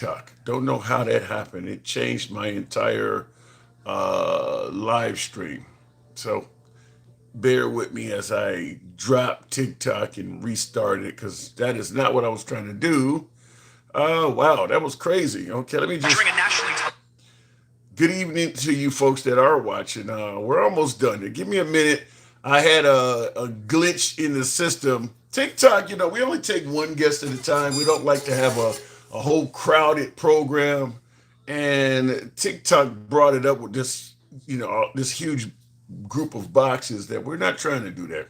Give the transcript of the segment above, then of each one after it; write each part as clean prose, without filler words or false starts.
TikTok. Don't know how that happened. It changed my entire live stream. So bear with me as I drop TikTok and restart it because that is not what I was trying to do. Oh, wow, that was crazy. Okay, let me just. Good evening to you folks that are watching. We're almost done. Give me a minute. I had a glitch in the system. TikTok, we only take one guest at a time. We don't like to have a whole crowded program. And TikTok brought it up with this huge group of boxes that we're not trying to do that.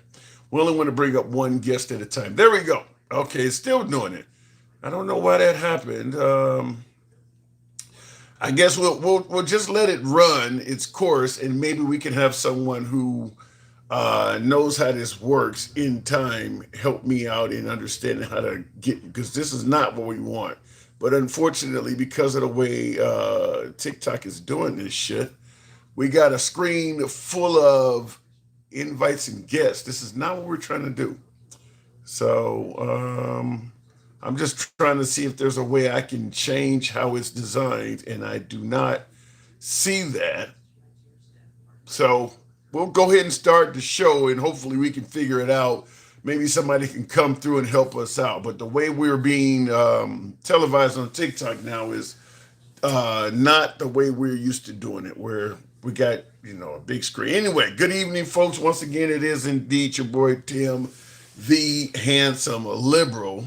We only want to bring up one guest at a time. There we go. Okay, it's still doing it. I don't know why that happened. I guess we'll just let it run its course, and maybe we can have someone who knows how this works in time help me out in understanding how to get, because this is not what we want. But unfortunately, because of the way TikTok is doing this shit, we got a screen full of invites and guests. This is not what we're trying to do. So I'm just trying to see if there's a way I can change how it's designed, and I do not see that. So we'll go ahead and start the show, and hopefully we can figure it out. Maybe somebody can come through and help us out. But the way we're being televised on TikTok now is not the way we're used to doing it, where we got a big screen. Anyway, good evening, folks. Once again, it is indeed your boy Tim, the handsome liberal.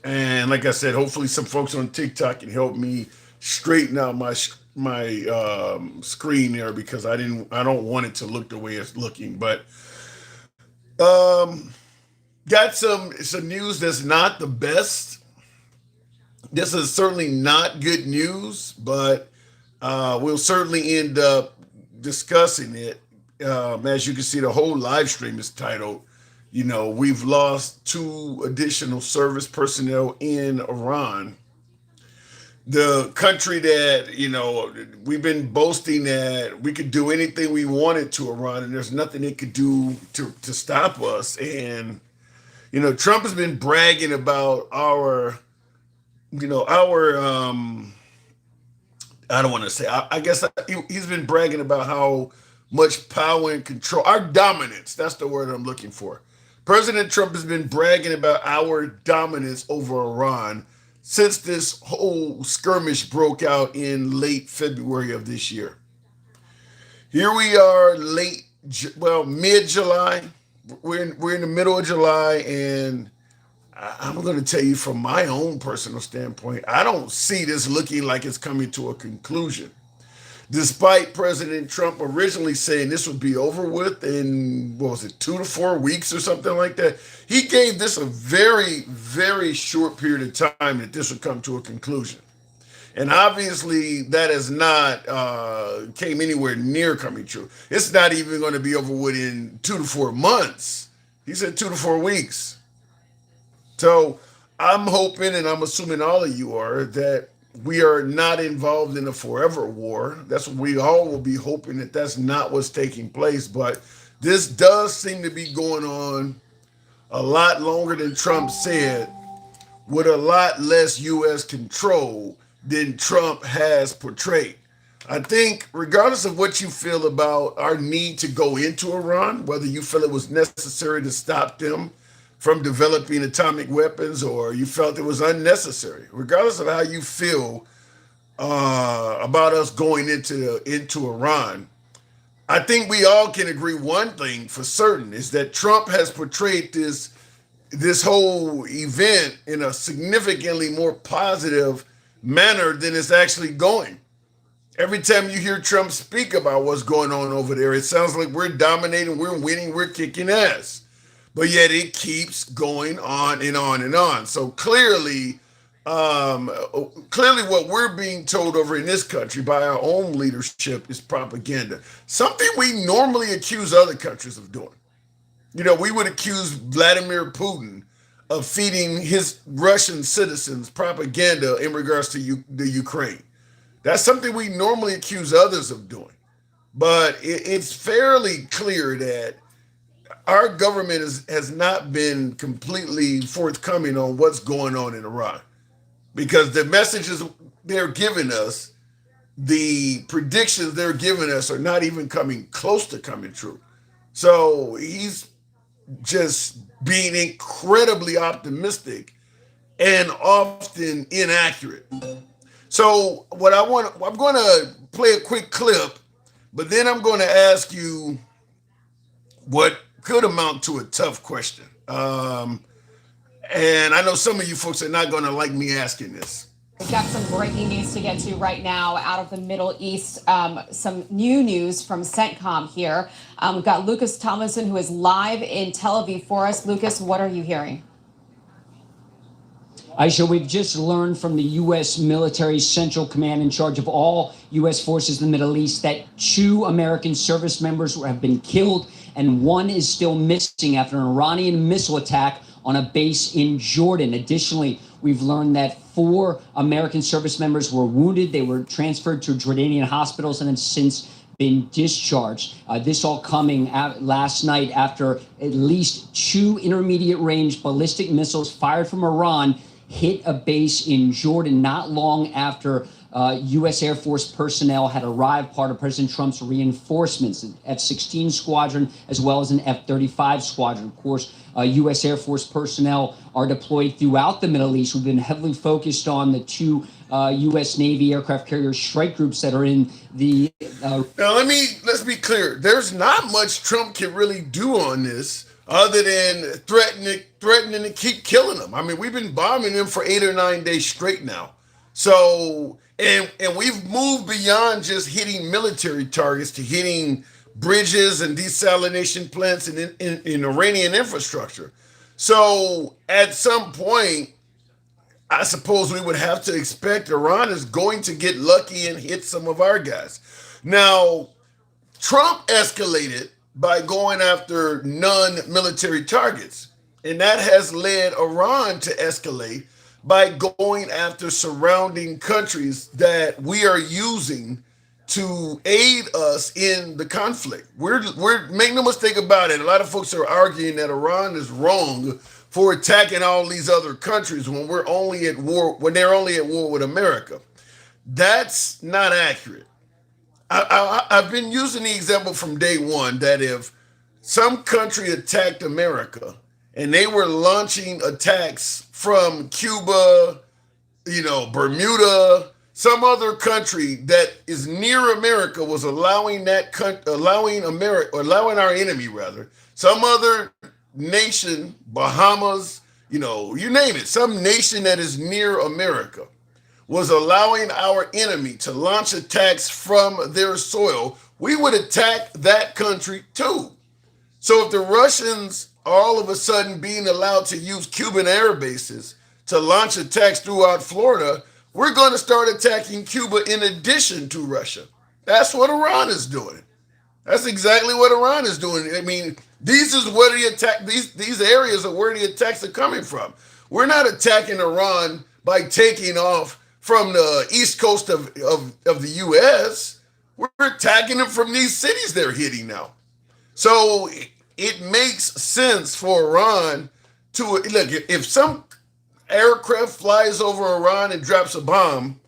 And like I said, hopefully some folks on TikTok can help me straighten out my screen there because I don't want it to look the way it's looking. But um, got some news that's not the best. This is certainly not good news, but we'll certainly end up discussing it. As you can see, the whole live stream is titled, we've lost two additional service personnel in Iran, the country that, we've been boasting that we could do anything we wanted to Iran, and there's nothing it could do to stop us. And, Trump has been bragging about our I don't want to say. I guess he's been bragging about how much power and control, our dominance. That's the word I'm looking for. President Trump has been bragging about our dominance over Iran since this whole skirmish broke out in late February of this year. Here we are, mid July. We're in the middle of July, and I'm going to tell you from my own personal standpoint, I don't see this looking like it's coming to a conclusion. Despite President Trump originally saying this would be over with in, what was it, 2 to 4 weeks or something like that, he gave this a very, very short period of time that this would come to a conclusion. And obviously, that has not came anywhere near coming true. It's not even going to be over with in 2 to 4 months. He said 2 to 4 weeks. So I'm hoping, and I'm assuming all of you are, that we are not involved in a forever war. That's what we all will be hoping, that that's not what's taking place. But this does seem to be going on a lot longer than Trump said, with a lot less U.S. control than Trump has portrayed. I think, regardless of what you feel about our need to go into Iran, whether you feel it was necessary to stop them from developing atomic weapons or you felt it was unnecessary, regardless of how you feel about us going into Iran, I think we all can agree one thing for certain is that Trump has portrayed this whole event in a significantly more positive manner than it's actually going. Every time you hear Trump speak about what's going on over there, it sounds like we're dominating, we're winning, we're kicking ass. But yet it keeps going on and on and on. So clearly what we're being told over in this country by our own leadership is propaganda. Something we normally accuse other countries of doing. We would accuse Vladimir Putin of feeding his Russian citizens propaganda in regards to the Ukraine. That's something we normally accuse others of doing. But it's fairly clear that our government has not been completely forthcoming on what's going on in Iran. because the messages they're giving us, the predictions they're giving us, are not even coming close to coming true. So he's just being incredibly optimistic and often inaccurate. So what I'm going to play a quick clip, but then I'm going to ask you what could amount to a tough question. And I know some of you folks are not going to like me asking this. We've got some breaking news to get to right now out of the Middle East. Some new news from CENTCOM here. We've got Lucas Tomlinson, who is live in Tel Aviv for us. Lucas, what are you hearing? Aisha, we've just learned from the U.S. military central command in charge of all U.S. forces in the Middle East that 2 American service members have been killed and 1 is still missing after an Iranian missile attack on a base in Jordan. Additionally, we've learned that 4 American service members were wounded. They were transferred to Jordanian hospitals and have since been discharged. This all coming out last night after at least 2 intermediate range ballistic missiles fired from Iran hit a base in Jordan not long after U.S. Air Force personnel had arrived, part of President Trump's reinforcements, an F-16 squadron as well as an F-35 squadron. Of course, U.S. Air Force personnel are deployed throughout the Middle East. We've been heavily focused on the 2 U.S. Navy aircraft carrier strike groups that are in the... Now, let's be clear. There's not much Trump can really do on this other than threatening to keep killing them. I mean, we've been bombing them for 8 or 9 days straight now. So, and we've moved beyond just hitting military targets to hitting bridges and desalination plants and in Iranian infrastructure. So, at some point, I suppose we would have to expect Iran is going to get lucky and hit some of our guys. Now, Trump escalated by going after non-military targets. And that has led Iran to escalate by going after surrounding countries that we are using to aid us in the conflict. We're make no mistake about it. A lot of folks are arguing that Iran is wrong for attacking all these other countries when we're only at war, when they're only at war with America. That's not accurate. I've been using the example from day one that if some country attacked America and they were launching attacks from Cuba, Bermuda, some other country that is near America was allowing our enemy rather, some other nation, Bahamas, you name it, some nation that is near America was allowing our enemy to launch attacks from their soil, we would attack that country too. So if the Russians are all of a sudden being allowed to use Cuban air bases to launch attacks throughout Florida, we're going to start attacking Cuba in addition to Russia. That's what Iran is doing. That's exactly what Iran is doing. I mean, these areas are where the attacks are coming from. We're not attacking Iran by taking off from the east coast of the U.S. We're attacking them from these cities they're hitting now. So it makes sense for Iran to look. If some aircraft flies over Iran and drops a bomb,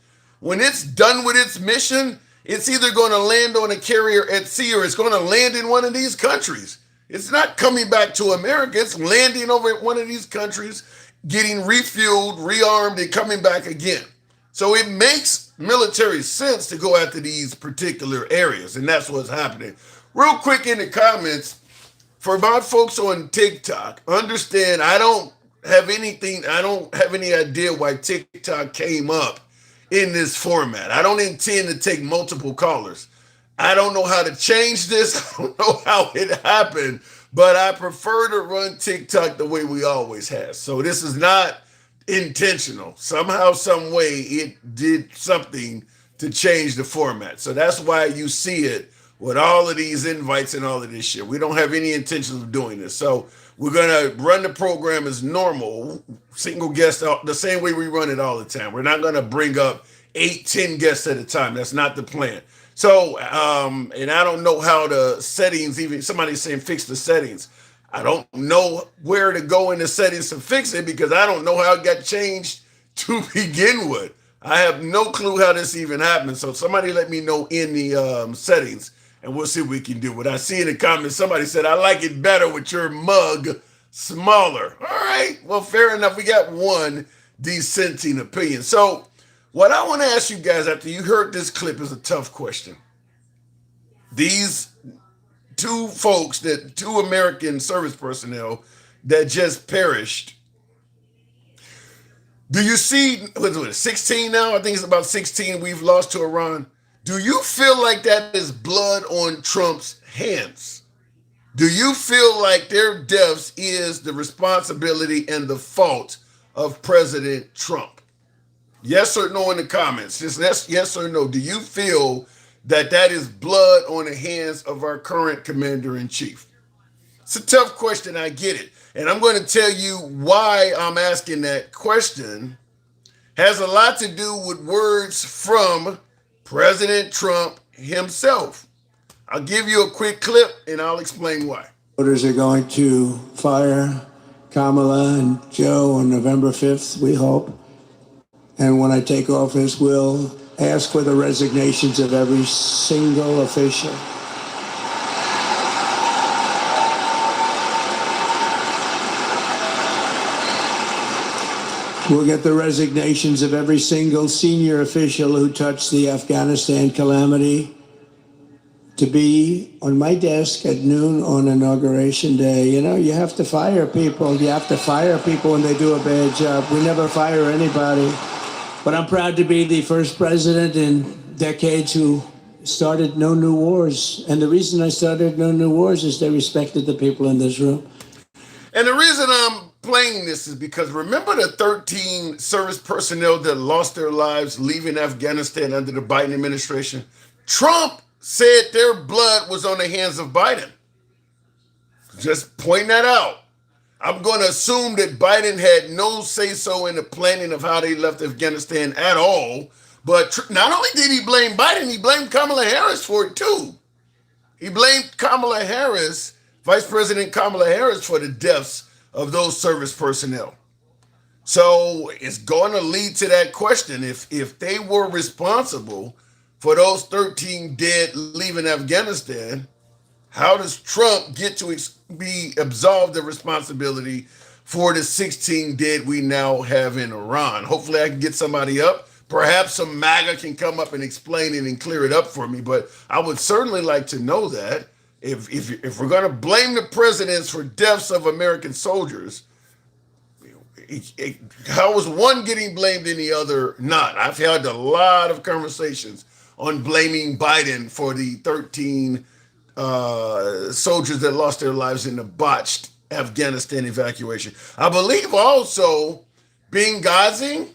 when it's done with its mission, it's either going to land on a carrier at sea or it's going to land in one of these countries. It's not coming back to America. It's landing over at one of these countries, getting refueled, rearmed, and coming back again. So it makes military sense to go after these particular areas, and that's what's happening. Real quick in the comments, for my folks on TikTok, understand I don't have any idea why TikTok came up in this format. I don't intend to take multiple callers. I don't know how to change this. I don't know how it happened, but I prefer to run TikTok the way we always have. So this is not intentional. Somehow, some way, it did something to change the format. So that's why you see it with all of these invites and all of this shit. We don't have any intentions of doing this. So we're going to run the program as normal, single guest, the same way we run it all the time. We're not going to bring up 8-10 guests at a time. That's not the plan. So, and I don't know how the settings, even somebody's saying fix the settings. I don't know where to go in the settings to fix it because I don't know how it got changed to begin with. I have no clue how this even happened. So somebody let me know in the settings, and we'll see what we can do. What I see in the comments, somebody said, I like it better with your mug smaller. All right, well, fair enough. We got one dissenting opinion. So what I want to ask you guys after you heard this clip is a tough question. These two American service personnel that just perished. Do you see, what is it, 16 now? I think it's about 16 we've lost to Iran. Do you feel like that is blood on Trump's hands? Do you feel like their deaths is the responsibility and the fault of President Trump? Yes or no in the comments. Just yes or no. Do you feel that that is blood on the hands of our current commander-in-chief? It's a tough question, I get it. And I'm going to tell you why I'm asking that question. Has a lot to do with words from President Trump himself. I'll give you a quick clip and I'll explain why. Voters are going to fire Kamala and Joe on November 5th, we hope. And when I take office, we'll ask for the resignations of every single official. We'll get the resignations of every single senior official who touched the Afghanistan calamity to be on my desk at noon on Inauguration Day. You know, you have to fire people. You have to fire people when they do a bad job. We never fire anybody. But I'm proud to be the first president in decades who started no new wars. And the reason I started no new wars is they respected the people in this room. And the reason I'm playing this is because remember the 13 service personnel that lost their lives leaving Afghanistan under the Biden administration? Trump said their blood was on the hands of Biden. Just point that out. I'm going to assume that Biden had no say-so in the planning of how they left Afghanistan at all. But not only did he blame Biden, he blamed Kamala Harris for it too. He blamed Kamala Harris, Vice President Kamala Harris, for the deaths of those service personnel. So it's going to lead to that question. If they were responsible for those 13 dead leaving Afghanistan, how does Trump get to be absolved of responsibility for the 16 dead we now have in Iran? Hopefully I can get somebody up. Perhaps some MAGA can come up and explain it and clear it up for me. But I would certainly like to know that. If we're going to blame the presidents for deaths of American soldiers, how is one getting blamed and the other not? I've had a lot of conversations on blaming Biden for the 13 soldiers that lost their lives in the botched Afghanistan evacuation. I believe also Benghazi,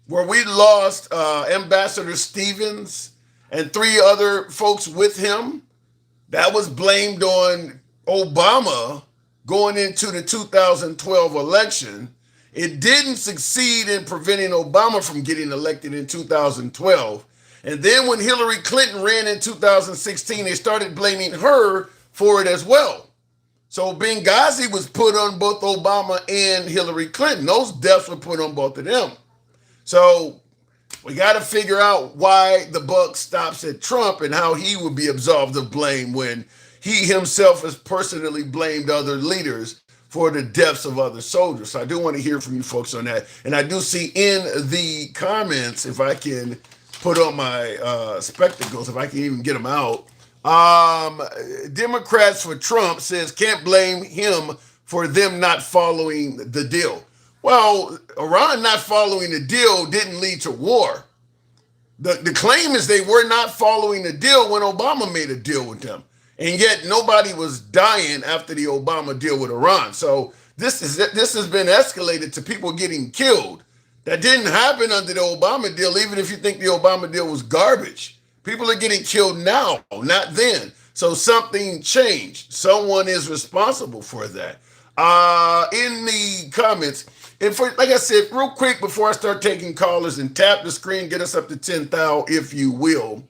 where we lost Ambassador Stevens and 3 other folks with him. That was blamed on Obama going into the 2012 election. It didn't succeed in preventing Obama from getting elected in 2012. And then when Hillary Clinton ran in 2016, they started blaming her for it as well. So Benghazi was put on both Obama and Hillary Clinton. Those deaths were put on both of them. So we got to figure out why the buck stops at Trump and how he would be absolved of blame when he himself has personally blamed other leaders for the deaths of other soldiers. So I do want to hear from you folks on that. And I do see in the comments, if I can put on my spectacles, if I can even get them out, Democrats for Trump says can't blame him for them not following the deal. Well, Iran not following the deal didn't lead to war. The claim is they were not following the deal when Obama made a deal with them. And yet nobody was dying after the Obama deal with Iran. So this has been escalated to people getting killed. That didn't happen under the Obama deal, even if you think the Obama deal was garbage. People are getting killed now, not then. So something changed. Someone is responsible for that. In the comments, and for, like I said, real quick before I start taking callers and tap the screen, get us up to 10,000 if you will.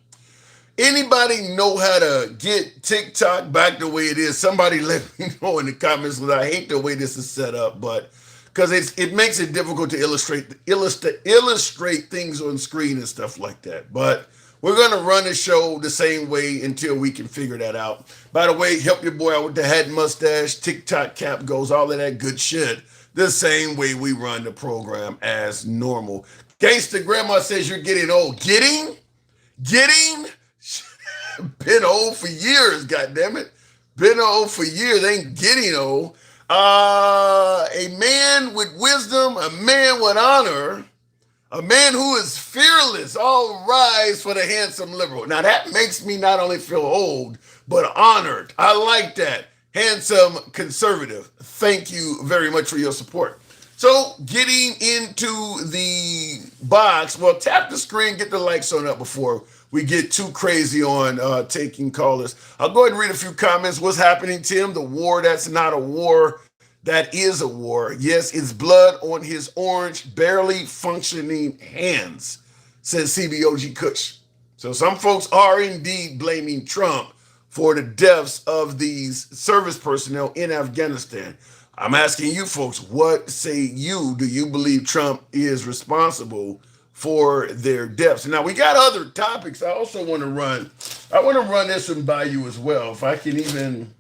Anybody know how to get TikTok back the way it is? Somebody let me know in the comments because I hate the way this is set up. But because it makes it difficult to illustrate things on screen and stuff like that. But we're gonna run the show the same way until we can figure that out. By the way, help your boy out with the hat, mustache, TikTok cap goes, all of that good shit. The same way we run the program as normal. Gangsta Grandma says you're getting old. Getting? Been old for years, goddammit. Been old for years, ain't getting old. A man with wisdom, a man with honor, a man who is fearless. All rise for the handsome liberal. Now that makes me not only feel old, but honored. I like that. Handsome conservative. Thank you very much for your support. So getting into the box, well, tap the screen, get the likes on up before we get too crazy on taking callers. I'll go ahead and read a few comments. What's happening, Tim? The war, that's not a war. That is a war. Yes, it's blood on his orange, barely functioning hands, says CBOG Kush. So some folks are indeed blaming Trump for the deaths of these service personnel in Afghanistan. I'm asking you folks, what say you? Do you believe Trump is responsible for their deaths? Now, we got other topics I also want to run. I want to run this one by you as well, if I can even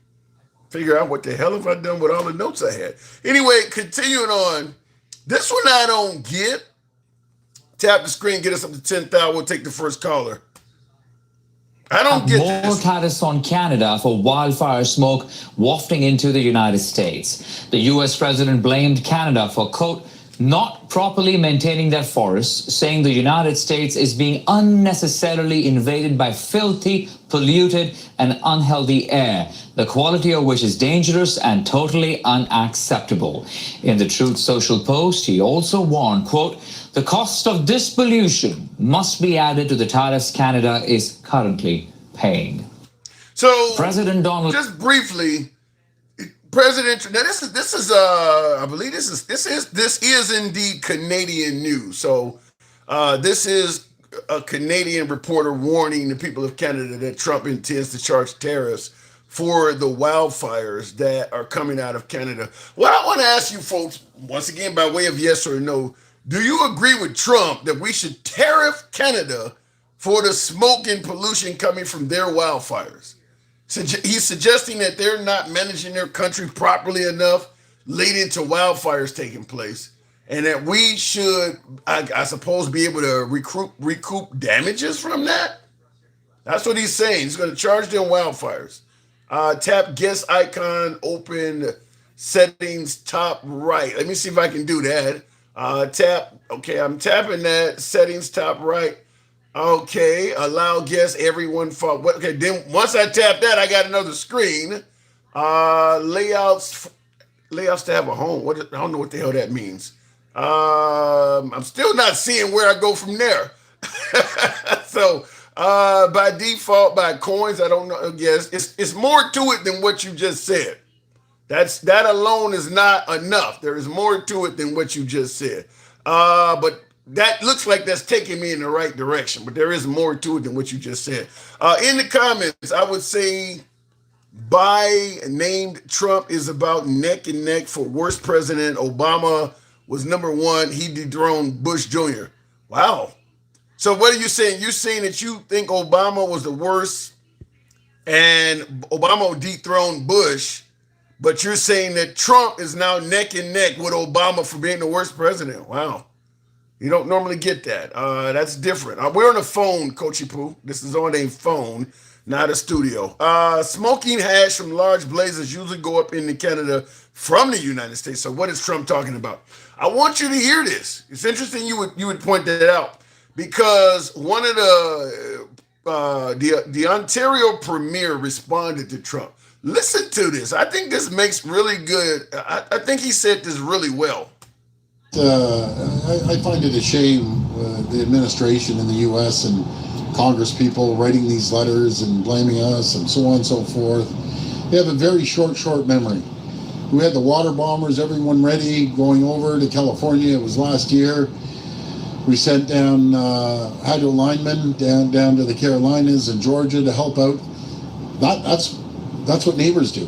figure out what the hell have I done with all the notes I had. Anyway, continuing on. This one I don't get. Tap the screen, get us up to 10,000. We'll take the first caller. I don't get more this. tariffs on Canada for wildfire smoke wafting into the United States. The U.S. president blamed Canada for, quote, not properly maintaining their forests, saying the United States is being unnecessarily invaded by filthy, polluted, and unhealthy air, the quality of which is dangerous and totally unacceptable. In the Truth Social post, he also warned, quote, the cost of this pollution must be added to the tariffs Canada is currently paying. So, President Donald, just briefly, President. Now, this is I believe this is indeed Canadian news. So, this is a Canadian reporter warning the people of Canada that Trump intends to charge tariffs for the wildfires that are coming out of Canada. What I want to ask you folks, once again, by way of yes or no, do you agree with Trump that we should tariff Canada for the smoke and pollution coming from their wildfires? He's suggesting that they're not managing their country properly enough, leading to wildfires taking place, and that we should, I suppose, be able to recoup damages from that. That's what he's saying. He's going to charge them wildfires. Tap guest icon, open settings, top right. Let me see if I can do that. Tap. Okay, I'm tapping that. Settings, top right. Okay, allow guests, everyone. Okay, then once I tap that, I got another screen. Layouts to have a home. I don't know what the hell that means. I'm still not seeing where I go from there. So by default, by coins, I don't know. Yes, it's more to it than what you just said. That alone is not enough. There is more to it than what you just said. But that looks like that's taking me in the right direction, but there is more to it than what you just said. In the comments, I would say named Trump is about neck and neck for worst president. Obama was number one. He dethroned Bush Jr. Wow. So what are you saying? You're saying that you think Obama was the worst and Obama dethroned Bush, but you're saying that Trump is now neck and neck with Obama for being the worst president. Wow. You don't normally get that. That's different. We're on a phone, Coachy Poo. This is on a phone, not a studio. Smoking hash from large blazes usually go up into Canada from the United States. So what is Trump talking about? I want you to hear this. It's interesting you would point that out, because one of the Ontario premier responded to Trump. Listen to this. I think this makes really good. I think he said this really well. I find it a shame the administration in the U.S. and Congress people writing these letters and blaming us and so on and so forth. They have a very short memory. We had the water bombers, everyone ready, going over to California. It was last year. We sent down hydro linemen down to the Carolinas and Georgia to help out. That's what neighbors do,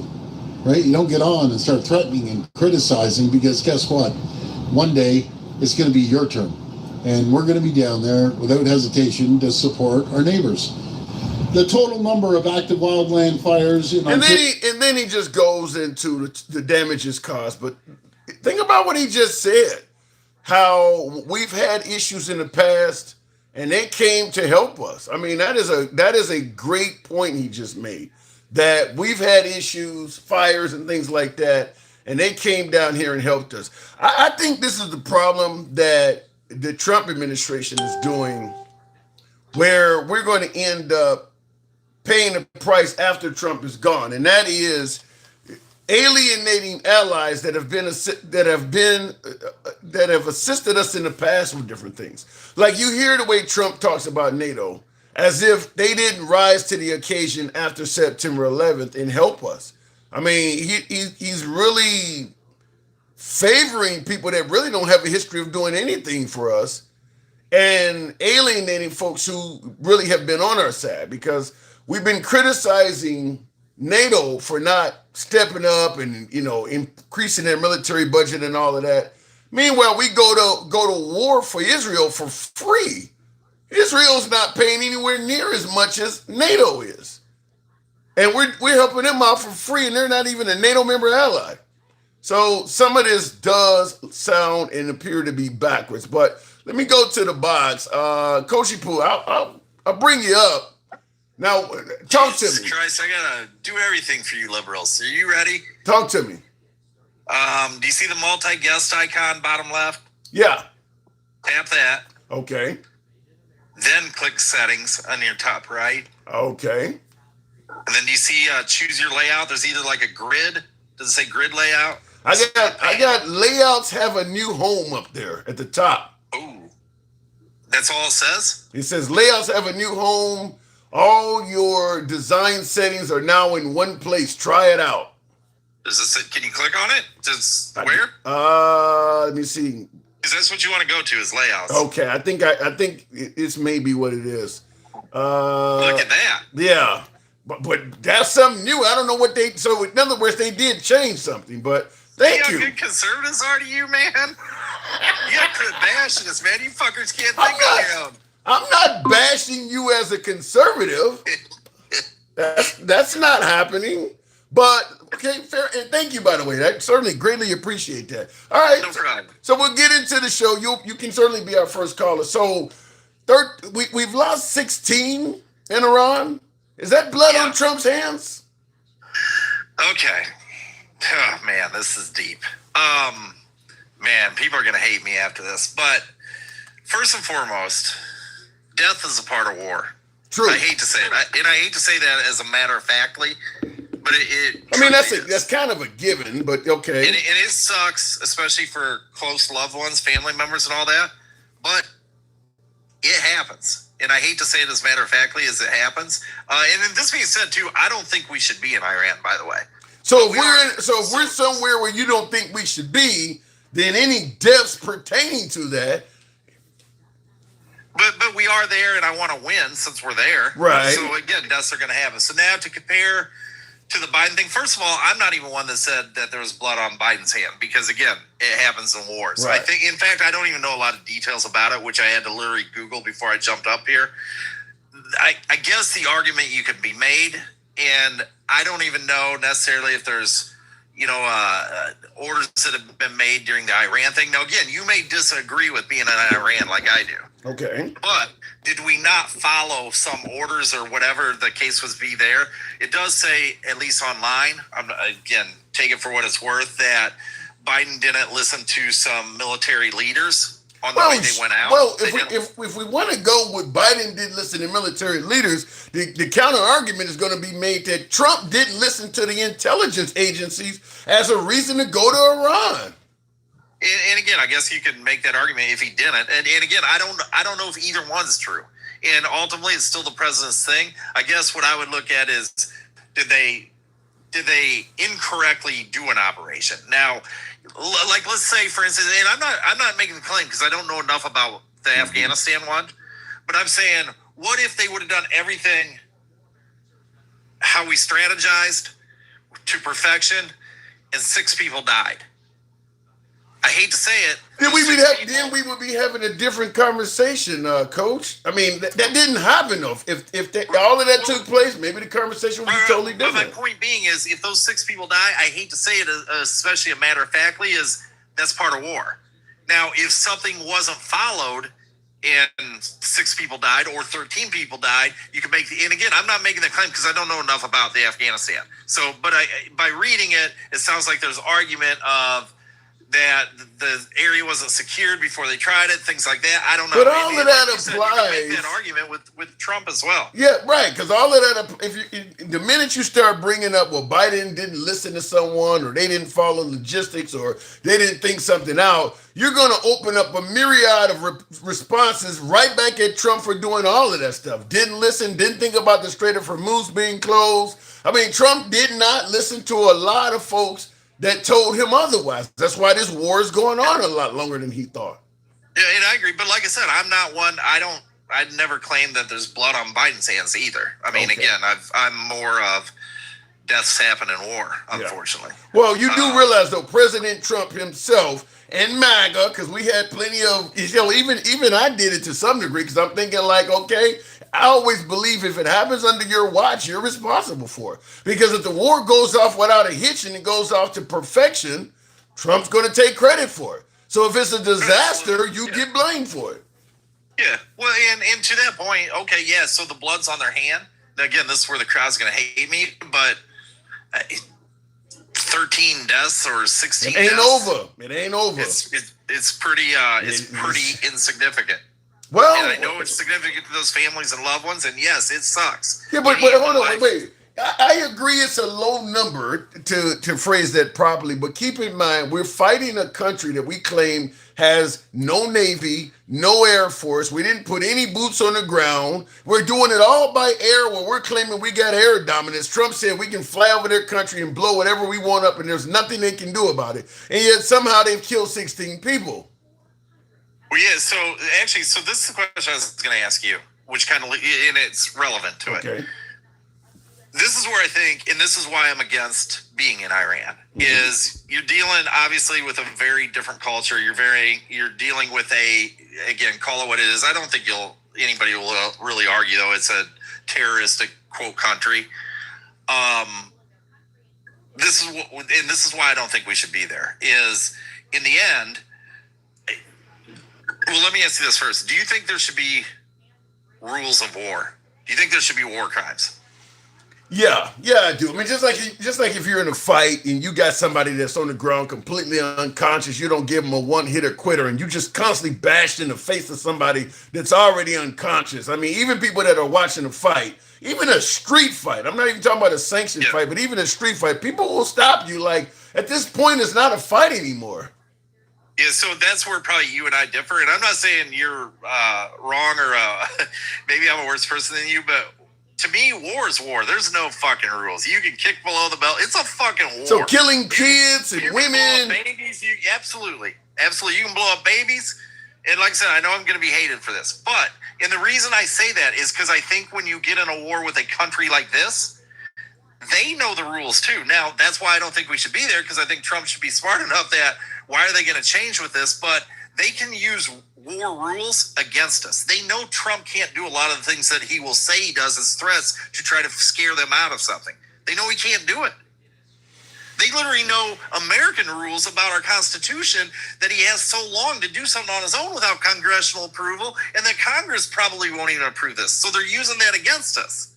right? You don't get on and start threatening and criticizing, because guess what? one day it's going to be your turn. And we're going to be down there without hesitation to support our neighbors. The total number of active wildland fires in and then he just goes into the damages caused. But think about what he just said. How we've had issues in the past, and they came to help us. I mean, that is a great point he just made. That we've had issues, fires, and things like that, and they came down here and helped us. I think this is the problem that the Trump administration is doing, where we're going to end up paying the price after Trump is gone, and that is alienating allies that have assisted us in the past with different things. Like, you hear the way Trump talks about NATO as if they didn't rise to the occasion after September 11th and help us. I mean, he's really favoring people that really don't have a history of doing anything for us, and alienating folks who really have been on our side, because we've been criticizing NATO for not stepping up and, increasing their military budget and all of that. Meanwhile, we go to war for Israel for free. Israel's not paying anywhere near as much as NATO is. And we're helping them out for free, and they're not even a NATO member ally. So some of this does sound and appear to be backwards. But let me go to the box. Coachy Poo, I'll bring you up. Now, talk to Jesus me. Christ, I gotta do everything for you liberals. Are you ready? Talk to me. Do you see the multi-guest icon bottom left? Yeah. Tap that. Okay. Then click settings on your top right. Okay. And then do you see choose your layout? There's either like a grid. Does it say grid layout? I got layouts have a new home up there at the top. Ooh. That's all it says? It says layouts have a new home. All your design settings are now in one place. Try it out. Does it say, can you click on it? Just where? Let me see. Because that's what you want to go to is layouts. Okay, I think it's maybe what it is. Look at that. Yeah, but that's something new. I don't know what they. So in other words, they did change something. But thank See you. how good conservatives are to you, man? You have to quit bashing us, man. You fuckers can't think on your own. I'm not bashing you as a conservative. That's not happening. But okay, fair. And thank you, by the way. I certainly greatly appreciate that. All right. No problem. So we'll get into the show. You can certainly be our first caller. So we've lost 16 in Iran. Is that blood on Trump's hands? Okay. Oh, man, this is deep. Man, people are going to hate me after this. But first and foremost, death is a part of war. True. I hate to say it. And I hate to say that as a matter of factly, but it I mean, truly is. that's kind of a given, but okay. And it sucks, especially for close loved ones, family members, and all that. But it happens. And I hate to say it as matter of factly as it happens. And then this being said, too, I don't think we should be in Iran, by the way. So if we're somewhere where you don't think we should be, then any deaths pertaining to that. But we are there, and I want to win since we're there. Right. So, again, deaths are going to happen. So now to compare to the Biden thing, first of all, I'm not even one that said that there was blood on Biden's hand because, again, it happens in wars. Right. I think, in fact, I don't even know a lot of details about it, which I had to literally Google before I jumped up here. I guess the argument you could be made, and I don't even know necessarily if there's, orders that have been made during the Iran thing. Now, again, you may disagree with being in Iran like I do. Okay. But did we not follow some orders or whatever the case was be there? It does say, at least online, again, take it for what it's worth, that Biden didn't listen to some military leaders on the way they went out. Well, if we want to go with Biden didn't listen to military leaders, the counter argument is going to be made that Trump didn't listen to the intelligence agencies as a reason to go to Iran. And again, I guess you can make that argument if he didn't. And again, I don't know if either one's true. And ultimately, it's still the president's thing. I guess what I would look at is, did they incorrectly do an operation? Now, like let's say, for instance, and I'm not making the claim because I don't know enough about the Afghanistan one, but I'm saying, what if they would have done everything how we strategized to perfection, and 6 people died? I hate to say it. Then those we would six have, people- then we would be having a different conversation, Coach. I mean, that didn't happen though. If all of that took place, maybe the conversation would be totally But my different. point being is, if those 6 people die, I hate to say it, especially a matter of factly, is that's part of war. Now, if something wasn't followed and 6 people died or 13 people died, you can make the, and again, I'm not making the claim because I don't know enough about the Afghanistan. So, but by reading it, it sounds like there's argument of that the area wasn't secured before they tried it, things like that. I don't know. But all of Like that you said, you can make applies. that argument with Trump as well. Yeah, right. Because all of that, if you, the minute you start bringing up, well, Biden didn't listen to someone, or they didn't follow logistics, or they didn't think something out, you're going to open up a myriad of responses right back at Trump for doing all of that stuff. Didn't listen, didn't think about the Strait of Hormuz being closed. I mean, Trump did not listen to a lot of folks that told him otherwise. That's why this war is going on a lot longer than he thought. Yeah, and I agree. But like I said, I'm not one. I'd never claim that there's blood on Biden's hands either. I mean, Okay. again, I'm more of deaths happen in war, unfortunately. Well, you do realize though, President Trump himself and MAGA, because we had plenty of, even I did it to some degree, because I'm thinking like, okay, I always believe if it happens under your watch, you're responsible for it. Because if the war goes off without a hitch and it goes off to perfection, Trump's going to take credit for it. So if it's a disaster, you get blamed for it. Yeah. Well, and to that point, okay, yeah. So the blood's on their hand. Now, again, this is where the crowd's going to hate me, but 13 deaths or 16 It ain't deaths, over. It ain't over. It's pretty insignificant. Well, And I know it's significant to those families and loved ones, and yes, it sucks. yeah, but You need hold on, life. wait. I agree it's a low number to phrase that properly, but keep in mind we're fighting a country that we claim has no Navy, no Air Force. We didn't put any boots on the ground. We're doing it all by air where we're claiming we got air dominance. Trump said we can fly over their country and blow whatever we want up and there's nothing they can do about it. And yet somehow they've killed 16 people. Well, yeah. So actually, so this is the question I was going to ask you, which kind of, and it's relevant to it. Okay. This is where I think, and this is why I'm against being in Iran, is you're dealing obviously with a very different culture. You're dealing with again, call it what it is. I don't think anybody will really argue though it's a terroristic quote country. This is why I don't think we should be there. Is in the end. Well, let me ask you this first. Do you think there should be rules of war? Do you think there should be war crimes? Yeah, I do. I mean, just like if you're in a fight and you got somebody that's on the ground completely unconscious, you don't give them a one-hitter quitter, and you just constantly bashed in the face of somebody that's already unconscious. I mean, even people that are watching a fight, even a street fight, I'm not even talking about a sanctioned fight, but even a street fight, people will stop you. Like, at this point, it's not a fight anymore. Yeah, so that's where probably you and I differ, and I'm not saying you're wrong or maybe I'm a worse person than you, but to me, war is war. There's no fucking rules. You can kick below the belt. It's a fucking war. So killing kids and You can blow women. up babies. Absolutely. You can blow up babies. And like I said, I know I'm going to be hated for this. But, and the reason I say that is because I think when you get in a war with a country like this, they know the rules too. Now, that's why I don't think we should be there, because I think Trump should be smart enough that why are they going to change with this? But they can use war rules against us. They know Trump can't do a lot of the things that he will say he does as threats to try to scare them out of something. They know he can't do it. They literally know American rules about our Constitution that he has so long to do something on his own without congressional approval, and that Congress probably won't even approve this. So they're using that against us.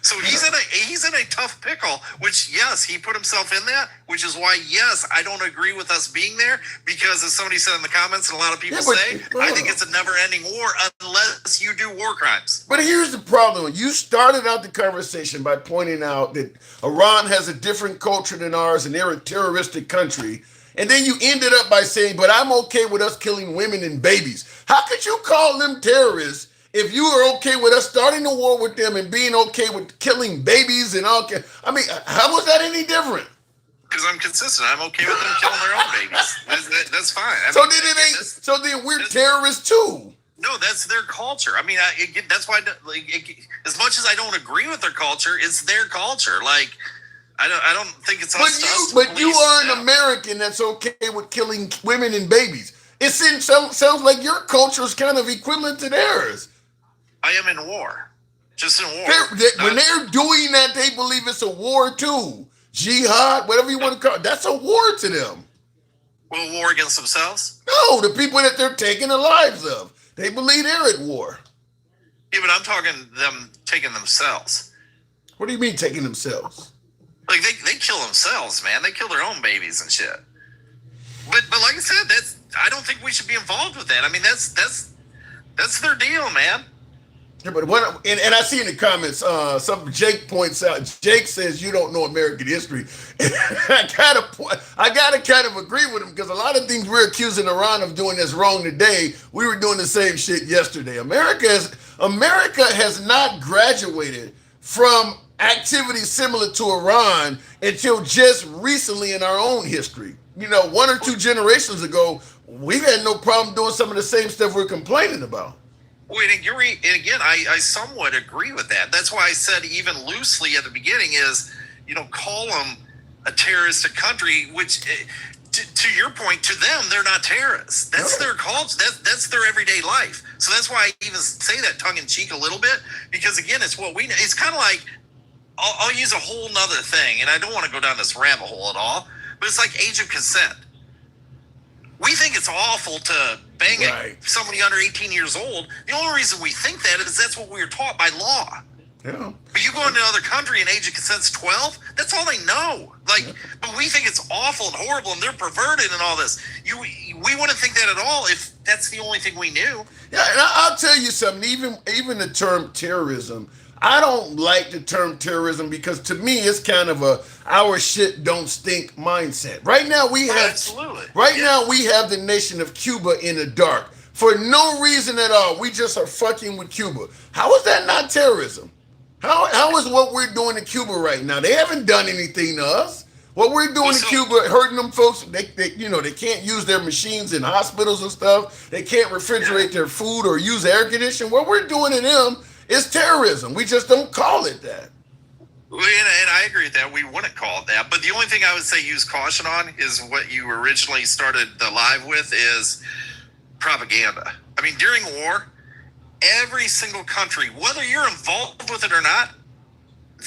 So he's in a tough pickle, which, yes, he put himself in that, which is why, yes, I don't agree with us being there, because as somebody said in the comments, and a lot of people say, I think it's a never-ending war unless you do war crimes. But here's the problem. You started out the conversation by pointing out that Iran has a different culture than ours and they're a terroristic country. And then you ended up by saying, but I'm okay with us killing women and babies. How could you call them terrorists if you are okay with us starting a war with them and being okay with killing babies and all? I mean, how was that any different? Because I'm consistent. I'm okay with them killing their own babies. That's fine. So then we're terrorists too. No, that's their culture. I mean, that's why, as much as I don't agree with their culture, it's their culture. Like, I don't think it's But us. you are an American that's okay with killing women and babies. It sounds like your culture is kind of equivalent to theirs. I am in war. Just in war. When they're doing that, they believe it's a war too. Jihad, whatever you want to call it, that's a war to them. Well, war against themselves? No, the people that they're taking the lives of. They believe they're at war. Yeah, but I'm talking them taking themselves. What do you mean taking themselves? Like they kill themselves, man. They kill their own babies and shit. But like I said, I don't think we should be involved with that. I mean, that's their deal, man. Yeah, but and I see in the comments, Jake points out. Jake says you don't know American history. I gotta kind of agree with him because a lot of things we're accusing Iran of doing that's wrong today, we were doing the same shit yesterday. America has not graduated from activities similar to Iran until just recently in our own history. 1 or 2 generations ago, we had no problem doing some of the same stuff we're complaining about. Well, and again, I somewhat agree with that. That's why I said even loosely at the beginning is, call them a terroristic country, which, to your point, to them, they're not terrorists. That's their culture. That's their everyday life. So that's why I even say that tongue in cheek a little bit, because again, it's what we know. It's kind of like, I'll use a whole nother thing, and I don't want to go down this rabbit hole at all, but it's like age of consent. We think it's awful to bang somebody under 18 years old. The only reason we think that is that's what we were taught by law. Yeah. But you go into another country and age of consent's 12, that's all they know. But we think it's awful and horrible and they're perverted and all this. We wouldn't think that at all if that's the only thing we knew. Yeah, and I'll tell you something, even the term terrorism, I don't like the term terrorism because to me it's kind of a our shit don't stink mindset. Right now we have now we have the nation of Cuba in the dark for no reason at all. We just are fucking with Cuba. How is that not terrorism? How is what we're doing in Cuba right now? They haven't done anything to us. What we're doing in Cuba, hurting them folks, they can't use their machines in hospitals and stuff. They can't refrigerate their food or use air conditioning. What we're doing to them is terrorism. We just don't call it that. And I agree with that. We wouldn't call it that. But the only thing I would say use caution on is what you originally started the live with is propaganda. I mean, during war, every single country, whether you're involved with it or not,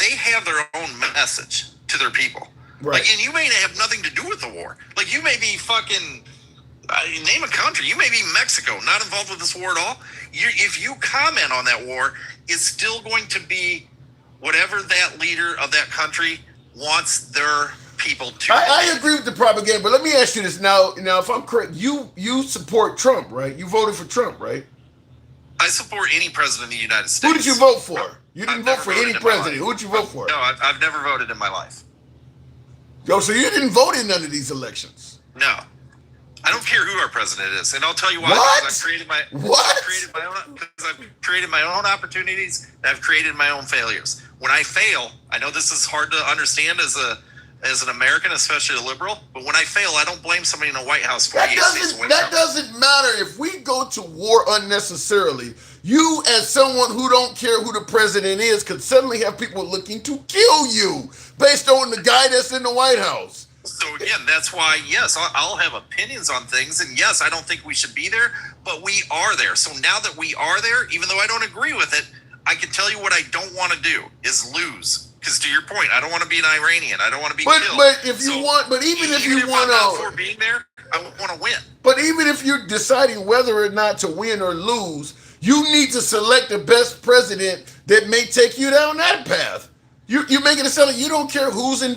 they have their own message to their people. Right. And you may have nothing to do with the war. You may be fucking... name a country. You may be Mexico, not involved with this war at all. If you comment on that war, it's still going to be whatever that leader of that country wants their people to. I agree with the propaganda, but let me ask you this now. If I'm correct, you support Trump, right? You voted for Trump, right? I support any president of the United States. Who did you vote for? You didn't vote for any president. Who did you vote for? No, I've never voted in my life. Yo, so you didn't vote in none of these elections? No. I don't care who our president is, and I'll tell you why. What? I've created my I've created my own opportunities. And I've created my own failures. When I fail, I know this is hard to understand as an American, especially a liberal. But when I fail, I don't blame somebody in the White House for that doesn't matter. If we go to war unnecessarily, you as someone who don't care who the president is could suddenly have people looking to kill you based on the guy that's in the White House. So again, that's why, yes, I'll have opinions on things. And yes, I don't think we should be there, but we are there. So now that we are there, even though I don't agree with it, I can tell you what I don't want to do is lose. Because to your point, I don't want to be an Iranian. I don't want to be killed. But if you want, but even if you want to, for being there, I want to win. But even if you're deciding whether or not to win or lose, you need to select the best president that may take you down that path. You're making it sound like you don't care who's in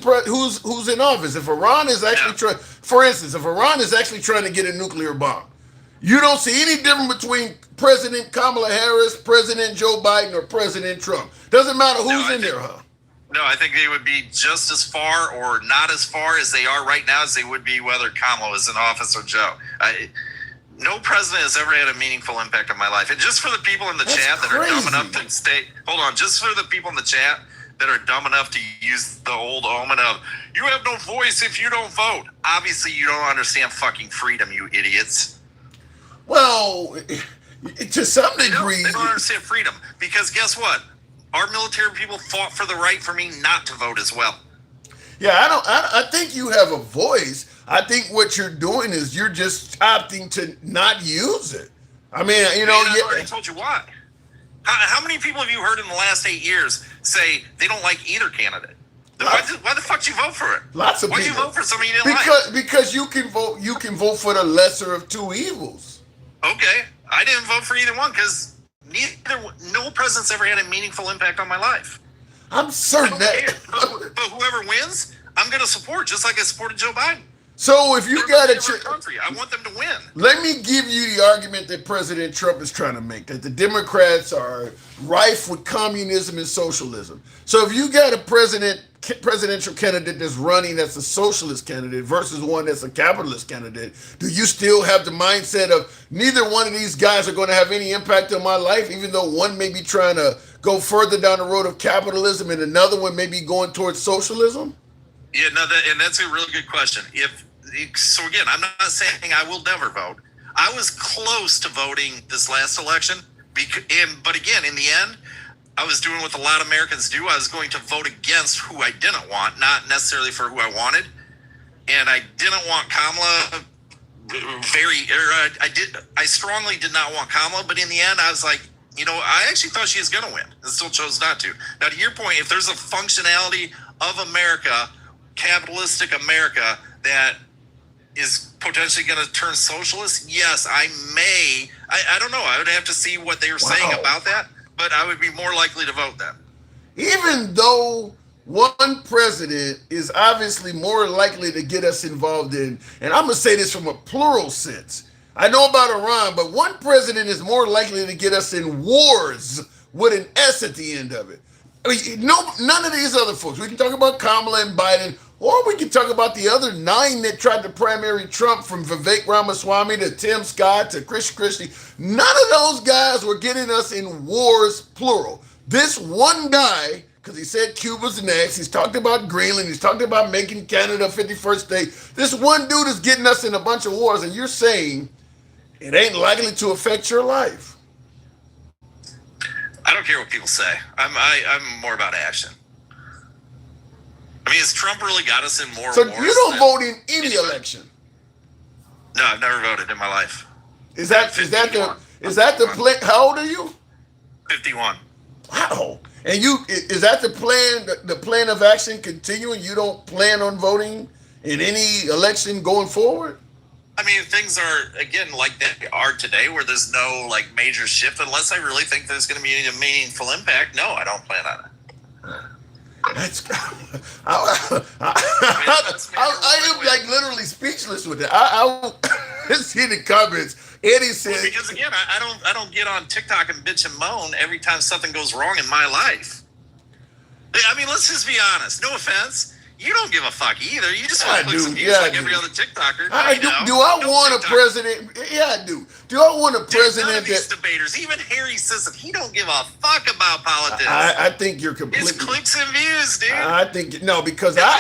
office. If Iran is actually trying, for instance, if Iran is actually trying to get a nuclear bomb, you don't see any difference between President Kamala Harris, President Joe Biden, or President Trump. Doesn't matter who's in there, huh? No, I think they would be just as far or not as far as they are right now as they would be whether Kamala is in office or Joe. No president has ever had a meaningful impact on my life. And just for the people in the chat that are dumb enough to stay, hold on, just for the people in the chat that are dumb enough to use the old omen of, you have no voice if you don't vote. Obviously, you don't understand fucking freedom, you idiots. Well, to some degree. They don't understand freedom. Because guess what? Our military people fought for the right for me not to vote as well. Yeah, I think you have a voice. I think what you're doing is you're just opting to not use it. I mean, you know, Man, I already yeah, told you why. How many people have you heard in the last 8 years say they don't like either candidate? Then why the fuck did you vote for it? lots of Why did you people. vote for somebody you didn't like? Because you can vote for the lesser of two evils. Okay, I didn't vote for either one because no president's ever had a meaningful impact on my life. I'm I certain don't care. that. But whoever wins, I'm going to support, just like I supported Joe Biden. So if you They're got the a leader of our country. I want them to win. let me give you the argument that President Trump is trying to make, that the Democrats are rife with communism and socialism. So if you got a presidential candidate that's running that's a socialist candidate versus one that's a capitalist candidate, do you still have the mindset of neither one of these guys are going to have any impact on my life, even though one may be trying to go further down the road of capitalism and another one may be going towards socialism? Yeah, no, and that's a really good question. So again, I'm not saying I will never vote. I was close to voting this last election, but again, in the end, I was doing what a lot of Americans do. I was going to vote against who I didn't want, not necessarily for who I wanted. And I didn't want Kamala. I strongly did not want Kamala, but in the end, I was like, you know, I actually thought she was going to win, and still chose not to. Now, to your point, if there's a functionality of America, capitalistic America, that is potentially going to turn socialist, yes, I may. I don't know. I would have to see what they were saying about that, but I would be more likely to vote then. Even though one president is obviously more likely to get us involved in, and I'm going to say this from a plural sense. I know about Iran, but one president is more likely to get us in wars with an S at the end of it. I mean, no, none of these other folks. We can talk about Kamala and Biden, or we can talk about the other 9 that tried to primary Trump, from Vivek Ramaswamy to Tim Scott to Chris Christie. None of those guys were getting us in wars, plural. This one guy, because he said Cuba's next, he's talked about Greenland, he's talked about making Canada 51st state. This one dude is getting us in a bunch of wars, and you're saying it ain't likely to affect your life. I don't care what people say. I'm more about action. I mean, has Trump really got us in more So wars? you don't vote in any election. No, I've never voted in my life. Is that the plan? How old are you? 51. Wow. And is that the plan? The plan of action continuing? You don't plan on voting in any election going forward? I mean, if things are, again, like they are today, where there's no like major shift, unless I really think there's going to be a meaningful impact, no, I don't plan on it. That's I am like literally speechless with that. I see the comments. Eddie said, because again, I don't get on TikTok and bitch and moan every time something goes wrong in my life. I mean, let's just be honest. No offense. You don't give a fuck either. You just want to click some views like every other TikToker. Do I want a president? Yeah, I do. Do I want a president none of these debaters, even Harry Sisson, he don't give a fuck about politics. I think you're completely. It's clicks and views, dude. I think no, because I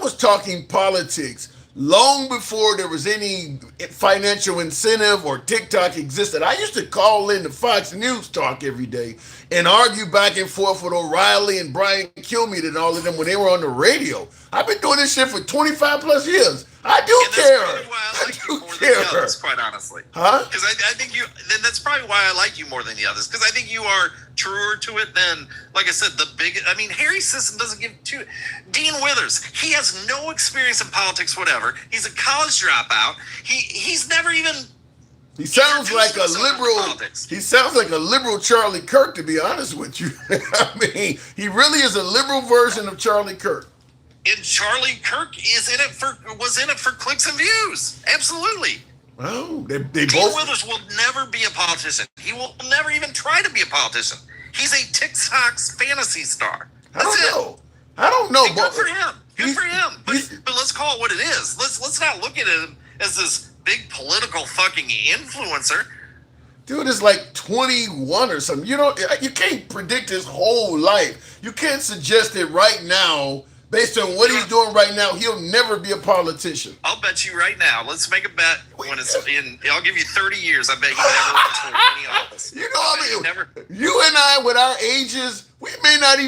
was talking politics long before there was any financial incentive or TikTok existed. I used to call in the Fox News talk every day and argue back and forth with O'Reilly and Brian Kilmeade and all of them when they were on the radio. I've been doing this shit for 25 plus years. I do care. I do more than the others, quite honestly. Huh? Because I think you. Then that's probably why I like you more than the others. Because I think you are truer to it than, like I said, the big. I mean, Harry Sisson doesn't give two. Dean Withers, he has no experience in politics, whatever. He's a college dropout. He's never even. He sounds like a liberal. He sounds like a liberal Charlie Kirk, to be honest with you. I mean, he really is a liberal version of Charlie Kirk. And Charlie Kirk was in it for clicks and views. Absolutely. Well, they Dean both. Withers will never be a politician. He will never even try to be a politician. He's a TikTok's fantasy star. I don't know. Hey, good for him. Good for him. But let's call it what it is. Let's not look at him as this big political fucking influencer. Dude is like 21 or something. You know, you can't predict his whole life. You can't suggest that right now based on what he's doing right now, he'll never be a politician. I'll bet you right now. Let's make a bet when it's in. I'll give you 30 years. I bet he never runs for any office. You know, I mean, Never. you and I, with our ages, we may not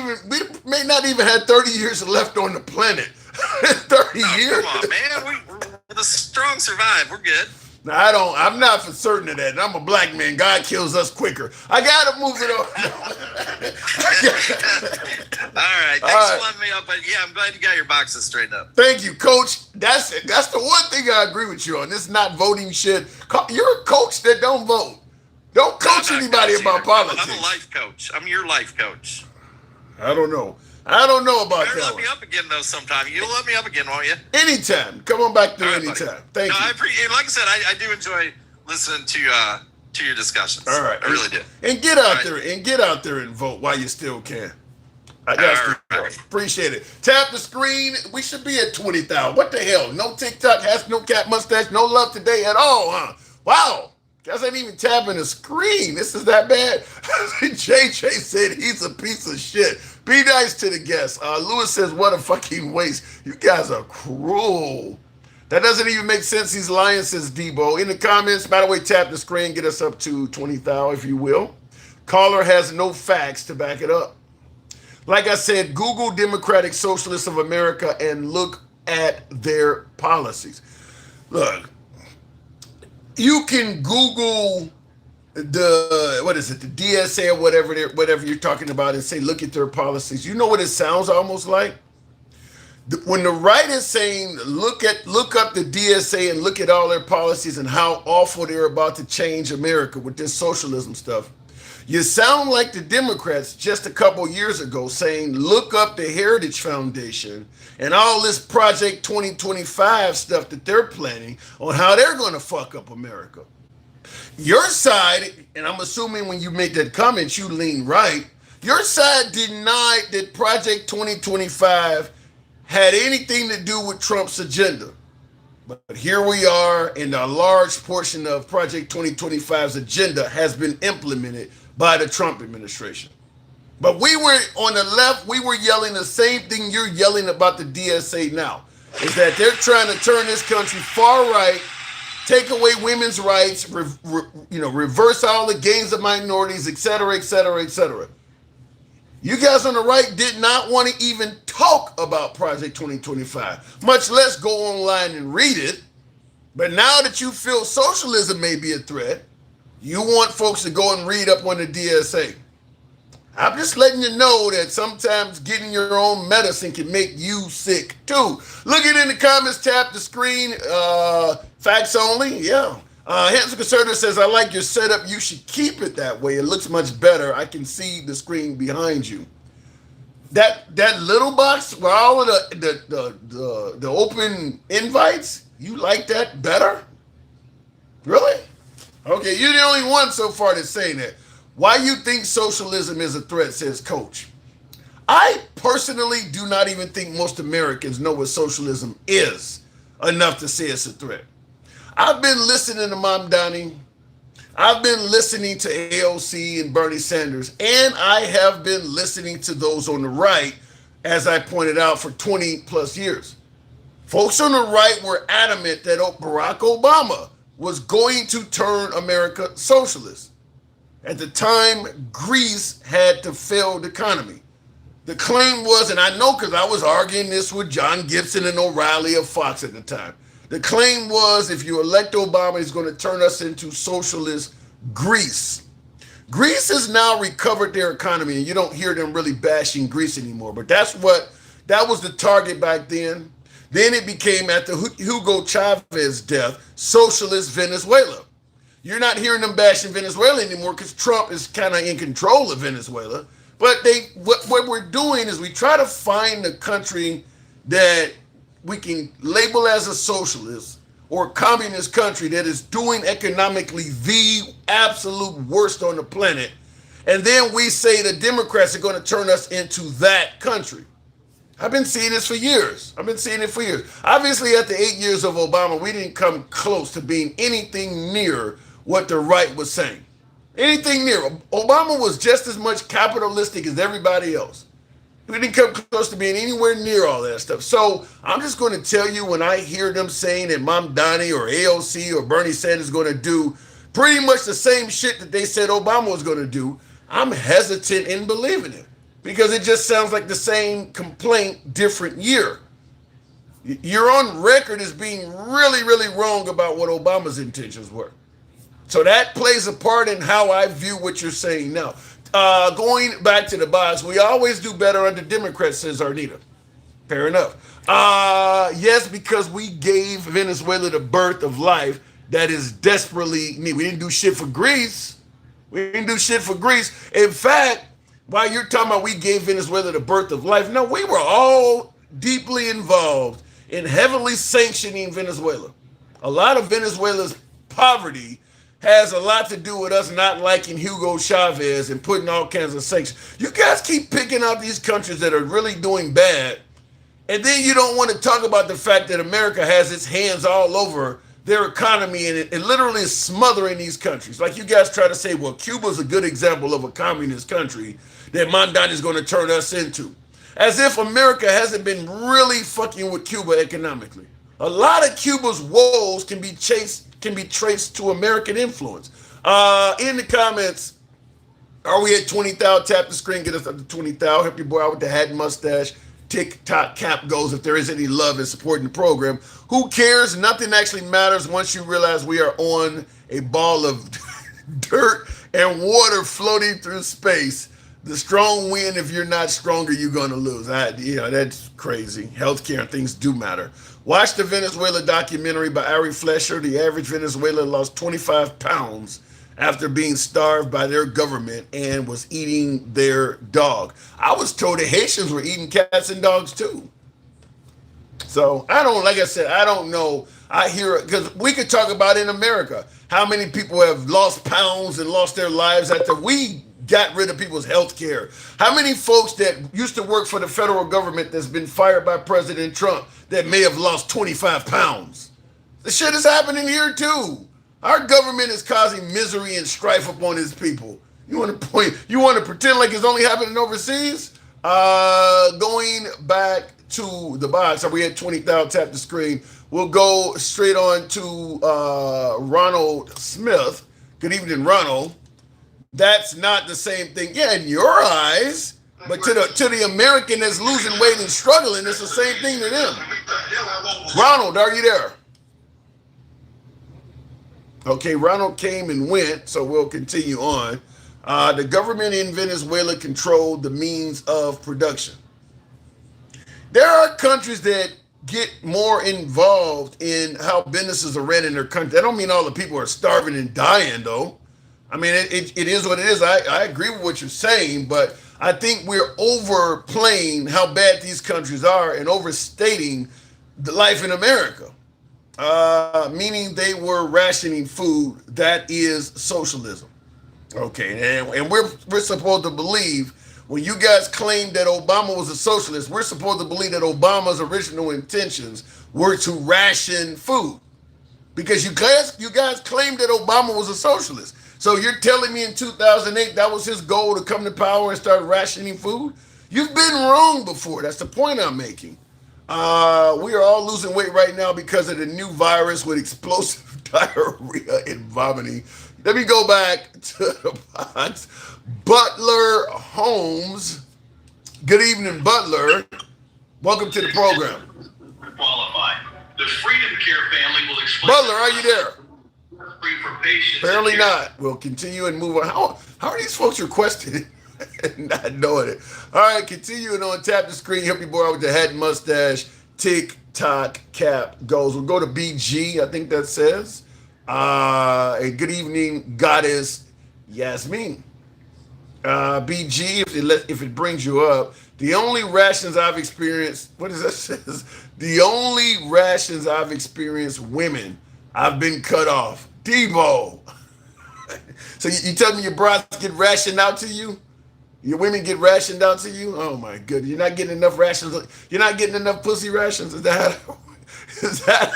even have 30 years left on the planet. 30 years. Come on, man. The strong survive. We're good. Now, I'm not for certain of that. I'm a black man. God kills us quicker. I gotta move it on. All right. Thanks for letting me up. But yeah, I'm glad you got your boxes straightened up. Thank you, Coach. That's the one thing I agree with you on. This is not voting shit. You're a coach that don't vote. Don't coach anybody about politics. I'm a life coach. I'm your life coach. I don't know about Better that let one. me up again though sometime. You'll let me up again, won't you? Anytime. Come on back to All right, anytime. buddy. Thank No, you. I appreciate. Like I said, I do enjoy listening to your discussions. All right. I really do. And get out there and vote while you still can. I got All right. Appreciate it. Tap the screen. We should be at 20,000. What the hell? No TikTok, has no cat mustache, no love today at all, huh? Wow. Guys ain't even tapping the screen. This is that bad. JJ said he's a piece of shit. Be nice to the guests. Lewis says, what a fucking waste. You guys are cruel. That doesn't even make sense. He's lying, says Debo. In the comments, by the way, tap the screen. Get us up to 20,000, if you will. Caller has no facts to back it up. Like I said, Google Democratic Socialists of America and look at their policies. Look, you can Google the DSA or whatever you're talking about and say, look at their policies. You know what it sounds almost like? When the right is saying, look up the DSA and look at all their policies and how awful they're about to change America with this socialism stuff, you sound like the Democrats just a couple years ago saying, look up the Heritage Foundation and all this Project 2025 stuff that they're planning on how they're going to fuck up America. Your side, and I'm assuming when you make that comment, you lean right, your side denied that Project 2025 had anything to do with Trump's agenda. But here we are, and a large portion of Project 2025's agenda has been implemented by the Trump administration. But we were on the left, we were yelling the same thing you're yelling about the DSA now, is that they're trying to turn this country far right, take away women's rights, reverse all the gains of minorities, et cetera, et cetera, et cetera. You guys on the right did not want to even talk about Project 2025, much less go online and read it. But now that you feel socialism may be a threat, you want folks to go and read up on the DSA. I'm just letting you know that sometimes getting your own medicine can make you sick too. Look it in the comments, tap the screen. Facts only, yeah. Handsome Conservative says, I like your setup. You should keep it that way. It looks much better. I can see the screen behind you. That little box where all of the open invites, you like that better? Really? Okay, you're the only one so far that's saying that. Why you think socialism is a threat, says Coach. I personally do not even think most Americans know what socialism is enough to say it's a threat. I've been listening to Mamdani. I've been listening to AOC and Bernie Sanders, and I have been listening to those on the right, as I pointed out, for 20 plus years. Folks on the right were adamant that Barack Obama was going to turn America socialist. At the time, Greece had the failed economy. The claim was, and I know because I was arguing this with John Gibson and O'Reilly of Fox at the time. The claim was, if you elect Obama, he's going to turn us into socialist Greece. Greece has now recovered their economy, and you don't hear them really bashing Greece anymore. But that was the target back then. Then it became, after Hugo Chavez's death, socialist Venezuela. You're not hearing them bashing Venezuela anymore because Trump is kind of in control of Venezuela. But what we're doing is we try to find a country that we can label as a socialist or a communist country that is doing economically the absolute worst on the planet. And then we say the Democrats are going to turn us into that country. I've been seeing this for years. Obviously, after 8 years of Obama, we didn't come close to being anything near what the right was saying. Anything near. Obama was just as much capitalistic as everybody else. We didn't come close to being anywhere near all that stuff. So I'm just going to tell you, when I hear them saying that Mamdani or AOC or Bernie Sanders is going to do pretty much the same shit that they said Obama was going to do, I'm hesitant in believing it because it just sounds like the same complaint, different year. You're on record as being really, really wrong about what Obama's intentions were. So that plays a part in how I view what you're saying now. Going back to the box, we always do better under Democrats, says Arnita. Fair enough. Yes, because we gave Venezuela the birth of life that is desperately needed. We didn't do shit for Greece. We didn't do shit for Greece. In fact, while you're talking about we gave Venezuela the birth of life, no, we were all deeply involved in heavily sanctioning Venezuela. A lot of Venezuela's poverty has a lot to do with us not liking Hugo Chavez and putting all kinds of sanctions. You guys keep picking out these countries that are really doing bad, and then you don't want to talk about the fact that America has its hands all over their economy and it literally is smothering these countries. Like you guys try to say, well, Cuba's a good example of a communist country that Mondani is going to turn us into. As if America hasn't been really fucking with Cuba economically. A lot of Cuba's woes can be traced to American influence. In the comments, are we at 20,000? Tap the screen, get us up to 20,000. Help your boy out with the hat and mustache. TikTok cap goes if there is any love and supporting the program. Who cares? Nothing actually matters once you realize we are on a ball of dirt and water floating through space. The strong win. If you're not stronger, you're going to lose. That's crazy. Healthcare and things do matter. Watch the Venezuela documentary by Ari Fleischer. The average Venezuelan lost 25 pounds after being starved by their government and was eating their dog. I was told the Haitians were eating cats and dogs too. So I don't know. I hear it because we could talk about in America how many people have lost pounds and lost their lives after we got rid of people's health care. How many folks that used to work for the federal government that's been fired by President Trump that may have lost 25 pounds? The shit is happening here too. Our government is causing misery and strife upon its people. You want to pretend like it's only happening overseas? Going back to the box, are we at 20,000? Tap the screen. We'll go straight on to Ronald Smith. Good evening, Ronald. That's not the same thing. Yeah, in your eyes, but to the American that's losing weight and struggling, it's the same thing to them. Ronald, are you there? Okay, Ronald came and went, so we'll continue on. The government in Venezuela controlled the means of production. There are countries that get more involved in how businesses are ran in their country. That don't mean all the people are starving and dying, though. I mean, it is what it is. I agree with what you're saying, but I think we're overplaying how bad these countries are and overstating the life in America. Meaning they were rationing food. That is socialism. Okay, and we're supposed to believe when you guys claim that Obama was a socialist, we're supposed to believe that Obama's original intentions were to ration food. Because you guys claimed that Obama was a socialist. So you're telling me in 2008 that was his goal to come to power and start rationing food? You've been wrong before. That's the point I'm making. We are all losing weight right now because of the new virus with explosive diarrhea and vomiting. Let me go back to the box. Butler Holmes. Good evening, Butler. Welcome to the program. Qualified. The Freedom Care family will explain. Butler, are you there? Free for patients. Apparently not. We'll continue and move on. How are these folks requesting it? Not knowing it. All right, continuing on. Tap the screen. Help your boy out with the hat and mustache. TikTok cap goes. We'll go to BG. I think that says. A good evening, Goddess Yasmin. BG, if it brings you up, the only rations I've experienced. What does that says? The only rations I've experienced, women. I've been cut off. Debo. So you tell me your brats get rationed out to you? Your women get rationed out to you? Oh my goodness. You're not getting enough rations. You're not getting enough pussy rations? Is that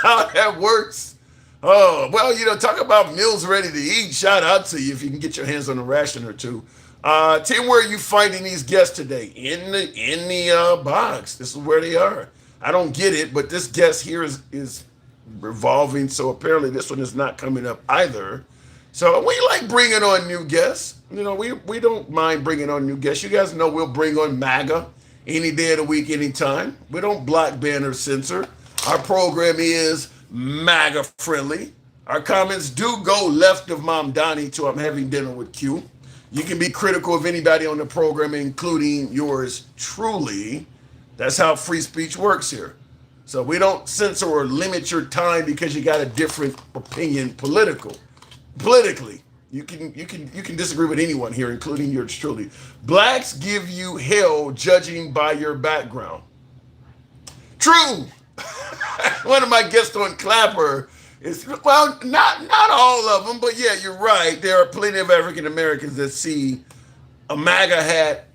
how that works? Oh, well, talk about meals ready to eat. Shout out to you if you can get your hands on a ration or two. Tim, where are you finding these guests today? In the box. This is where they are. I don't get it, but this guest here is revolving. So apparently this one is not coming up either. So we like bringing on new guests. You know, we don't mind bringing on new guests. You guys know we'll bring on MAGA any day of the week, anytime. We don't block, ban, or censor. Our program is MAGA friendly. Our comments do go left of Mom Donnie to I'm having dinner with Q. You can be critical of anybody on the program, including yours truly. That's how free speech works here. So we don't censor or limit your time because you got a different opinion politically. You can disagree with anyone here, including yours truly. Blacks give you hell judging by your background. True. One of my guests on Clapper is, well, not all of them, but yeah, you're right. There are plenty of African Americans that see a MAGA hat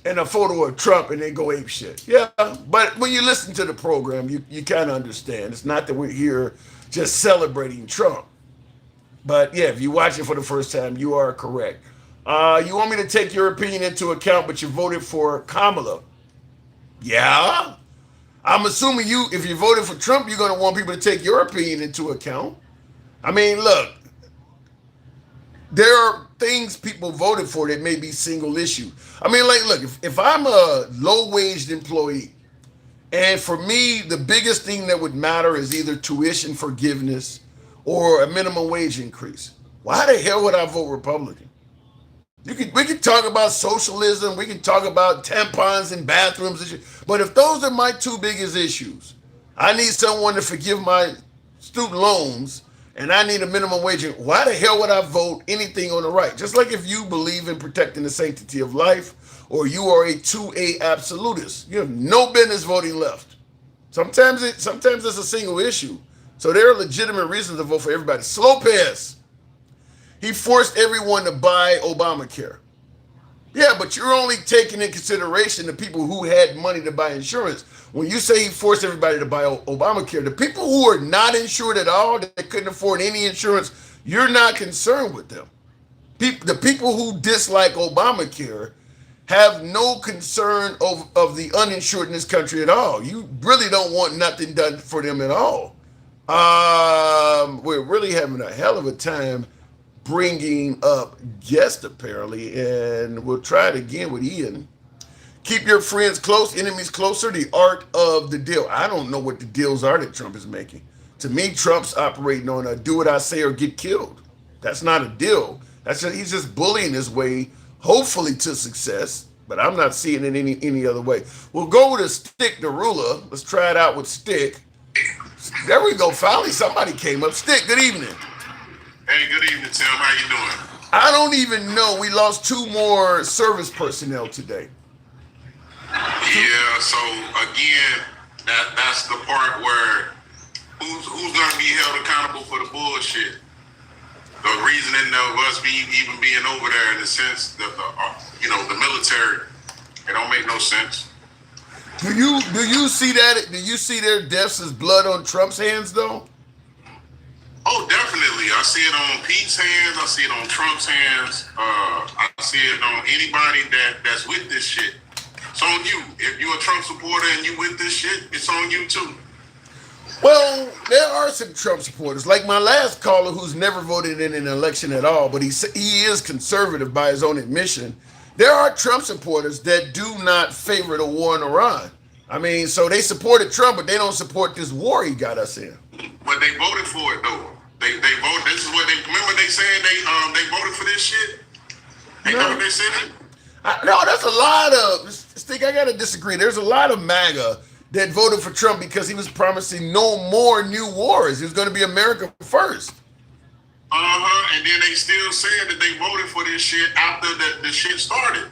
and a photo of Trump and they go ape shit. Yeah, but when you listen to the program, you kind of understand. It's not that we're here just celebrating Trump. But yeah, if you watch it for the first time, you are correct. You want me to take your opinion into account, but you voted for Kamala. Yeah. I'm assuming if you voted for Trump, you're going to want people to take your opinion into account. I mean, look, there are things people voted for that may be single issue. I mean, like, look, if I'm a low-waged employee, and for me, the biggest thing that would matter is either tuition forgiveness or a minimum wage increase. Why the hell would I vote Republican? We can talk about socialism, we can talk about tampons and bathrooms and shit, but if those are my two biggest issues, I need someone to forgive my student loans and I need a minimum wage. Why the hell would I vote anything on the right? Just like if you believe in protecting the sanctity of life or you are a 2A absolutist, you have no business voting left. Sometimes it's a single issue. So there are legitimate reasons to vote for everybody. Lopez, he forced everyone to buy Obamacare. Yeah, but you're only taking into consideration the people who had money to buy insurance. When you say he forced everybody to buy Obamacare, the people who are not insured at all, that couldn't afford any insurance, you're not concerned with them. The people who dislike Obamacare have no concern of the uninsured in this country at all. You really don't want nothing done for them at all. We're really having a hell of a time bringing up guests, apparently, and we'll try it again with Ian. Keep your friends close, enemies closer, the art of the deal. I don't know what the deals are that Trump is making. To me, Trump's operating on a do what I say or get killed. That's not a deal. He's just bullying his way, hopefully to success, but I'm not seeing it any other way. We'll go to Stick the Ruler. Let's try it out with Stick. There we go. Finally, somebody came up. Stick, good evening. Hey, good evening, Tim. How you doing? I don't even know. We lost 2 more service personnel today. Yeah, so again, that's the part where who's gonna be held accountable for the bullshit? The reasoning of us even being over there in the sense that the military, it don't make no sense. Do you see that? Do you see their deaths as blood on Trump's hands, though? Oh, definitely. I see it on Pete's hands. I see it on Trump's hands. I see it on anybody that's with this shit. It's on you. If you're a Trump supporter and you with this shit, it's on you too. Well, there are some Trump supporters, like my last caller who's never voted in an election at all, but he is conservative by his own admission. There are Trump supporters that do not favor the war in Iran. I mean, so they supported Trump, but they don't support this war he got us in. But they voted for it though. They voted. This is what they remember. They saying they voted for this shit. They know what they said. No, that's a lot of. Stick, I gotta disagree. There's a lot of MAGA that voted for Trump because he was promising no more new wars. He was going to be America first. And then they still said that they voted for this shit after the shit started.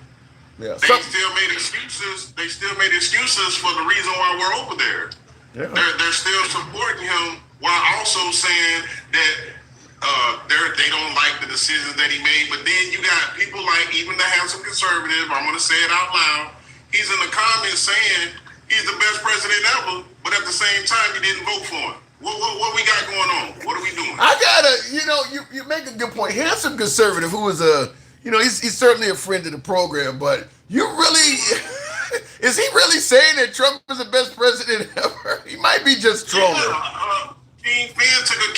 Yeah. They still made excuses. They still made excuses for the reason why we're over there. Yeah. They're still supporting him while also saying that they don't like the decisions that he made. But then you got people like even the handsome conservative. I'm going to say it out loud. He's in the comments saying he's the best president ever, but at the same time, you didn't vote for him. What we got going on? What are we doing? You make a good point. Handsome conservative, who was he's certainly a friend of the program, but you really is he really saying that Trump is the best president ever? He might be just trolling. King Fan took a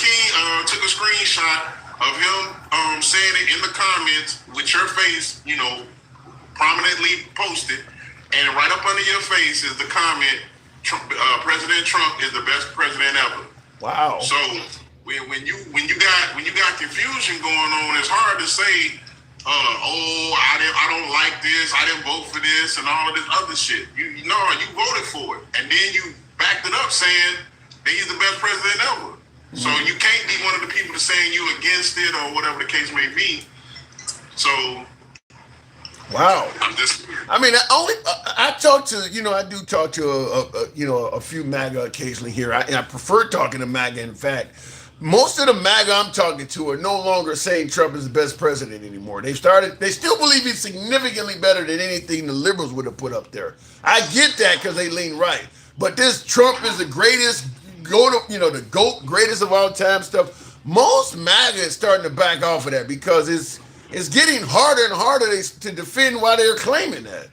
screenshot of him saying it in the comments with your face, prominently posted, and right up under your face is the comment: President Trump is the best president ever. Wow. So when you got confusion going on, it's hard to say, I don't like this, I didn't vote for this, and all of this other shit. You voted for it, and then you backed it up saying that he's the best president ever. Mm-hmm. So you can't be one of the people that's saying you against it or whatever the case may be. So. Wow. I talk to, I do talk to a few MAGA occasionally here. I prefer talking to MAGA. In fact, most of the MAGA I'm talking to are no longer saying Trump is the best president anymore. They still believe he's significantly better than anything the liberals would have put up there. I get that because they lean right. But this Trump is the greatest, the GOAT, greatest of all time stuff. Most MAGA is starting to back off of that because it's getting harder and harder to defend why they're claiming that.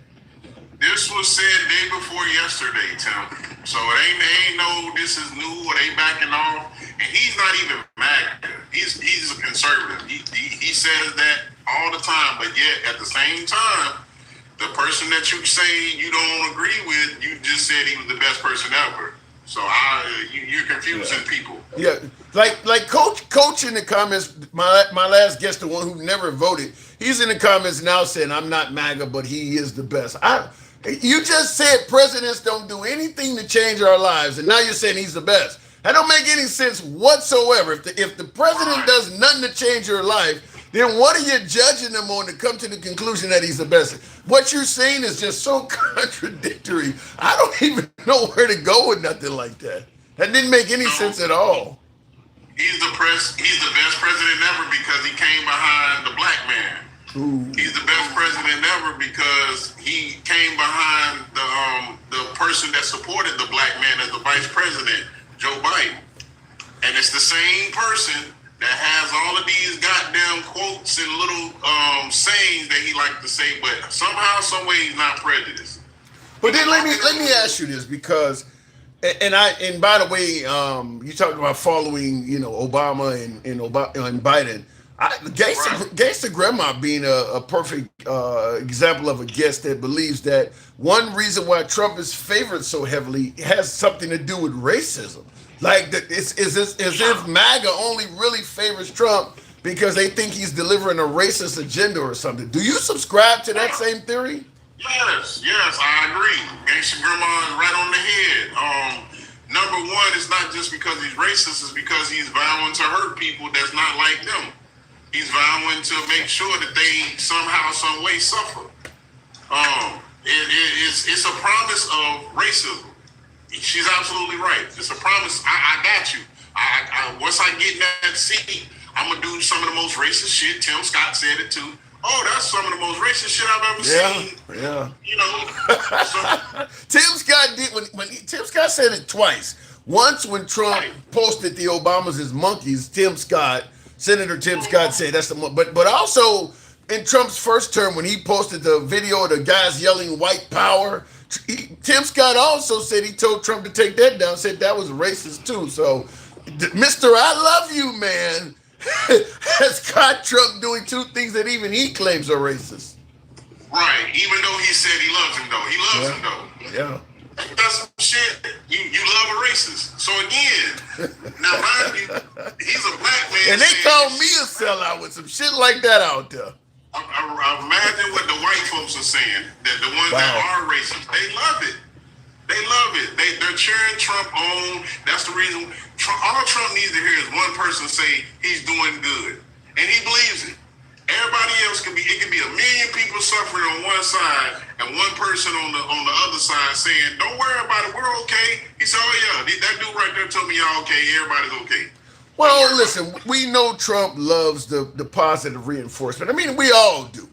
This was said day before yesterday, Tim. So it ain't no this is new or they backing off. And he's not even MAGA. He's a conservative. He says that all the time, but yet at the same time, the person that you say you don't agree with, you just said he was the best person ever. So you're confusing people. Yeah, like Coach in the comments. My last guest, the one who never voted, he's in the comments now saying I'm not MAGA, but he is the best. You just said presidents don't do anything to change our lives, and now you're saying he's the best. That don't make any sense whatsoever. If the president does nothing to change your life, then what are you judging them on to come to the conclusion that he's the best? What you're saying is just so contradictory. I don't even know where to go with nothing like that. That didn't make any sense at all. He's the best president ever because he came behind the black man. Ooh. He's the best president ever because he came behind the person that supported the black man as the vice president, Joe Biden. And it's the same person that has all of these goddamn quotes and little sayings that he likes to say, but somehow, some way, he's not prejudiced. But then let me ask you this, because, and by the way, you talked about following, Obama and Biden. Gangsta Grandma being a perfect example of a guest that believes that one reason why Trump is favored so heavily has something to do with racism. Like it's as if MAGA only really favors Trump because they think he's delivering a racist agenda or something. Do you subscribe to that same theory? Yes, I agree. Gangsta Grandma is right on the head. Number one, it's not just because he's racist, it's because he's vowing to hurt people that's not like them. He's vowing to make sure that they somehow, some way suffer. It's a promise of racism. She's absolutely right. It's a promise. I got you. Once I get in that seat, I'm gonna do some of the most racist shit. Tim Scott said it too. Oh, that's some of the most racist shit I've ever seen. Yeah. So, Tim Scott did when Tim Scott said it twice. Once when Trump posted the Obamas as monkeys, Senator Tim Scott said that's the but also in Trump's first term when he posted the video of the guys yelling white power, Tim Scott also said he told Trump to take that down, said that was racist too. So Mr. I love you man has caught Trump doing two things that even he claims are racist. Right, even though he said he loves him though. He loves him though. Yeah. That's some shit. You love a racist. So again, now mind you, he's a black man. And they call me a sellout with some shit like that out there. Imagine what the white folks are saying. That the ones that are racist, they love it. They love it. They're cheering Trump on. That's the reason. All Trump needs to hear is one person say he's doing good, and he believes it. Everybody else it could be a million people suffering on one side and one person on the other side saying, "Don't worry about it, we're okay." He said, "Oh yeah, that dude right there told me y'all okay. Everybody's okay." Well, listen, we know Trump loves the positive reinforcement. I mean, we all do.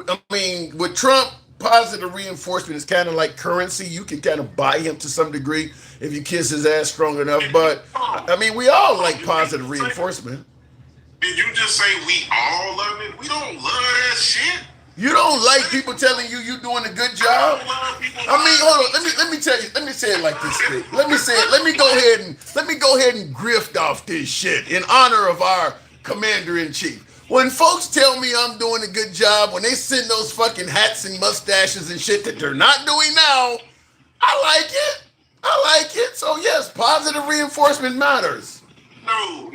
I mean, with Trump, positive reinforcement is kind of like currency. You can kind of buy him to some degree if you kiss his ass strong enough. But I mean, we all like positive reinforcement. Did you just say we all love it? We don't love that shit. You don't like people telling you doing a good job? I mean, hold on. Let me tell you. Let me say it like this. Vic. Let me say it. Let me go ahead and grift off this shit in honor of our commander-in-chief. When folks tell me I'm doing a good job, when they send those fucking hats and mustaches and shit that they're not doing now, I like it. I like it. So yes, positive reinforcement matters. No.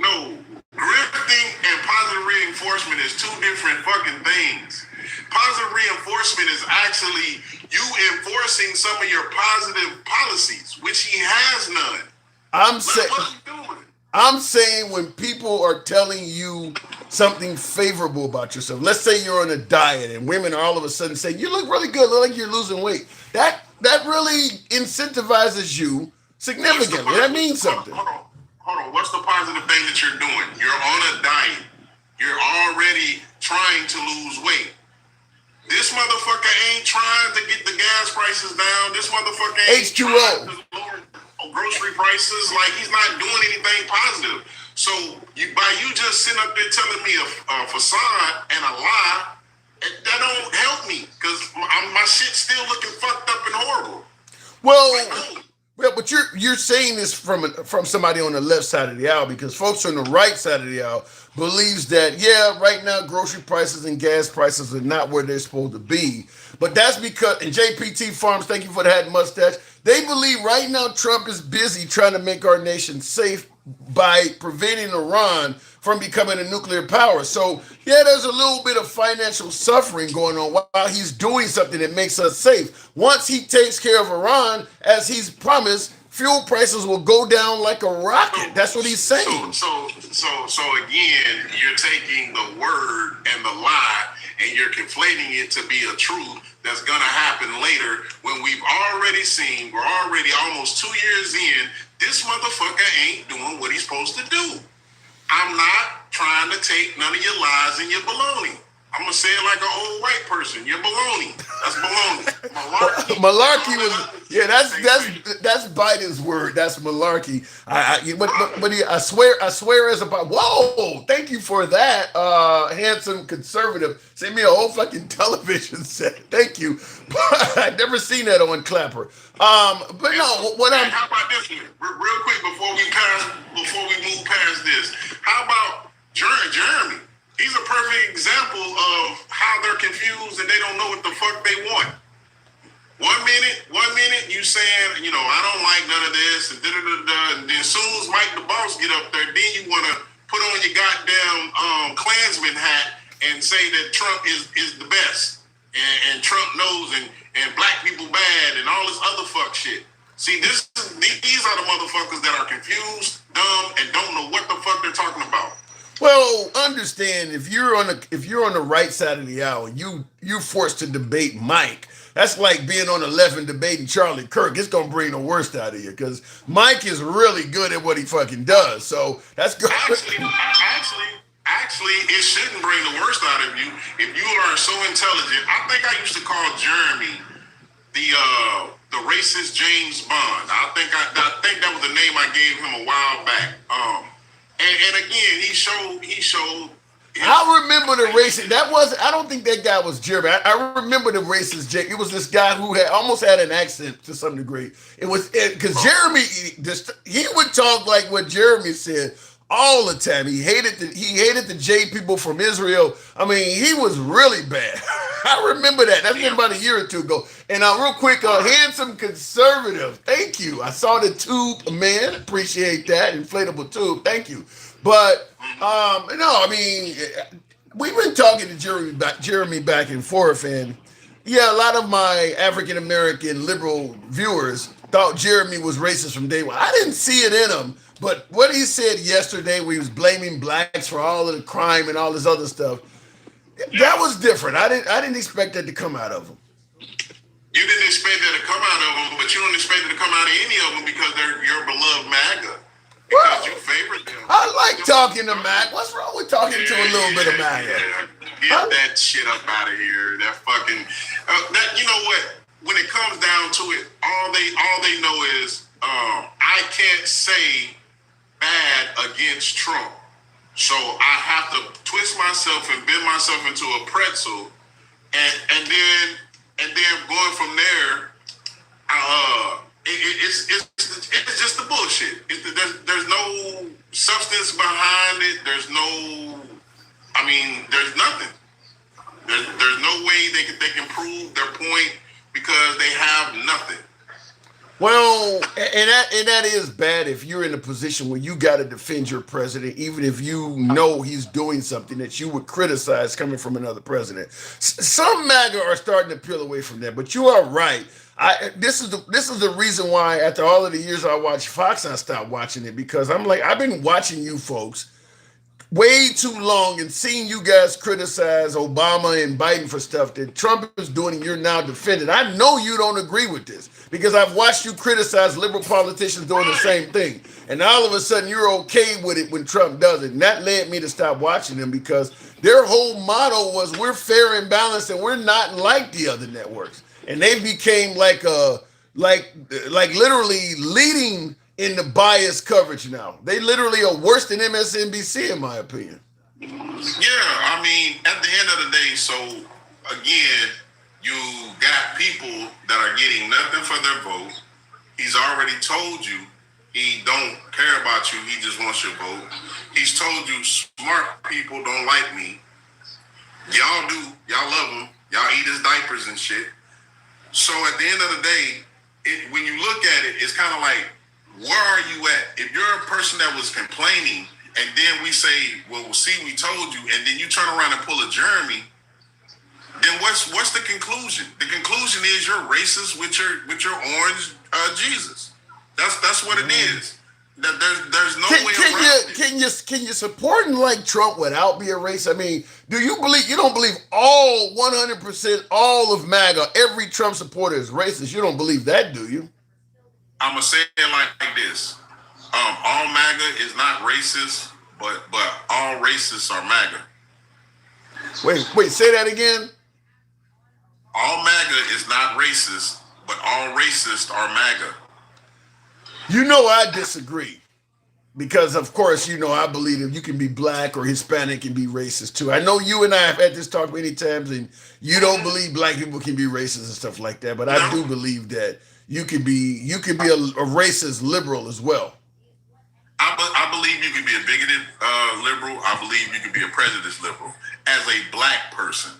Grifting and positive reinforcement is two different fucking things. Positive reinforcement is actually you enforcing some of your positive policies, which he has none. I'm saying when people are telling you something favorable about yourself, let's say you're on a diet and women are all of a sudden saying, you look really good, look like you're losing weight. That really incentivizes you significantly. That means something. Hold on. What's the positive thing that you're doing? You're on a diet. You're already trying to lose weight. This motherfucker ain't trying to get the gas prices down. This motherfucker ain't H2O. trying to lower grocery prices. Like, he's not doing anything positive. So by you just sitting up there telling me a facade and a lie, that don't help me because my shit's still looking fucked up and horrible. Well, but you're saying this from somebody on the left side of the aisle, because folks on the right side of the aisle believes that, yeah, right now grocery prices and gas prices are not where they're supposed to be. But that's because, and JPT Farms, thank you for the hat and mustache, they believe right now Trump is busy trying to make our nation safe by preventing Iran from becoming a nuclear power. So, yeah, there's a little bit of financial suffering going on while he's doing something that makes us safe. Once he takes care of Iran, as he's promised, fuel prices will go down like a rocket. That's what he's saying. So again, you're taking the word and the lie and you're conflating it to be a truth that's going to happen later when we've already seen, we're already almost 2 years in, this motherfucker ain't doing what he's supposed to do. I'm not trying to take none of your lies and your baloney. I'm going to say it like an old white person. You're baloney. That's baloney. Malarkey was, yeah, that's Biden's word. That's malarkey. But I swear as a, whoa, thank you for that, handsome conservative. Send me a whole fucking television set. Thank you. I've never seen that on Clapper. But no, what I'm... How about this one? Real quick before we move past this. How about Jeremy? He's a perfect example of how they're confused and they don't know what the fuck they want. One minute you saying, I don't like none of this, and and then as soon as Mike the Boss get up there, then you want to put on your goddamn Klansman hat and say that Trump is the best, and Trump knows, and black people bad, and all this other fuck shit. See, these are the motherfuckers that are confused, dumb, and don't know what the fuck they're talking about. Well, understand, if you're on the right side of the aisle and you're forced to debate Mike, that's like being on the left and debating Charlie Kirk. It's gonna bring the worst out of you because Mike is really good at what he fucking does. So that's good. Actually, it shouldn't bring the worst out of you if you are so intelligent. I think I used to call Jeremy the racist James Bond. I think that was the name I gave him a while back. And again, he showed. I remember the racist. I don't think that guy was Jeremy. I remember the racist. It was this guy who almost had an accent to some degree. It was because Jeremy, he would talk like what Jeremy said all the time. He hated the J people from Israel. I mean, he was really bad. I remember that. That's been about a year or two ago. And real quick, handsome conservative. Thank you. I saw the tube, man. Appreciate that. Inflatable tube. Thank you. But no, I mean, we've been talking to Jeremy back and forth, and yeah, a lot of my African American liberal viewers thought Jeremy was racist from day one. I didn't see it in him. But what he said yesterday, where he was blaming blacks for all of the crime and all this other stuff, that was different. I didn't expect that to come out of him. You didn't expect that to come out of them, but you don't expect it to come out of any of them because they're your beloved MAGA. Because you favorite them. I like talking to Mac. What's wrong with talking to a little bit of MAGA? Yeah. Get that shit up out of here. That fucking you know what? When it comes down to it, all they know is I can't say bad against Trump. So I have to twist myself and bend myself into a pretzel, and then going from there, it's just the bullshit. There's no substance behind it. There's nothing. There's no way they can prove their point because they have nothing. Well, and that is bad if you're in a position where you got to defend your president, even if you know he's doing something that you would criticize coming from another president. Some MAGA are starting to peel away from that, but you are right. This is the reason why after all of the years I watched Fox, I stopped watching it, because I'm like, I've been watching you folks way too long and seeing you guys criticize Obama and Biden for stuff that Trump is doing and you're now defending. I know you don't agree with this because I've watched you criticize liberal politicians doing the same thing. And all of a sudden you're okay with it when Trump does it. And that led me to stop watching them because their whole motto was we're fair and balanced and we're not like the other networks. And they became like literally leading in the biased coverage now. They literally are worse than MSNBC, in my opinion. Yeah, I mean, at the end of the day, so again, you got people that are getting nothing for their vote. He's already told you he don't care about you, he just wants your vote. He's told you smart people don't like me. Y'all do, y'all love him, y'all eat his diapers and shit. So at the end of the day, when you look at it, it's kind of like, where are you at? If you're a person that was complaining and then we say, well, see, we told you, and then you turn around and pull a Jeremy, then what's the conclusion? The conclusion is you're racist with your orange Jesus. That's what it is. That there's no way around it. Can you support like Trump without being racist? I mean, you don't believe all 100% all of MAGA, every Trump supporter is racist? You don't believe that, do you? I'm gonna say it like this: all MAGA is not racist, but all racists are MAGA. Wait, say that again. All MAGA is not racist, but all racists are MAGA. You know I disagree. Because, of course, I believe that you can be black or Hispanic and be racist, too. I know you and I have had this talk many times, and you don't believe black people can be racist and stuff like that. But I do believe that you can be a racist liberal as well. I believe you can be a bigoted liberal. I believe you can be a prejudiced liberal as a black person.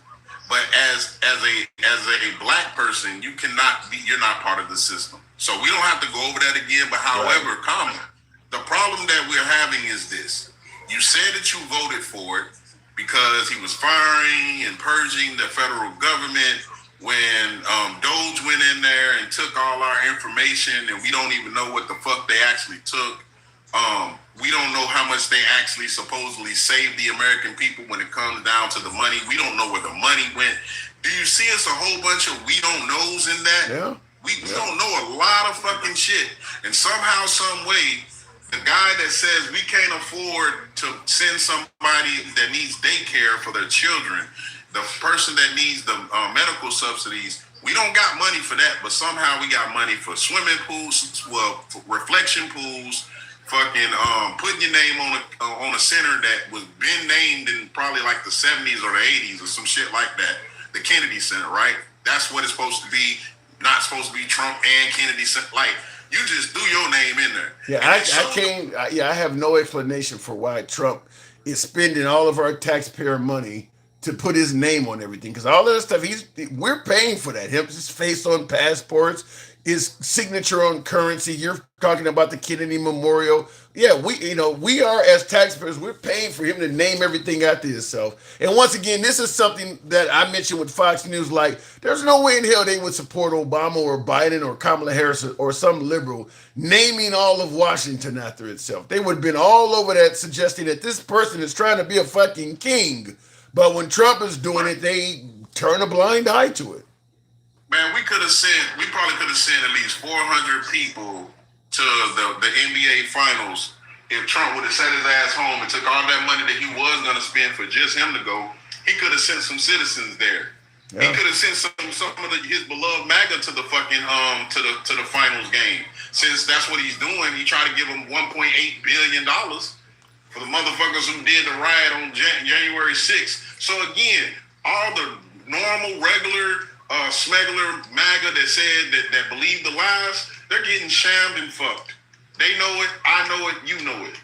But as a black person, you're not part of the system. So we don't have to go over that again. But however, the problem that we're having is this. You said that you voted for it because he was firing and purging the federal government when Doge went in there and took all our information, and we don't even know what the fuck they actually took. We don't know how much they actually supposedly saved the American people when it comes down to the money. We don't know where the money went. Do you see us a whole bunch of we don't knows in that? Yeah. We don't know a lot of fucking shit. And somehow, some way, the guy that says we can't afford to send somebody that needs daycare for their children, the person that needs the medical subsidies, we don't got money for that, but somehow we got money for swimming pools, for reflection pools, fucking putting your name on a center that was been named in probably like the 70s or the 80s or some shit like that. The Kennedy Center, right? That's what it's supposed to be. Not supposed to be Trump and Kennedy Center. Like, you just threw your name in there. Yeah, I have no explanation for why Trump is spending all of our taxpayer money to put his name on everything. Because all of that stuff, we're paying for that. His face on passports, his signature on currency. You're talking about the Kennedy Memorial. Yeah, we are, as taxpayers, we're paying for him to name everything after himself. And once again, this is something that I mentioned with Fox News. Like, there's no way in hell they would support Obama or Biden or Kamala Harris or some liberal naming all of Washington after itself. They would have been all over that, suggesting that this person is trying to be a fucking king. But when Trump is doing it, they turn a blind eye to it. Man, we probably could have sent at least 400 people to the NBA Finals if Trump would have sat his ass home and took all that money that he was going to spend for just him to go. He could have sent some citizens there. Yeah. He could have sent some of his beloved MAGA to the fucking to the finals game. Since that's what he's doing, he tried to give him $1.8 billion. for the motherfuckers who did the riot on January 6th. So again, all the normal, regular, smuggler MAGA that said that believed the lies, they're getting shammed and fucked. They know it, I know it, you know it.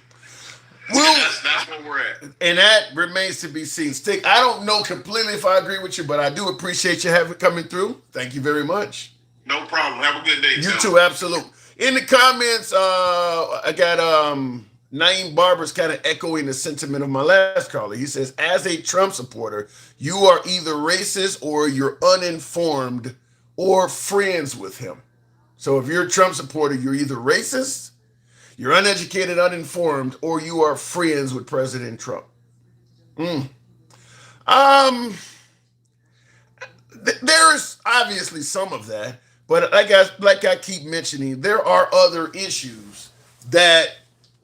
Well, that's where we're at. and that remains to be seen. Stick, I don't know completely if I agree with you, but I do appreciate you having coming through. Thank you very much. No problem. Have a good day, You Tim. too, absolute. In the comments, I got Naeem Barber's kind of echoing the sentiment of my last caller. He says, as a Trump supporter, you are either racist or you're uninformed or friends with him. So if you're a Trump supporter, you're either racist, you're uneducated, uninformed, or you are friends with President Trump. There's obviously some of that, but like I keep mentioning, there are other issues that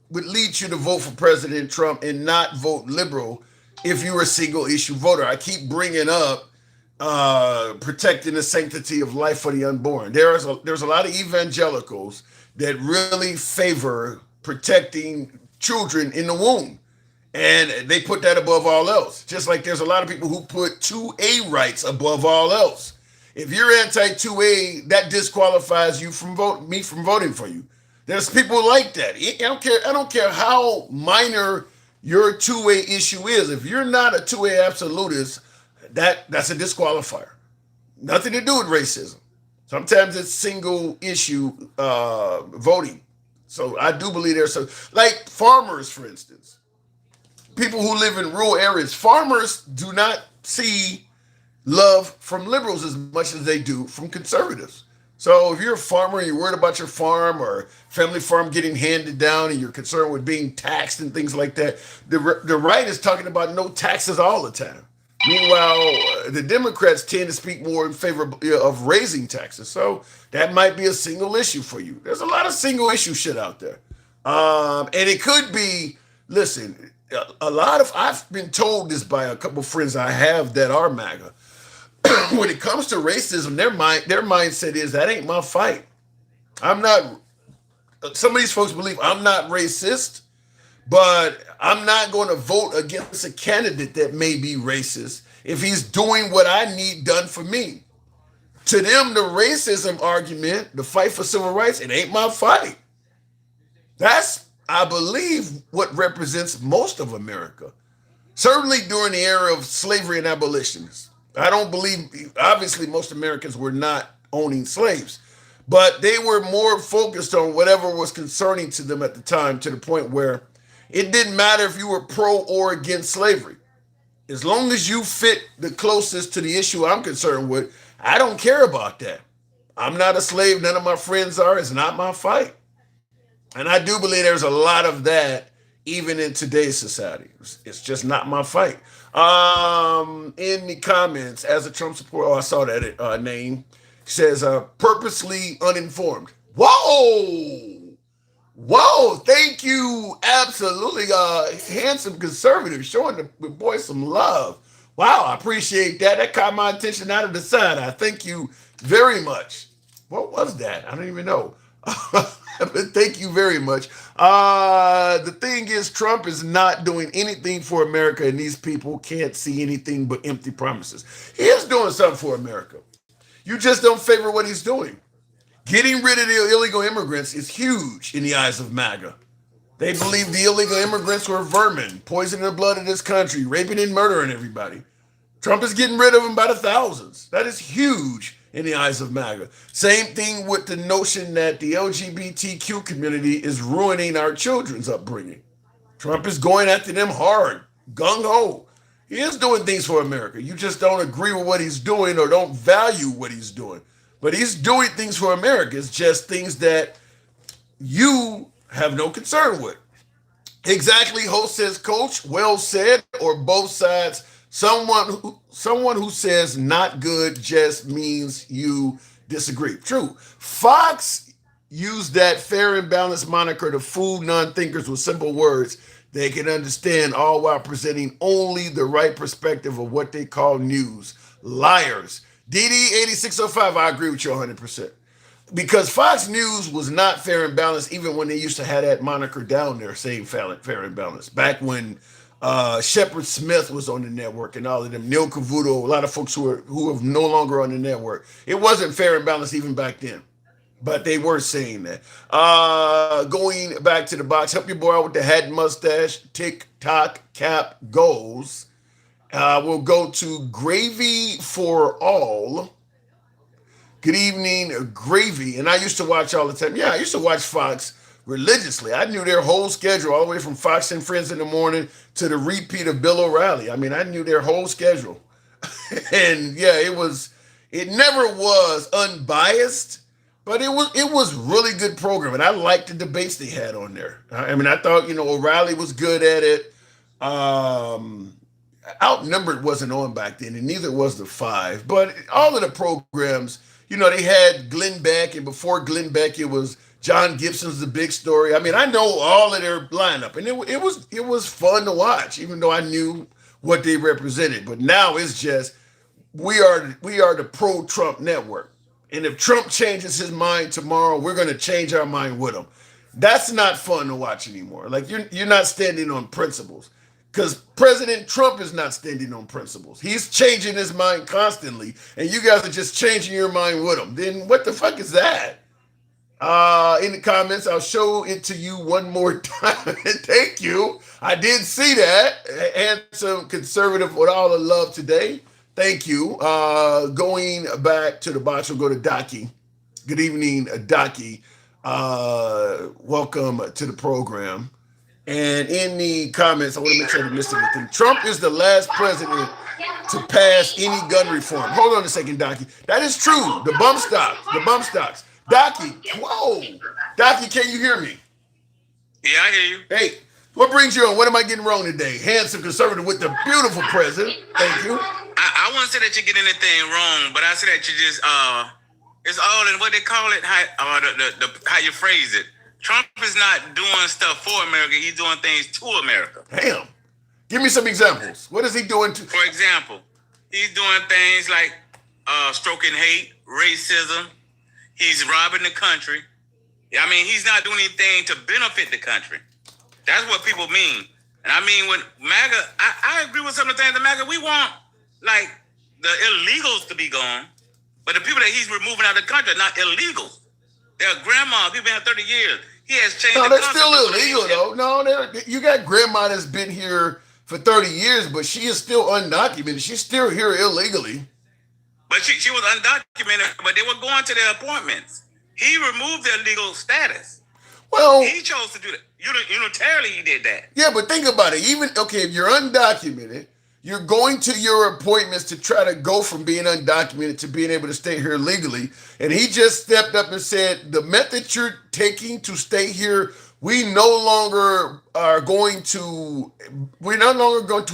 would lead you to vote for President Trump and not vote liberal if you're a single issue voter. I keep bringing up protecting the sanctity of life for the unborn. There's a lot of evangelicals that really favor protecting children in the womb. And they put that above all else. Just like there's a lot of people who put 2A rights above all else. If you're anti-2A, that disqualifies you from voting for you. There's people like that. I don't care how minor your 2A issue is. If you're not a 2A absolutist, that's a disqualifier. Nothing to do with racism. Sometimes it's single issue voting. So I do believe there's some, like farmers, for instance. People who live in rural areas, farmers do not see love from liberals as much as they do from conservatives. So if you're a farmer and you're worried about your farm or family farm getting handed down and you're concerned with being taxed and things like that, the right is talking about no taxes all the time. Meanwhile, the Democrats tend to speak more in favor of raising taxes. So that might be a single issue for you. There's a lot of single issue shit out there. And it could be, listen, I've been told this by a couple friends I have that are MAGA. When it comes to racism, their mindset is that ain't my fight. Some of these folks believe I'm not racist, but I'm not going to vote against a candidate that may be racist if he's doing what I need done for me. To them, the racism argument, the fight for civil rights, it ain't my fight. That's, I believe, what represents most of America. Certainly during the era of slavery and abolitionists. I don't believe, obviously, most Americans were not owning slaves, but they were more focused on whatever was concerning to them at the time, to the point where it didn't matter if you were pro or against slavery. As long as you fit the closest to the issue I'm concerned with, I don't care about that. I'm not a slave. None of my friends are. It's not my fight. And I do believe there's a lot of that even in today's society. It's just not my fight. In the comments, as a Trump supporter, I saw that name, says purposely uninformed. Whoa, thank you. Absolutely. Handsome conservative showing the boy some love. Wow, I appreciate that. That caught my attention out of the side. I thank you very much. What was that? I don't even know. But thank you very much. The thing is, Trump is not doing anything for America, and these people can't see anything but empty promises. He is doing something for America. You just don't favor what he's doing. Getting rid of the illegal immigrants is huge in the eyes of MAGA. They believe the illegal immigrants were vermin, poisoning the blood of this country, raping and murdering everybody. Trump is getting rid of them by the thousands. That is huge in the eyes of MAGA. Same thing with the notion that the LGBTQ community is ruining our children's upbringing. Trump is going after them hard, gung-ho. He is doing things for America. You just don't agree with what he's doing or don't value what he's doing. But he's doing things for America. It's just things that you have no concern with. Exactly, host says, Coach, well said, or both sides. Someone who says not good just means you disagree. True. Fox used that fair and balanced moniker to fool non-thinkers with simple words they can understand, all while presenting only the right perspective of what they call news. Liars. DD8605, I agree with you 100%. because Fox News was not fair and balanced, even when they used to have that moniker down there saying fair and balanced. Back when Shepard Smith was on the network and all of them, Neil Cavuto, a lot of folks who are no longer on the network. It wasn't fair and balanced even back then. But they were saying that. Going back to the box, help your boy out with the hat and mustache. TikTok cap goes. We'll go to Gravy for All. Good evening, Gravy. And I used to watch all the time. Yeah, I used to watch Fox religiously. I knew their whole schedule, all the way from Fox and Friends in the morning to the repeat of Bill O'Reilly. I mean, I knew their whole schedule. And yeah, it never was unbiased, but it was really good program. And I liked the debates they had on there. I mean, I thought, O'Reilly was good at it. Outnumbered wasn't on back then, and neither was The Five. But all of the programs, they had Glenn Beck, and before Glenn Beck, it was John Gibson's The Big Story. I mean, I know all of their lineup, and it was fun to watch, even though I knew what they represented. But now it's just we are the pro-Trump network, and if Trump changes his mind tomorrow, we're going to change our mind with him. That's not fun to watch anymore. Like you're not standing on principles. Because President Trump is not standing on principles. He's changing his mind constantly, and you guys are just changing your mind with him. Then what the fuck is that? In the comments, I'll show it to you one more time. Thank you. I did see that. Handsome conservative with all the love today. Thank you. Going back to the box, we'll go to Daki. Good evening, Daki. Welcome to the program. And in the comments, I want to make sure I didn't miss anything. Trump is the last president to pass any gun reform. Hold on a second, Docky. That is true. The bump stocks. Docky, whoa. Docky, can you hear me? Yeah, I hear you. Hey, what brings you on? What am I getting wrong today? Handsome conservative with the beautiful president. Thank you. I wouldn't say that you get anything wrong, but I say that you just, it's all in what they call it, how you phrase it. Trump is not doing stuff for America. He's doing things to America. Damn. Give me some examples. What is he doing to? For example, he's doing things like stroking hate, racism. He's robbing the country. I mean, he's not doing anything to benefit the country. That's what people mean. And I mean, when MAGA, I agree with some of the things that MAGA, we want, like, the illegals to be gone. But the people that he's removing out of the country are not illegals. They're grandmas. People been here 30 years. He has changed. No, they're still illegal though. No, you got grandma that's been here for 30 years, but she is still undocumented. She's still here illegally. But she was undocumented, but they were going to their appointments. He removed their legal status. Well, he chose to do that. Unitarily, he did that. Yeah, but think about it. If you're undocumented, you're going to your appointments to try to go from being undocumented to being able to stay here legally. And he just stepped up and said, the method you're taking to stay here, we're no longer going to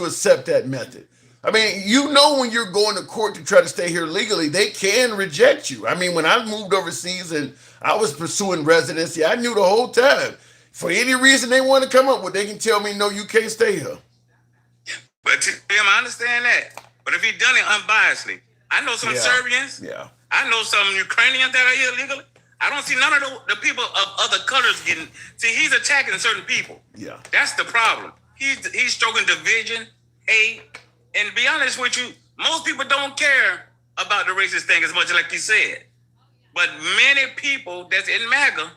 accept that method. I mean, when you're going to court to try to stay here legally, they can reject you. I mean, when I moved overseas and I was pursuing residency, I knew the whole time. For any reason they want to come up with, they can tell me, no, you can't stay here. But to him, I understand that. But if he done it unbiasedly, I know some Serbians. Yeah. I know some Ukrainians that are here illegally. I don't see none of the people of other colors getting. See, he's attacking certain people. Yeah. That's the problem. He's stroking division, hate, and to be honest with you, most people don't care about the racist thing as much like you said. But many people that's in MAGA,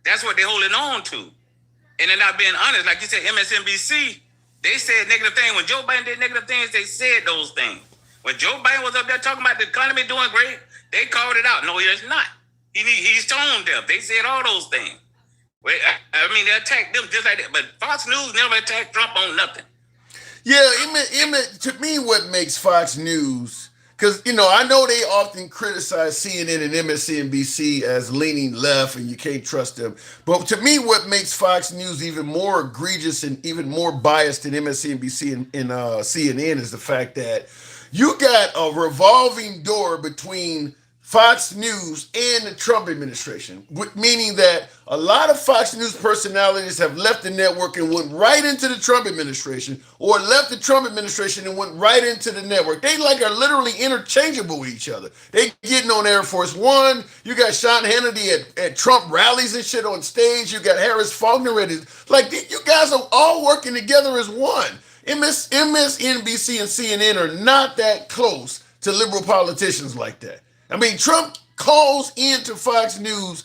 that's what they're holding on to, and they're not being honest. Like you said, MSNBC. They said negative things. When Joe Biden did negative things, they said those things. When Joe Biden was up there talking about the economy doing great, they called it out. No, it's not. He's tone deaf. They said all those things. I mean, they attacked them just like that. But Fox News never attacked Trump on nothing. Yeah, to me, what makes Fox News, because, I know they often criticize CNN and MSNBC as leaning left and you can't trust them. But to me, what makes Fox News even more egregious and even more biased than MSNBC and CNN is the fact that you got a revolving door between Fox News and the Trump administration, meaning that a lot of Fox News personalities have left the network and went right into the Trump administration, or left the Trump administration and went right into the network. They like are literally interchangeable with each other. They getting on Air Force One. You got Sean Hannity at Trump rallies and shit on stage. You got Harris Faulkner at his, like, you guys are all working together as one. MSNBC and CNN are not that close to liberal politicians like that. I mean, Trump calls into Fox News,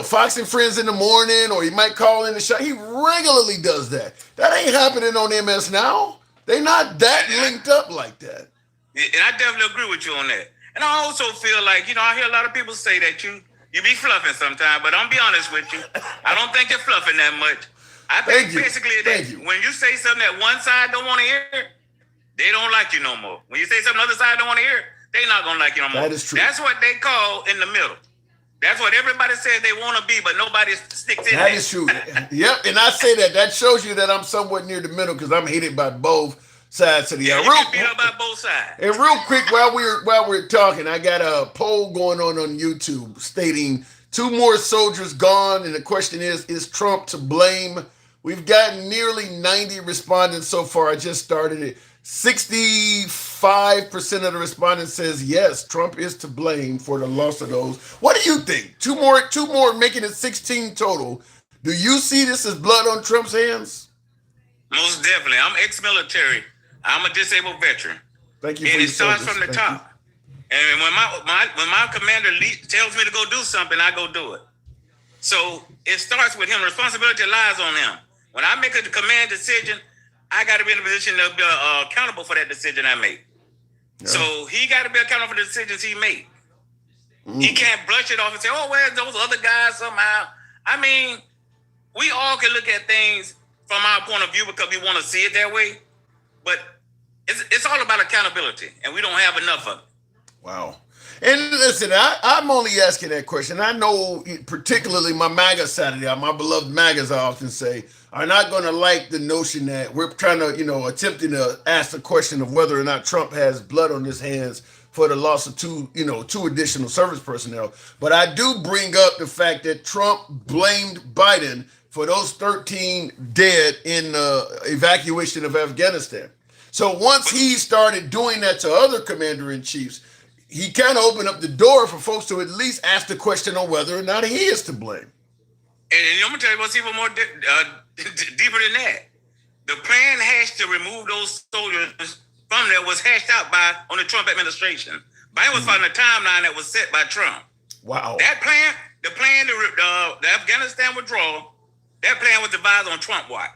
Fox and Friends in the morning, or he might call in the show. He regularly does that. That ain't happening on MS Now. They not that linked up like that. And I definitely agree with you on that. And I also feel like, I hear a lot of people say that you be fluffing sometimes, but I'll be honest with you. I don't think you're fluffing that much. I think basically that when you say something that one side don't want to hear, they don't like you no more. When you say something the other side don't want to hear, they're not going to like you no more. That is true. That's what they call in the middle. That's what everybody says they want to be, but nobody sticks in there. That is true. Yep, and I say that. That shows you that I'm somewhat near the middle because I'm hated by both sides of the aisle. You get beat up by both sides. And real quick, while we're talking, I got a poll going on YouTube stating 2 more soldiers gone, and the question is Trump to blame? We've gotten nearly 90 respondents so far. I just started it. 65% of the respondents says yes, Trump is to blame for the loss of those. What do you think? Two more, making it 16 total. Do you see this as blood on Trump's hands? Most definitely. I'm ex-military. I'm a disabled veteran. Thank you. And it starts from the top. And when my commander tells me to go do something, I go do it. So it starts with him. Responsibility lies on him. When I make a command decision, I got to be in a position to be accountable for that decision I make. Yeah. So he got to be accountable for the decisions he made. He can't brush it off and say, oh, well, those other guys somehow. I mean, we all can look at things from our point of view because we want to see it that way. But it's all about accountability, and we don't have enough of it. Wow. And listen, I'm only asking that question. I know particularly my MAGA side of the aisle, my beloved MAGAs, I often say, are not going to like the notion that we're trying to, attempting to ask the question of whether or not Trump has blood on his hands for the loss of 2 additional service personnel. But I do bring up the fact that Trump blamed Biden for those 13 dead in the evacuation of Afghanistan. So once he started doing that to other commander-in-chiefs, he kind of opened up the door for folks to at least ask the question on whether or not he is to blame. And I'm going to tell you what's even more deeper than that. The plan hashed to remove those soldiers from there was hashed out on the Trump administration. Biden was following a timeline that was set by Trump. Wow. That plan, the Afghanistan withdrawal, that plan was devised on Trump watch.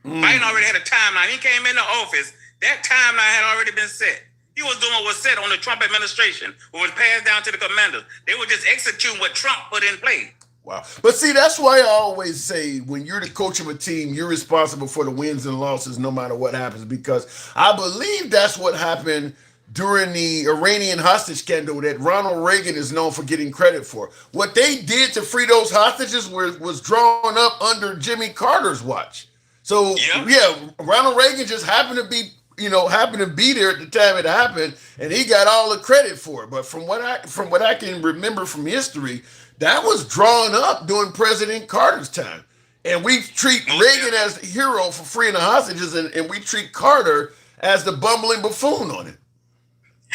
Biden already had a timeline. He came into office. That timeline had already been set. He was doing what was set on the Trump administration, what was passed down to the commanders. They were just executing what Trump put in place. Wow. But see, that's why I always say when you're the coach of a team, you're responsible for the wins and losses no matter what happens, because I believe that's what happened during the Iranian hostage scandal that Ronald Reagan is known for getting credit for. What they did to free those hostages was drawn up under Jimmy Carter's watch. So, yeah, Ronald Reagan just happened to be there at the time it happened, and he got all the credit for it. But from what I can remember from history, that was drawn up during President Carter's time. And we treat Reagan as the hero for freeing the hostages, and we treat Carter as the bumbling buffoon on it.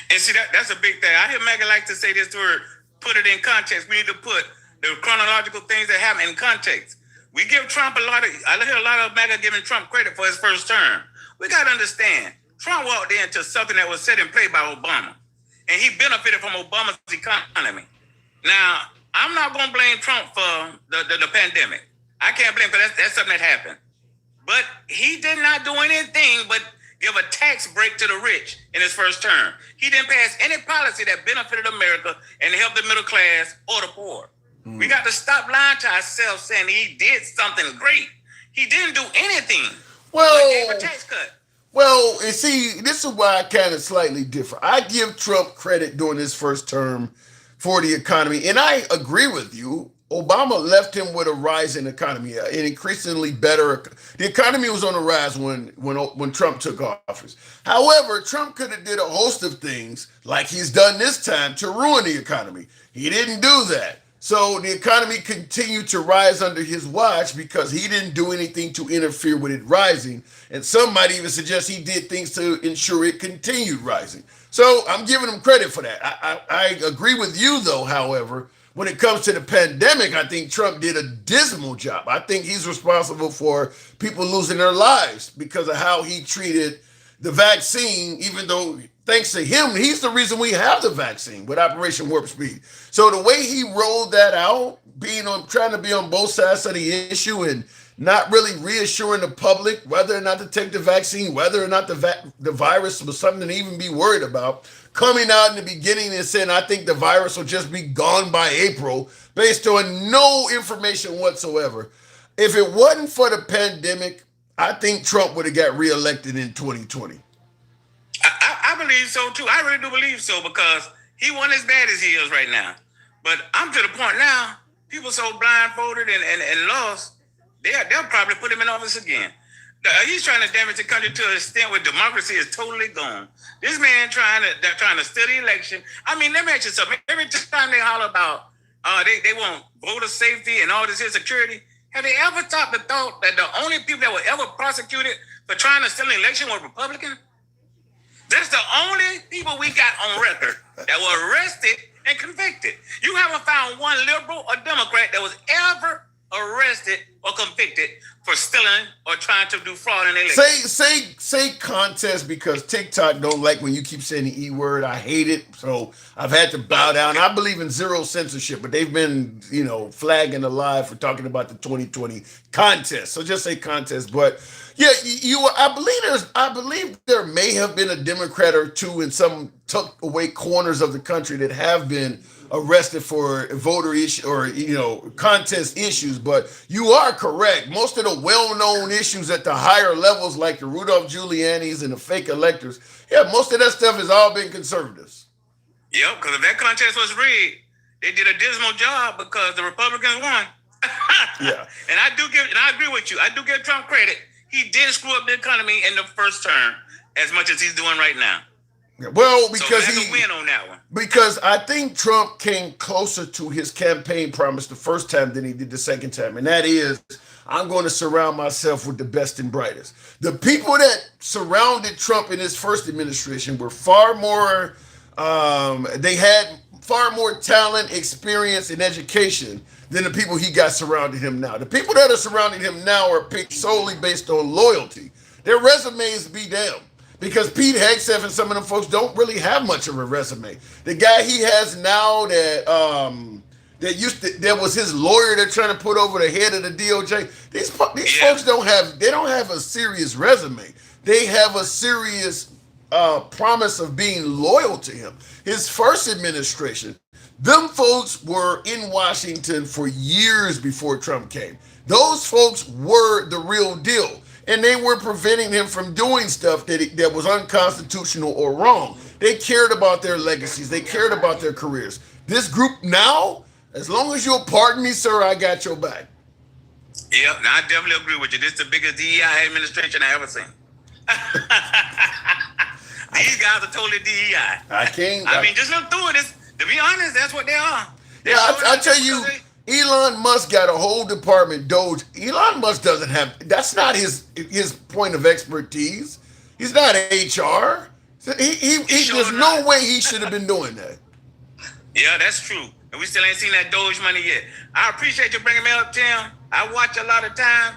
And see, that's a big thing. I hear Meghan like to say this to her, put it in context. We need to put the chronological things that happen in context. We give Trump I hear a lot of MAGA giving Trump credit for his first term. We got to understand, Trump walked into something that was set in play by Obama, and he benefited from Obama's economy. Now, I'm not going to blame Trump for the pandemic. I can't blame him because that's something that happened. But he did not do anything but give a tax break to the rich in his first term. He didn't pass any policy that benefited America and helped the middle class or the poor. We got to stop lying to ourselves saying he did something great. He didn't do anything. Well, gave a tax cut. Well, and see, this is why I kind of slightly differ. I give Trump credit during his first term for the economy, and I agree with you. Obama left him with a rising economy, an increasingly better. The economy was on the rise when Trump took office. However, Trump could have did a host of things like he's done this time to ruin the economy. He didn't do that. So the economy continued to rise under his watch because he didn't do anything to interfere with it rising. And some might even suggest he did things to ensure it continued rising. So I'm giving him credit for that. I agree with you, though, however, when it comes to the pandemic, I think Trump did a dismal job. I think he's responsible for people losing their lives because of how he treated the vaccine, even though thanks to him, he's the reason we have the vaccine with Operation Warp Speed. So the way he rolled that out, trying to be on both sides of the issue and not really reassuring the public whether or not to take the vaccine, whether or not the virus was something to even be worried about, coming out in the beginning and saying, I think the virus will just be gone by April based on no information whatsoever. If it wasn't for the pandemic, I think Trump would have got reelected in 2020. I believe so too. I really do believe so because he wasn't as bad as he is right now. But I'm to the point now, people so blindfolded and lost, they'll probably put him in office again. He's trying to damage the country to an extent where democracy is totally gone. This man they're trying to steal the election. I mean, let me ask you something. Every time they holler about they want voter safety and all this here security, have they ever thought the thought that the only people that were ever prosecuted for trying to steal an election were Republicans? That's the only people we got on record that were arrested and convicted. You haven't found one liberal or Democrat that was ever arrested or convicted for stealing or trying to do fraud in the election. Say contest because TikTok don't like when you keep saying the E word. I hate it, so I've had to bow down. I believe in zero censorship, but they've been, flagging alive for talking about the 2020 contest. So just say contest. But yeah, I believe there may have been a Democrat or two in some tucked away corners of the country that have been arrested for voter issue or contest issues, but you are correct. Most of the well-known issues at the higher levels, like the Rudolph Giuliani's and the fake electors, most of that stuff has all been conservatives. Yep, because if that contest was rigged, they did a dismal job because the Republicans won. Yeah, and I agree with you. I do give Trump credit. He didn't screw up the economy in the first term as much as he's doing right now. Well, because he win on that one. Because I think Trump came closer to his campaign promise the first time than he did the second time, and that is, I'm going to surround myself with the best and brightest. The people that surrounded Trump in his first administration were far more. They had far more talent, experience, and education than the people he got surrounding him now. The people that are surrounding him now are picked solely based on loyalty. Their resumes be damned. Because Pete Hegseth and some of them folks don't really have much of a resume. The guy he has now that was his lawyer they're trying to put over the head of the DOJ. These folks don't have a serious resume. They have a serious promise of being loyal to him. His first administration, them folks were in Washington for years before Trump came. Those folks were the real deal. And they were preventing him from doing stuff that was unconstitutional or wrong. They cared about their legacies. They cared about their careers. This group now, as long as you'll pardon me, sir, I got your back. Yeah, I definitely agree with you. This is the biggest DEI administration I ever seen. These guys are totally DEI. I mean, just look through it. To be honest, that's what they are. I tell you, Elon Musk got a whole department, Doge. Elon Musk doesn't have, that's not his point of expertise. He's not HR. There's no way he should have been doing that. Yeah, that's true. And we still ain't seen that Doge money yet. I appreciate you bringing me up, Tim. I watch a lot of time.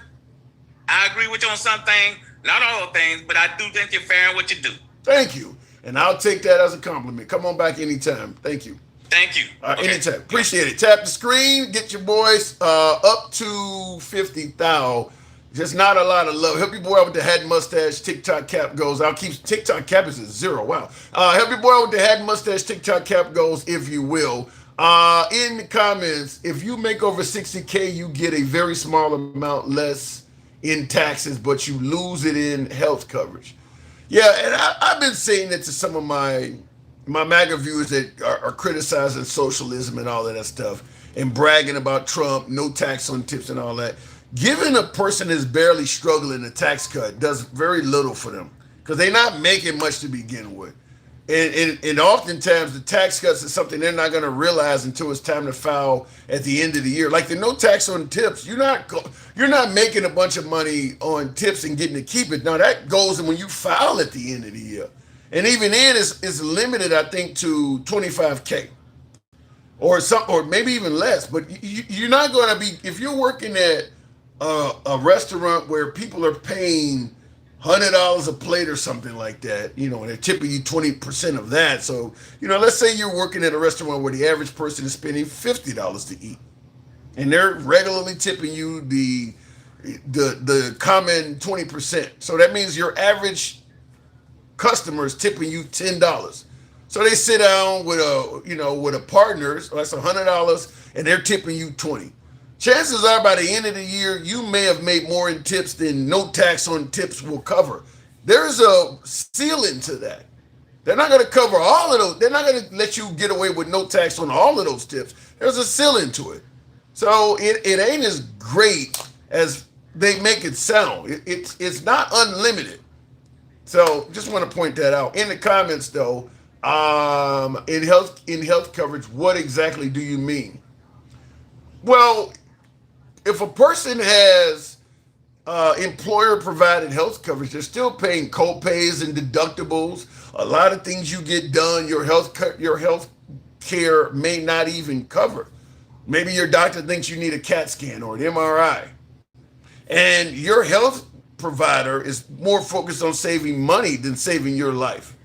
I agree with you on some things, not all things, but I do think you're fair in what you do. Thank you. And I'll take that as a compliment. Come on back anytime. Thank you. Thank you. Anytime. Appreciate it. Tap the screen. Get your boys up to 50,000. Just not a lot of love. Help your boy out with the hat and mustache. TikTok cap goals. I'll keep TikTok cap is at 0. Wow. Help your boy out with the hat and mustache. TikTok cap goals, if you will. In the comments, if you make over 60K, you get a very small amount less in taxes, but you lose it in health coverage. Yeah, and I've been saying that to some of my my MAGA viewers that are criticizing socialism and all of that stuff and bragging about Trump, no tax on tips and all that. Giving a person that's barely struggling a tax cut does very little for them because they're not making much to begin with. And oftentimes the tax cuts is something they're not going to realize until it's time to file at the end of the year. Like the no tax on tips, you're not making a bunch of money on tips and getting to keep it. Now that goes when you file at the end of the year, and even then it's limited, I think, to 25K or maybe even less. But you're not going to be, if you're working at a restaurant where people are paying $100 a plate or something like that, and they're tipping you 20% of that. So, let's say you're working at a restaurant where the average person is spending $50 to eat, and they're regularly tipping you the common 20%. So that means your average customer is tipping you $10. So they sit down with a partner, so that's $100, and they're tipping you 20. Chances are by the end of the year, you may have made more in tips than no tax on tips will cover. There's a ceiling to that. They're not going to cover all of those. They're not going to let you get away with no tax on all of those tips. There's a ceiling to it. So it ain't as great as they make it sound. It's not unlimited. So just want to point that out. In the comments, though, in health coverage, what exactly do you mean? Well, if a person has employer-provided health coverage, they're still paying co-pays and deductibles. A lot of things you get done, your health care may not even cover. Maybe your doctor thinks you need a CAT scan or an MRI, and your health provider is more focused on saving money than saving your life.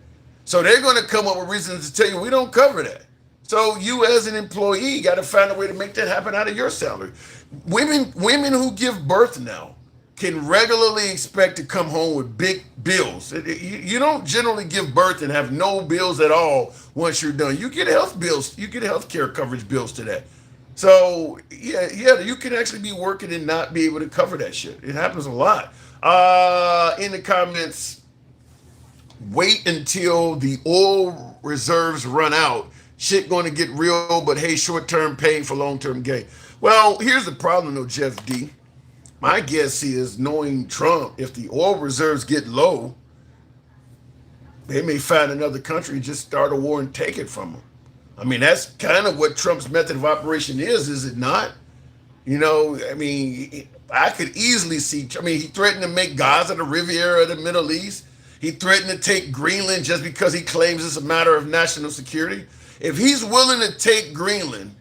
So they're going to come up with reasons to tell you we don't cover that. So you as an employee got to find a way to make that happen out of your salary. Women who give birth now can regularly expect to come home with big bills. You don't generally give birth and have no bills at all once you're done. You get health bills. You get health care coverage bills to that. So yeah, you can actually be working and not be able to cover that shit. It happens a lot. In the comments, wait until the oil reserves run out. Shit going to get real, but hey, short-term pain for long-term gain. Well, here's the problem, though, Jeff D. My guess is, knowing Trump, if the oil reserves get low, they may find another country and just start a war and take it from them. I mean, that's kind of what Trump's method of operation is it not? I could easily see, he threatened to make Gaza the Riviera of the Middle East. He threatened to take Greenland just because he claims it's a matter of national security. If he's willing to take Greenland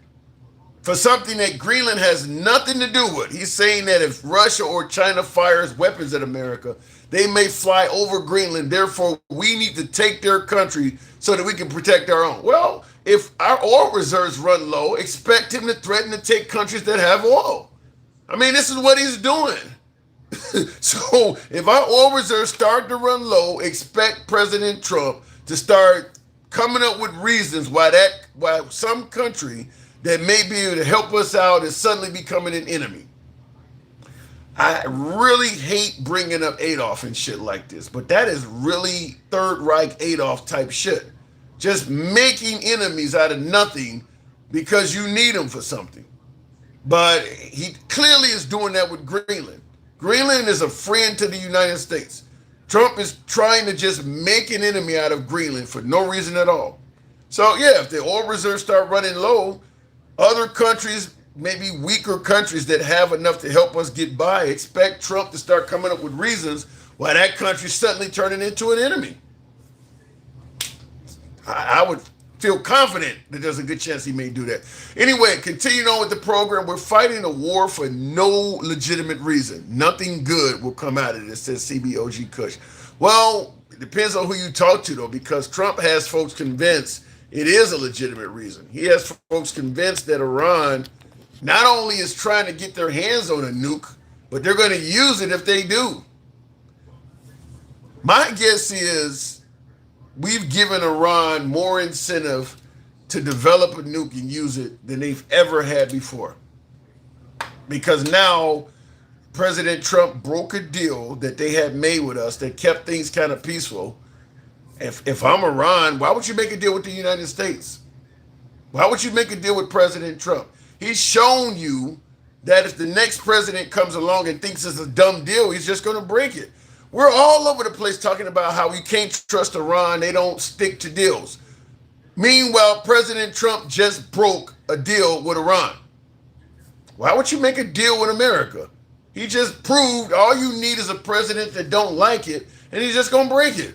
for something that Greenland has nothing to do with, he's saying that if Russia or China fires weapons at America, they may fly over Greenland. Therefore, we need to take their country so that we can protect our own. Well, if our oil reserves run low, expect him to threaten to take countries that have oil. I mean, this is what he's doing. So if our oil reserves start to run low, expect President Trump to start coming up with reasons why some country that may be able to help us out is suddenly becoming an enemy. I really hate bringing up Adolf and shit like this, but that is really Third Reich Adolf type shit. Just making enemies out of nothing because you need them for something. But he clearly is doing that with Greenland. Greenland is a friend to the United States. Trump is trying to just make an enemy out of Greenland for no reason at all. So yeah, if the oil reserves start running low, other countries, maybe weaker countries that have enough to help us get by, expect Trump to start coming up with reasons why that country's suddenly turning into an enemy. I would feel confident that there's a good chance he may do that. Anyway, continuing on with the program, we're fighting a war for no legitimate reason. Nothing good will come out of this, says CBOG Kush. Well, it depends on who you talk to, though, because Trump has folks convinced it is a legitimate reason. He has folks convinced that Iran not only is trying to get their hands on a nuke, but they're going to use it if they do. My guess is we've given Iran more incentive to develop a nuke and use it than they've ever had before. Because now President Trump broke a deal that they had made with us that kept things kind of peaceful. If I'm Iran, why would you make a deal with the United States? Why would you make a deal with President Trump? He's shown you that if the next president comes along and thinks it's a dumb deal, he's just going to break it. We're all over the place talking about how we can't trust Iran. They don't stick to deals. Meanwhile, President Trump just broke a deal with Iran. Why would you make a deal with America? He just proved all you need is a president that don't like it, and he's just going to break it.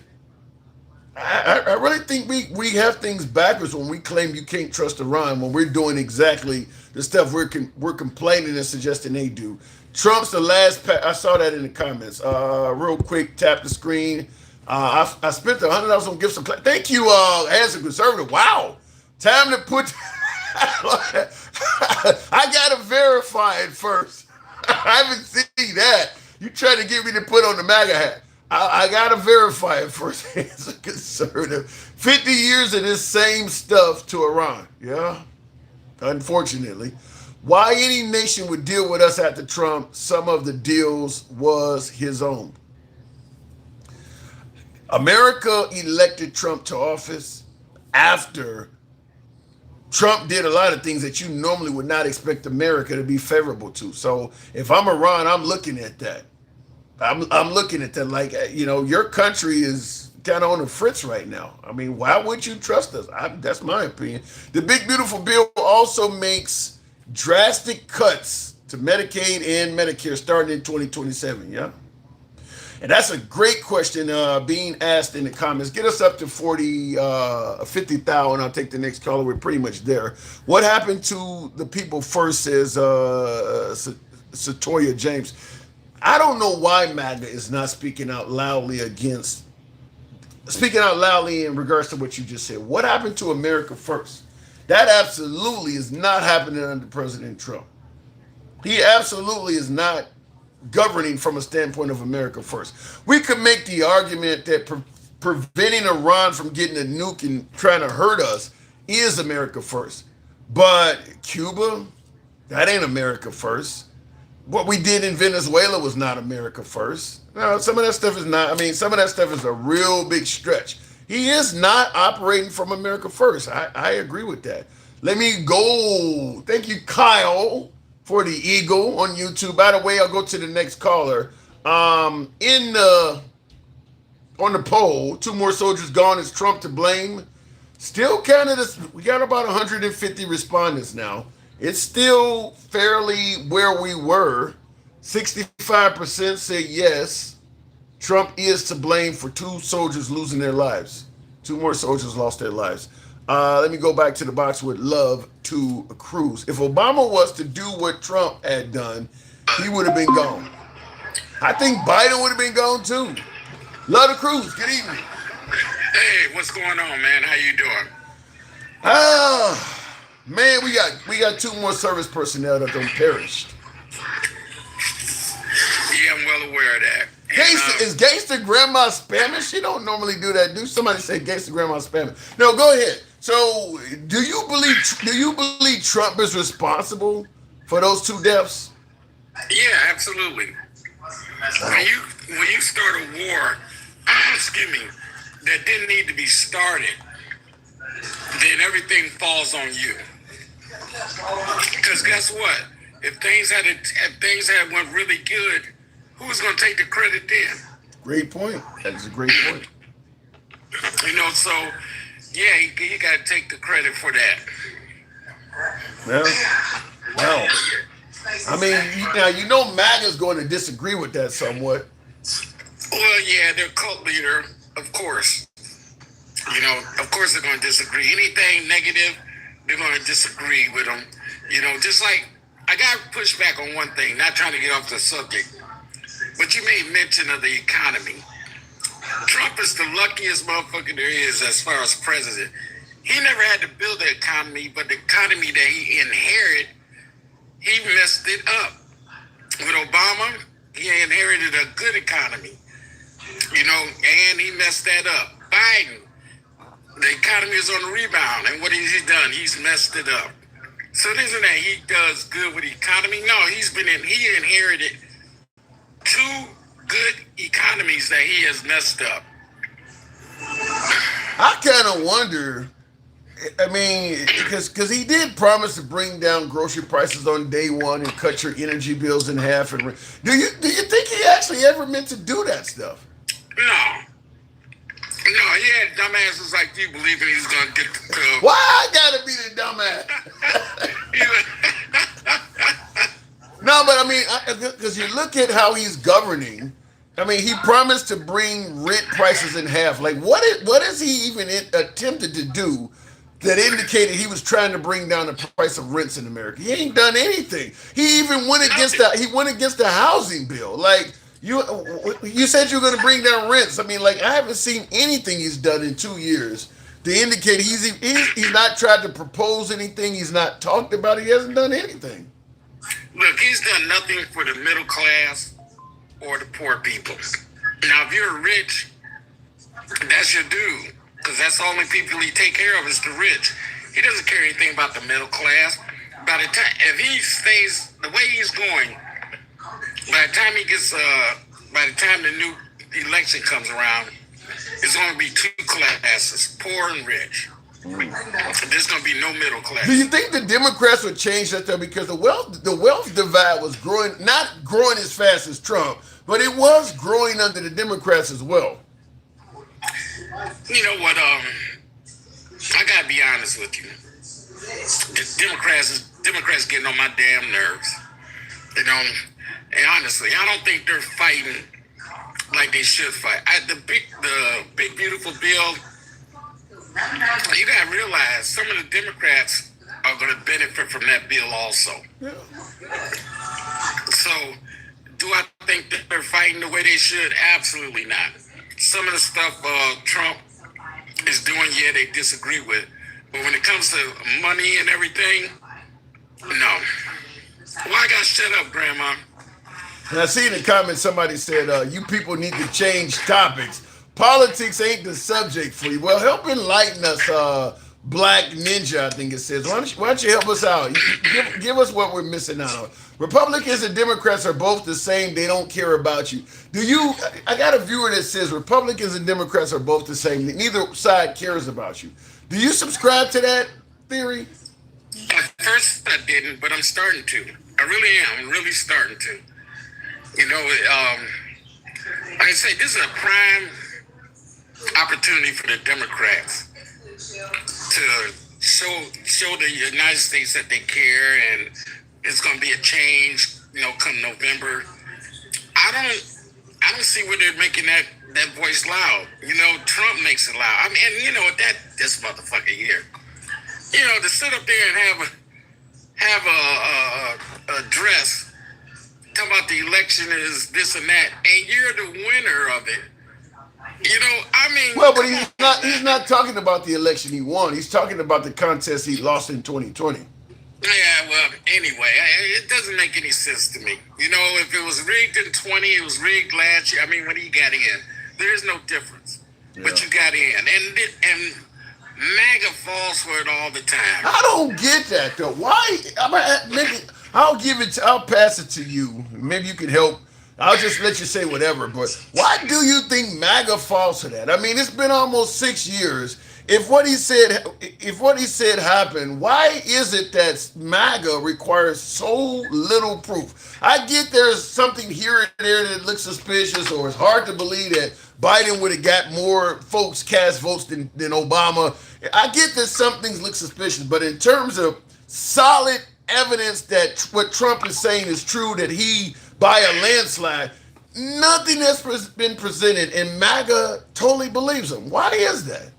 I really think we have things backwards when we claim you can't trust Iran when we're doing exactly the stuff we're complaining and suggesting they do. Trump's the last. I saw that in the comments. Real quick, tap the screen. I spent the $100 on gifts. Thank you, as a conservative. Wow, time to put. I gotta verify it first. I haven't seen that. You trying to get me to put on the MAGA hat. I gotta verify it first as a conservative. 50 years of this same stuff to Iran. Yeah, unfortunately. Why any nation would deal with us after Trump, some of the deals was his own. America elected Trump to office after Trump did a lot of things that you normally would not expect America to be favorable to. So if I'm Iran, I'm looking at that. I'm looking at that like, your country is kind of on the fritz right now. I mean, why would you trust us? That's my opinion. The big, beautiful bill also makes drastic cuts to Medicaid and Medicare starting in 2027. Yeah. And that's a great question being asked in the comments. Get us up to 50,000. I'll take the next caller. We're pretty much there. What happened to the people first, says Satoya James. I don't know why MAGA is not speaking out loudly in regards to what you just said. What happened to America first? That absolutely is not happening under President Trump. He absolutely is not governing from a standpoint of America first. We could make the argument that preventing Iran from getting a nuke and trying to hurt us is America first. But Cuba, that ain't America first. What we did in Venezuela was not America first. No, some of that stuff is not. I mean, some of that stuff is a real big stretch. He is not operating from America first. I agree with that. Let me go. Thank you, Kyle, for the eagle on YouTube. By the way, I'll go to the next caller. On the poll, 2 more soldiers gone. Is Trump to blame? Still kind of this. We got about 150 respondents now. It's still fairly where we were. 65% say yes, Trump is to blame for 2 soldiers losing their lives. 2 more soldiers lost their lives. Let me go back to the box with love to Cruz. If Obama was to do what Trump had done, he would have been gone. I think Biden would have been gone too. Love to Cruz. Good evening. Hey, what's going on, man? How you doing? Man, we got 2 more service personnel that done perished. Yeah, I'm well aware of that. Is Gangsta Grandma spamming? She don't normally do that. Do somebody say Gangsta Grandma spamming? No, go ahead. So, do you believe Trump is responsible for those 2 deaths? Yeah, absolutely. When you start a war, excuse me, that didn't need to be started, then everything falls on you. Because guess what? If things had went really good, who's going to take the credit then? Great point. That is a great point. So yeah, he got to take the credit for that. Well, I mean, now MAGA's going to disagree with that somewhat. Well, yeah, their cult leader, of course. Of course they're going to disagree. Anything negative, they're going to disagree with them. Just like, I got to push back on one thing, not trying to get off the subject, but you made mention of the economy. Trump is the luckiest motherfucker there is as far as president. He never had to build the economy, but the economy that he inherited, he messed it up. With Obama, he inherited a good economy, and he messed that up. Biden, the economy is on the rebound, and what has he done? He's messed it up. So it isn't that he does good with the economy. No, he inherited 2 good economies that he has messed up. I kind of wonder. I mean, because he did promise to bring down grocery prices on day one and cut your energy bills in half. And do you think he actually ever meant to do that stuff? No. No, he had dumbasses like you believing he's going to get the club. Why I gotta be the dumbass? No, but I mean, because you look at how he's governing. I mean, he promised to bring rent prices in half. Like, what is he even attempted to do that indicated he was trying to bring down the price of rents in America? He ain't done anything. He even went against the housing bill. Like, you said you were going to bring down rents. I mean, like, I haven't seen anything he's done in 2 years to indicate he's not tried to propose anything. He's not talked about it. He hasn't done anything. Look, he's done nothing for the middle class or the poor people. Now, if you're rich, that's your dude, because that's the only people he take care of is the rich. He doesn't care anything about the middle class. By the time, if he stays the way he's going, by the time the new election comes around, it's going to be two classes, poor and rich. There's going to be no middle class. Do you think the Democrats would change that though? Because the wealth divide was growing, not growing as fast as Trump, but it was growing under the Democrats as well. You know what? I gotta be honest with you. The Democrats getting on my damn nerves. You know, and honestly, I don't think they're fighting like they should fight. The big beautiful bill. You gotta realize some of the Democrats are gonna benefit from that bill also. Yeah. So, do I think that they're fighting the way they should? Absolutely not. Some of the stuff Trump is doing, yeah, they disagree with. But when it comes to money and everything, no. Why I gotta shut up, Grandma? And I see in the comments somebody said, you people need to change topics. Politics ain't the subject for you. Well, help enlighten us, Black Ninja, I think it says. Why don't you help us out? Give us what we're missing out on. Republicans and Democrats are both the same. They don't care about you. I got a viewer that says Republicans and Democrats are both the same. Neither side cares about you. Do you subscribe to that theory? At first I didn't, but I'm starting to. I really am. I'm really starting to. You know, like I say, this is a prime opportunity for the Democrats to show the United States that they care, and it's going to be a change, you know, come November. I don't see where they're making that voice loud. You know, Trump makes it loud. I mean, and you know this motherfucker here. You know, to sit up there and have a address talking about the election is this and that, and you're the winner of it. You know, I mean. Well, but he's not talking about the election he won. He's talking about the contest he lost in 2020. Yeah, well, anyway, it doesn't make any sense to me. You know, if it was rigged in 20, it was rigged last year. I mean, when he got in, there is no difference. Yeah. But you got in, and MAGA falls for it all the time. I don't get that though. Why? Maybe I'll pass it to you. Maybe you can help. I'll just let you say whatever. But why do you think MAGA falls for that? I mean, it's been almost 6 years. If what he said happened, why is it that MAGA requires so little proof? I get there's something here and there that looks suspicious, or it's hard to believe that Biden would have got more folks cast votes than Obama. I get that some things look suspicious, but in terms of solid evidence that what Trump is saying is true, that he by a landslide, nothing has been presented, and MAGA totally believes him. Why is that?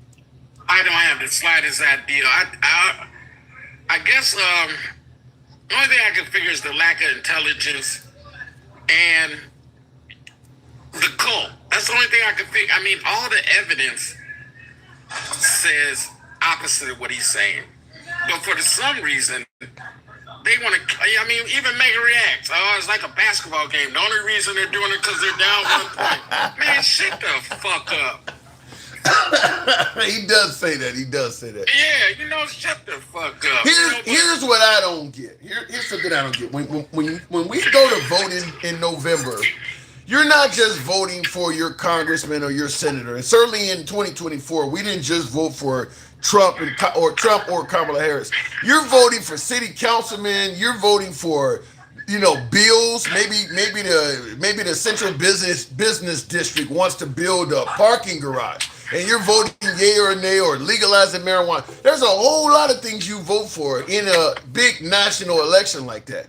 I don't have the slightest idea. I guess the only thing I can figure is the lack of intelligence and the cult. That's the only thing I can figure. I mean, all the evidence says opposite of what he's saying. But for some reason, they want to, I mean, even Mega reacts. Oh, it's like a basketball game. The only reason they're doing it because they're down 1 point. Man, shut the fuck up. He does say that. Yeah, you know, shut the fuck up. Here's what I don't get. Here's something I don't get. When we go to vote in November, you're not just voting for your congressman or your senator. And certainly in 2024, we didn't just vote for Trump or Kamala Harris. You're voting for city councilmen. You're voting for, bills. Maybe the central business district wants to build a parking garage, and you're voting yay or nay or legalizing marijuana. There's a whole lot of things you vote for in a big national election like that.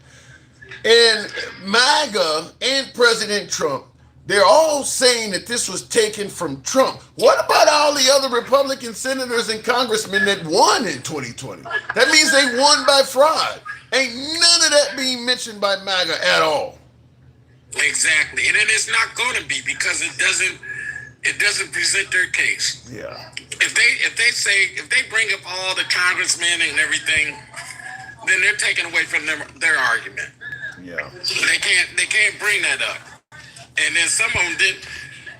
And MAGA and President Trump, they're all saying that this was taken from Trump. What about all the other Republican senators and congressmen that won in 2020? That means they won by fraud. Ain't none of that being mentioned by MAGA at all. Exactly, and it is not going to be because it doesn't present their case. Yeah. If they bring up all the congressmen and everything, then they're taking away from their argument. Yeah. They can't bring that up. And then some of them did.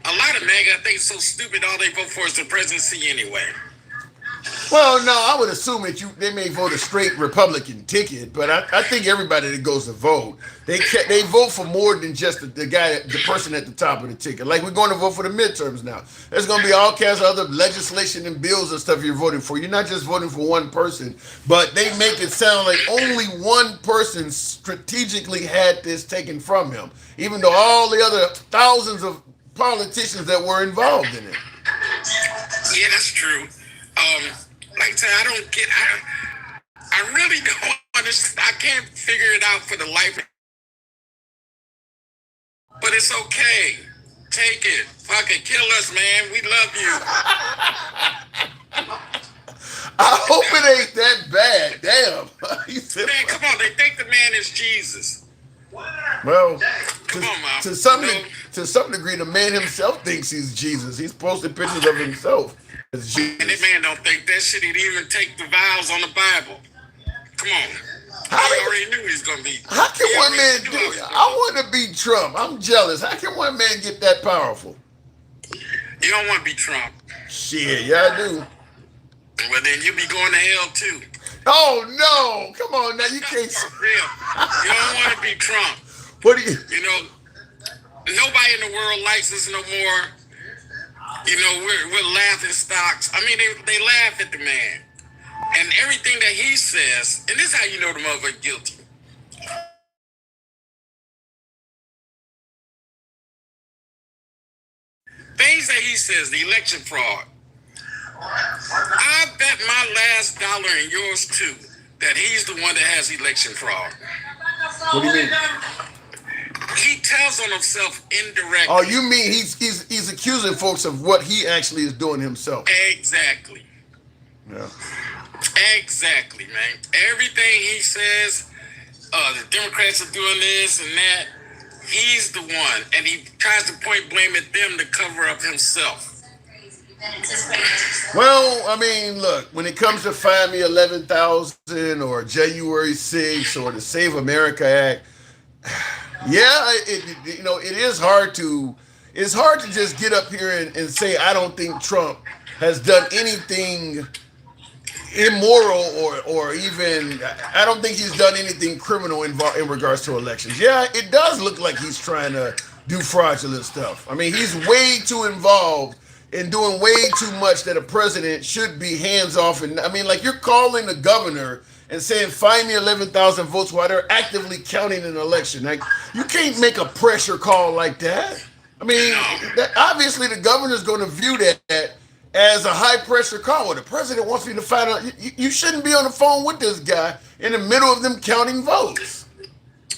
A lot of MAGA, I think, is so stupid. All they vote for is the presidency anyway. Well, no, I would assume that they may vote a straight Republican ticket, but I think everybody that goes to vote, they vote for more than just the person at the top of the ticket. Like we're going to vote for the midterms now. There's going to be all kinds of other legislation and bills and stuff you're voting for. You're not just voting for one person, but they make it sound like only one person strategically had this taken from him, even though all the other thousands of politicians that were involved in it. Yeah, that's true. Like I said, I really don't understand. I can't figure it out for the life. But it's okay. Take it. Fuck it. Kill us, man. We love you. I hope it ain't that bad. Damn. Man, come on. They think the man is Jesus. Well, Come on, man. to some degree, the man himself thinks he's Jesus. He's posted pictures of himself as Jesus. And that man don't think that shit. He'd even take the vows on the Bible. Come on. He already knew he was going to be. How can one man do it? I want to be Trump. I'm jealous. How can one man get that powerful? You don't want to be Trump. Shit, yeah, I do. Well, then you'll be going to hell, too. Oh, no. Come on now. You can't. For real. You don't want to be Trump. What do you. Nobody in the world likes us no more. We're laughing stocks. I mean, they laugh at the man. And everything that he says, and this is how you know the motherfucker guilty. Things that he says, the election fraud. I bet my last dollar and yours too that he's the one that has election fraud. What do you mean? He tells on himself indirectly. Oh, you mean he's accusing folks of what he actually is doing himself? Exactly. Yeah. Exactly, man. Everything he says, the Democrats are doing this and that. He's the one, and he tries to point blame at them to cover up himself. Well, I mean, look, when it comes to Find Me 11,000 or January 6th or the Save America Act, yeah, it is hard to just get up here and say I don't think Trump has done anything immoral or even I don't think he's done anything criminal in regards to elections. Yeah, it does look like he's trying to do fraudulent stuff. I mean, he's way too involved in doing way too much that a president should be hands off. And I mean, like you're calling the governor and saying, find me 11,000 votes while they're actively counting an election. Like, you can't make a pressure call like that. I mean, obviously the governor's going to view that as a high pressure call. Well, the president wants me to find out. You shouldn't be on the phone with this guy in the middle of them counting votes.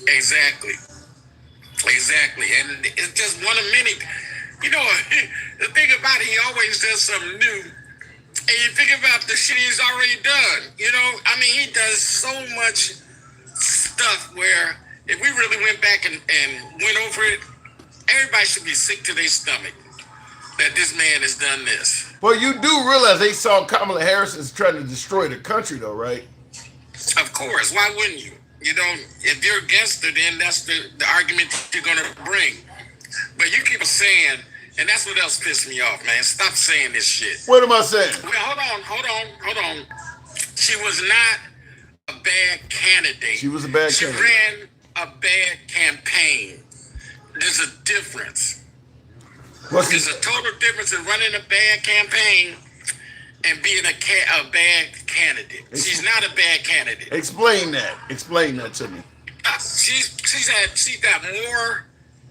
Exactly. And it's just one of many. The thing about it, he always does something new. And you think about the shit he's already done. I mean, he does so much stuff where if we really went back and went over it, everybody should be sick to their stomach that this man has done this. Well, you do realize they saw Kamala Harris as trying to destroy the country, though, right? Of course. Why wouldn't you? If you're against her, then that's the argument that you're going to bring. But you keep saying, and that's what else pissed me off, man. Stop saying this shit. What am I saying? Well, hold on. She was not a bad candidate. She was a bad candidate. She ran a bad campaign. there's a difference. What's There's a total difference in running a bad campaign and being a bad candidate. She's not a bad candidate. Explain that. Explain that to me. She's got more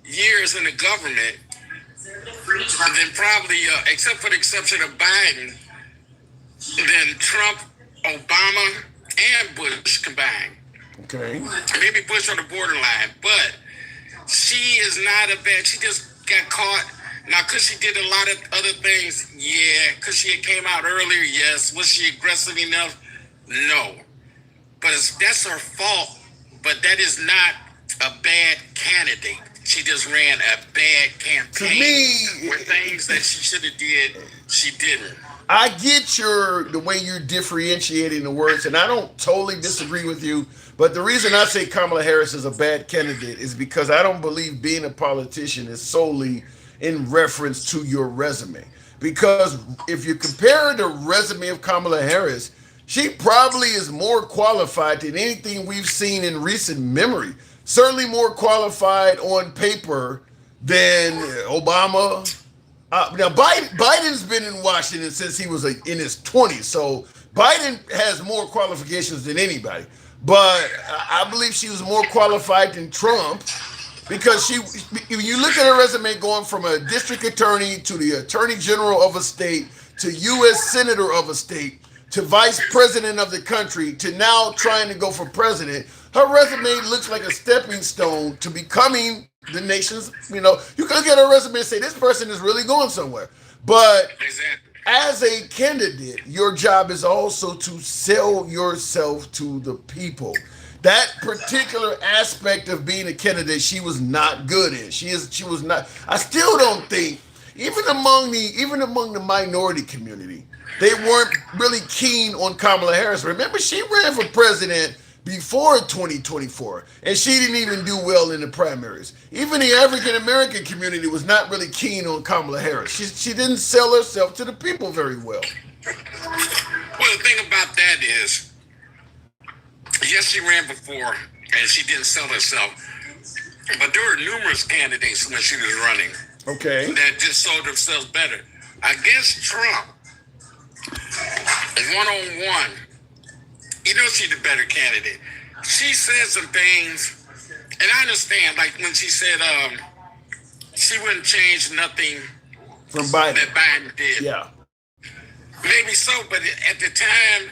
years in the government than probably, except for the exception of Biden, than Trump, Obama, and Bush combined. Okay. Maybe Bush on the borderline, but she is not a bad. She just got caught. Now, because she did a lot of other things, yeah. Because she had came out earlier, yes. Was she aggressive enough? No. But that's her fault. But that is not a bad candidate. She just ran a bad campaign. To me, with things that she should have did, she didn't. I get the way you're differentiating the words, and I don't totally disagree with you. But the reason I say Kamala Harris is a bad candidate is because I don't believe being a politician is solely in reference to your resume. Because if you compare the resume of Kamala Harris, she probably is more qualified than anything we've seen in recent memory. Certainly more qualified on paper than Obama. Now, Biden's been in Washington since he was in his 20s, so Biden has more qualifications than anybody. But I believe she was more qualified than Trump because if you look at her resume going from a district attorney to the attorney general of a state to U.S. senator of a state to vice president of the country to now trying to go for president, her resume looks like a stepping stone to becoming the nation's, you can look at her resume and say, this person is really going somewhere. But as a candidate, your job is also to sell yourself to the people. That particular aspect of being a candidate, she was not good in. She was not. I still don't think, even among the minority community, they weren't really keen on Kamala Harris. Remember, she ran for president before 2024, and she didn't even do well in the primaries. Even the African American community was not really keen on Kamala Harris. She didn't sell herself to the people very well. Well, the thing about that is, yes, she ran before, and she didn't sell herself. But there were numerous candidates when she was running, okay, that just sold themselves better. Against Trump, one-on-one, she's the better candidate. She said some things, and I understand, like when she said she wouldn't change nothing from Biden that Biden did. Yeah. Maybe so, but at the time,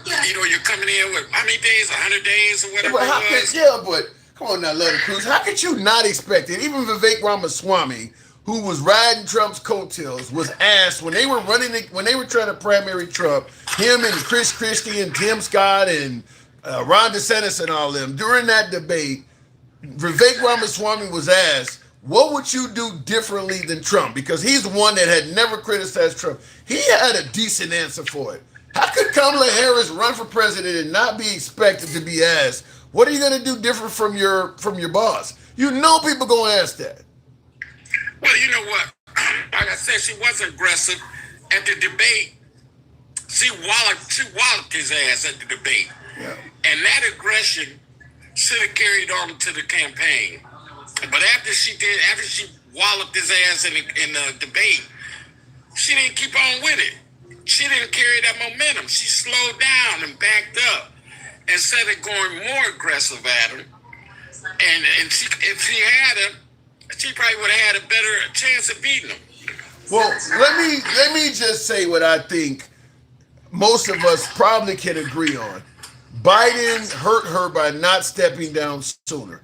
you're coming in with how many days, 100 days or whatever it was. But come on now, Lady Cruz. How could you not expect it? Even Vivek Ramaswamy, who was riding Trump's coattails, was asked when they were trying to primary Trump, him and Chris Christie and Tim Scott and Ron DeSantis and all them, during that debate, Vivek Ramaswamy was asked, what would you do differently than Trump? Because he's one that had never criticized Trump. He had a decent answer for it. How could Kamala Harris run for president and not be expected to be asked, what are you going to do different from your boss? People going to ask that. Well, you know what? Like I said, she wasn't aggressive. At the debate, she walloped his ass at the debate. Yeah. And that aggression should have carried on to the campaign. But after she walloped his ass in the debate, she didn't keep on with it. She didn't carry that momentum. She slowed down and backed up instead of going more aggressive at him. And if she had him, she probably would have had a better chance of beating him. Well, let me just say what I think most of us probably can agree on. Biden hurt her by not stepping down sooner.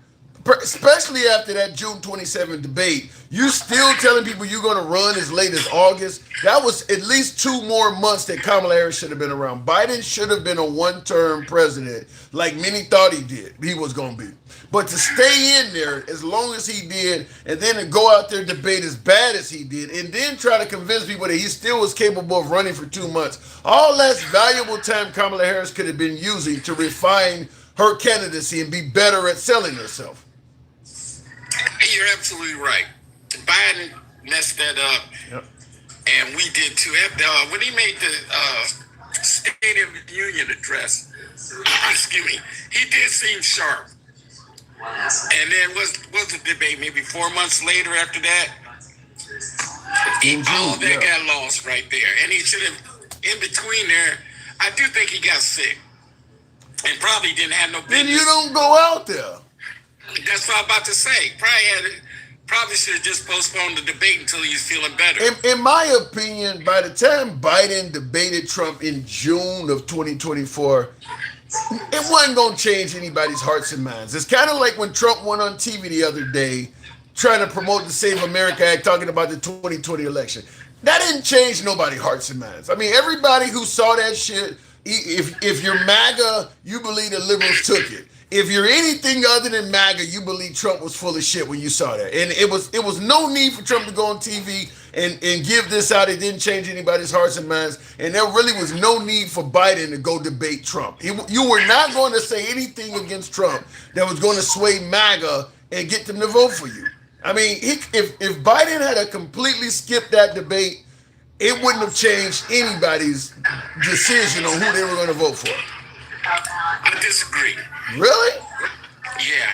Especially after that June 27 debate, you still telling people you're going to run as late as August. That was at least 2 more months that Kamala Harris should have been around. Biden should have been a one-term president like many thought he was going to be. But to stay in there as long as he did, and then to go out there debate as bad as he did, and then try to convince people that he still was capable of running for 2 months, all that's valuable time Kamala Harris could have been using to refine her candidacy and be better at selling herself. You're absolutely right. Biden messed that up, Yep. and we did too. When he made the State of the Union address, excuse me, he did seem sharp. And then was the debate maybe 4 months later after that? In June, All that yeah. got lost right there. And he should have, in between there, I do think he got sick. And probably didn't have no business. Then you don't go out there. That's what I'm about to say. Probably should have just postponed the debate until he's feeling better. In my opinion, by the time Biden debated Trump in June of 2024, it wasn't going to change anybody's hearts and minds. It's kind of like when Trump went on TV the other day trying to promote the Save America Act, talking about the 2020 election. That didn't change nobody's hearts and minds. I mean, everybody who saw that shit, if you're MAGA, you believe the liberals took it. If you're anything other than MAGA, you believe Trump was full of shit when you saw that. And it was no need for Trump to go on TV and give this out. It didn't change anybody's hearts and minds. And there really was no need for Biden to go debate Trump. You were not going to say anything against Trump that was going to sway MAGA and get them to vote for you. I mean, if Biden had completely skipped that debate, it wouldn't have changed anybody's decision on who they were going to vote for. I disagree. Really? Yeah.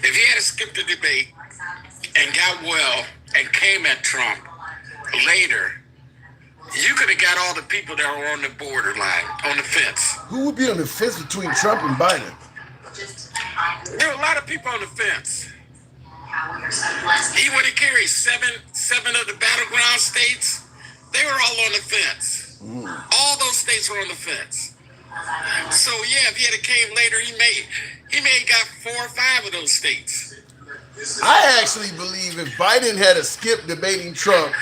If he had skipped the debate and got well and came at Trump later, you could have got all the people that were on the borderline, on the fence. Who would be on the fence between Trump and Biden? There were a lot of people on the fence. He would have carried seven of the battleground states. They were all on the fence. All those states were on the fence. So yeah, if he had came later, he may have got 4 or 5 of those states. I actually believe if Biden had skipped debating Trump,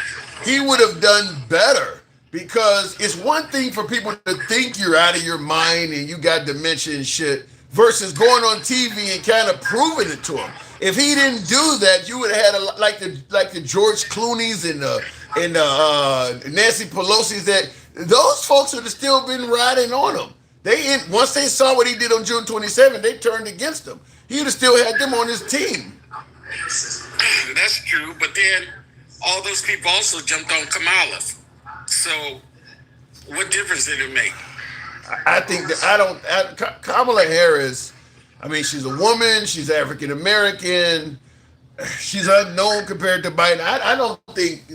he would have done better, because it's one thing for people to think you're out of your mind and you got dementia and shit versus going on TV and kind of proving it to him. If he didn't do that, you would have had like the George Clooney's and Nancy Pelosi's. That those folks would have still been riding on him. Once they saw what he did on June 27th, they turned against him. He would have still had them on his team. That's true, but then all those people also jumped on Kamala. So what difference did it make? I think that Kamala Harris, I mean, she's a woman, she's African American, she's unknown compared to Biden. I don't think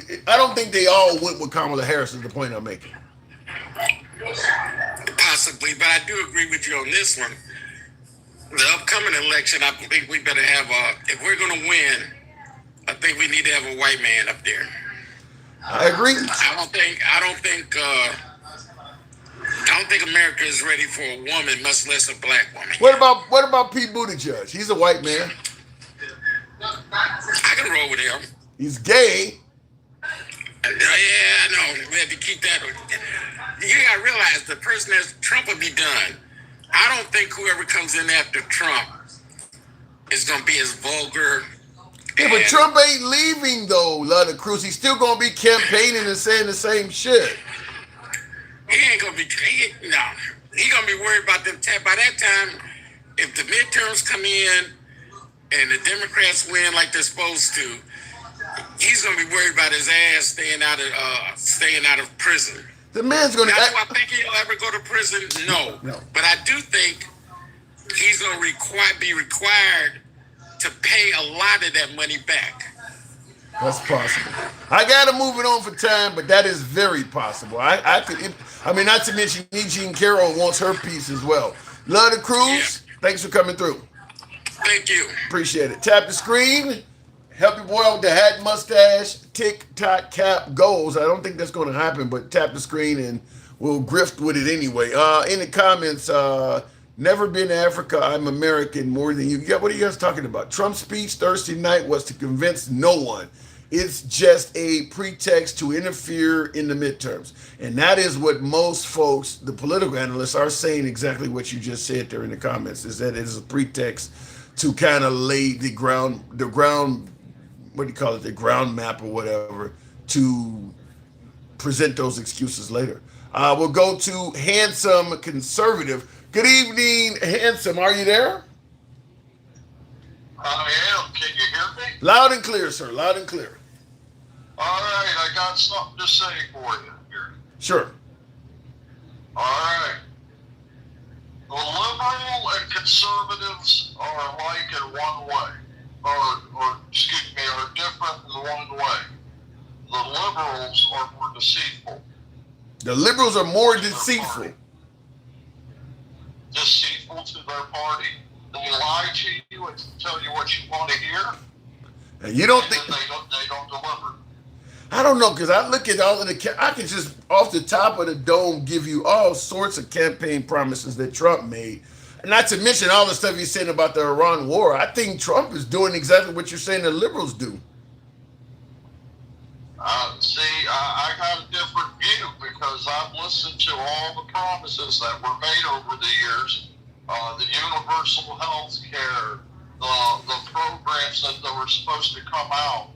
they all went with Kamala Harris is the point I'm making. Possibly, but I do agree with you on this one. The upcoming election, I think we better have if we're going to win, I think we need to have a white man up there. I agree. I don't think America is ready for a woman, much less a black woman. What about Pete Buttigieg? He's a white man. I can roll with him. He's gay. Yeah, I know. We have to keep that. You gotta realize the person that Trump will be done. I don't think whoever comes in after Trump is gonna be as vulgar. Yeah, but Trump ain't leaving though, Lada Cruz. He's still gonna be campaigning and saying the same shit. He ain't gonna be. He gonna be worried about them. By that time, if the midterms come in and the Democrats win like they're supposed to, he's gonna be worried about his ass staying out of prison. The man's gonna. Do I think he'll ever go to prison? No. But I do think he's gonna be required to pay a lot of that money back. That's possible. I gotta move it on for time, but that is very possible. I mean, not to mention E. Jean Carroll wants her piece as well. Lada Cruz, thanks for coming through. Thank you. Appreciate it. Tap the screen. Help your boy out with the hat, mustache, TikTok cap goals. I don't think that's going to happen, but tap the screen and we'll grift with it anyway. In the comments, never been to Africa. I'm American more than you. Yeah, what are you guys talking about? Trump's speech Thursday night was to convince no one. It's just a pretext to interfere in the midterms. And that is what most folks, the political analysts, are saying exactly what you just said there in the comments, is that it is a pretext to kind of lay the ground, what do you call it, the ground map or whatever, to present those excuses later. We'll go to Handsome Conservative. Good evening, Handsome. Are you there? I am. Can you hear me? Loud and clear, sir. Loud and clear. All right. I got something to say for you here. Sure. All right. The liberal and conservatives are alike in one way, are different in one way. The liberals are more deceitful. The liberals are more deceitful. Deceitful to their party. They lie to you and tell you what you want to hear. And you don't and think then they don't deliver. I don't know, because I look at all of I can just off the top of the dome give you all sorts of campaign promises that Trump made. Not to mention all the stuff he's saying about the Iran war. I think Trump is doing exactly what you're saying the liberals do. I got a different view because I've listened to all the promises that were made over the years. The universal health care, the programs that were supposed to come out,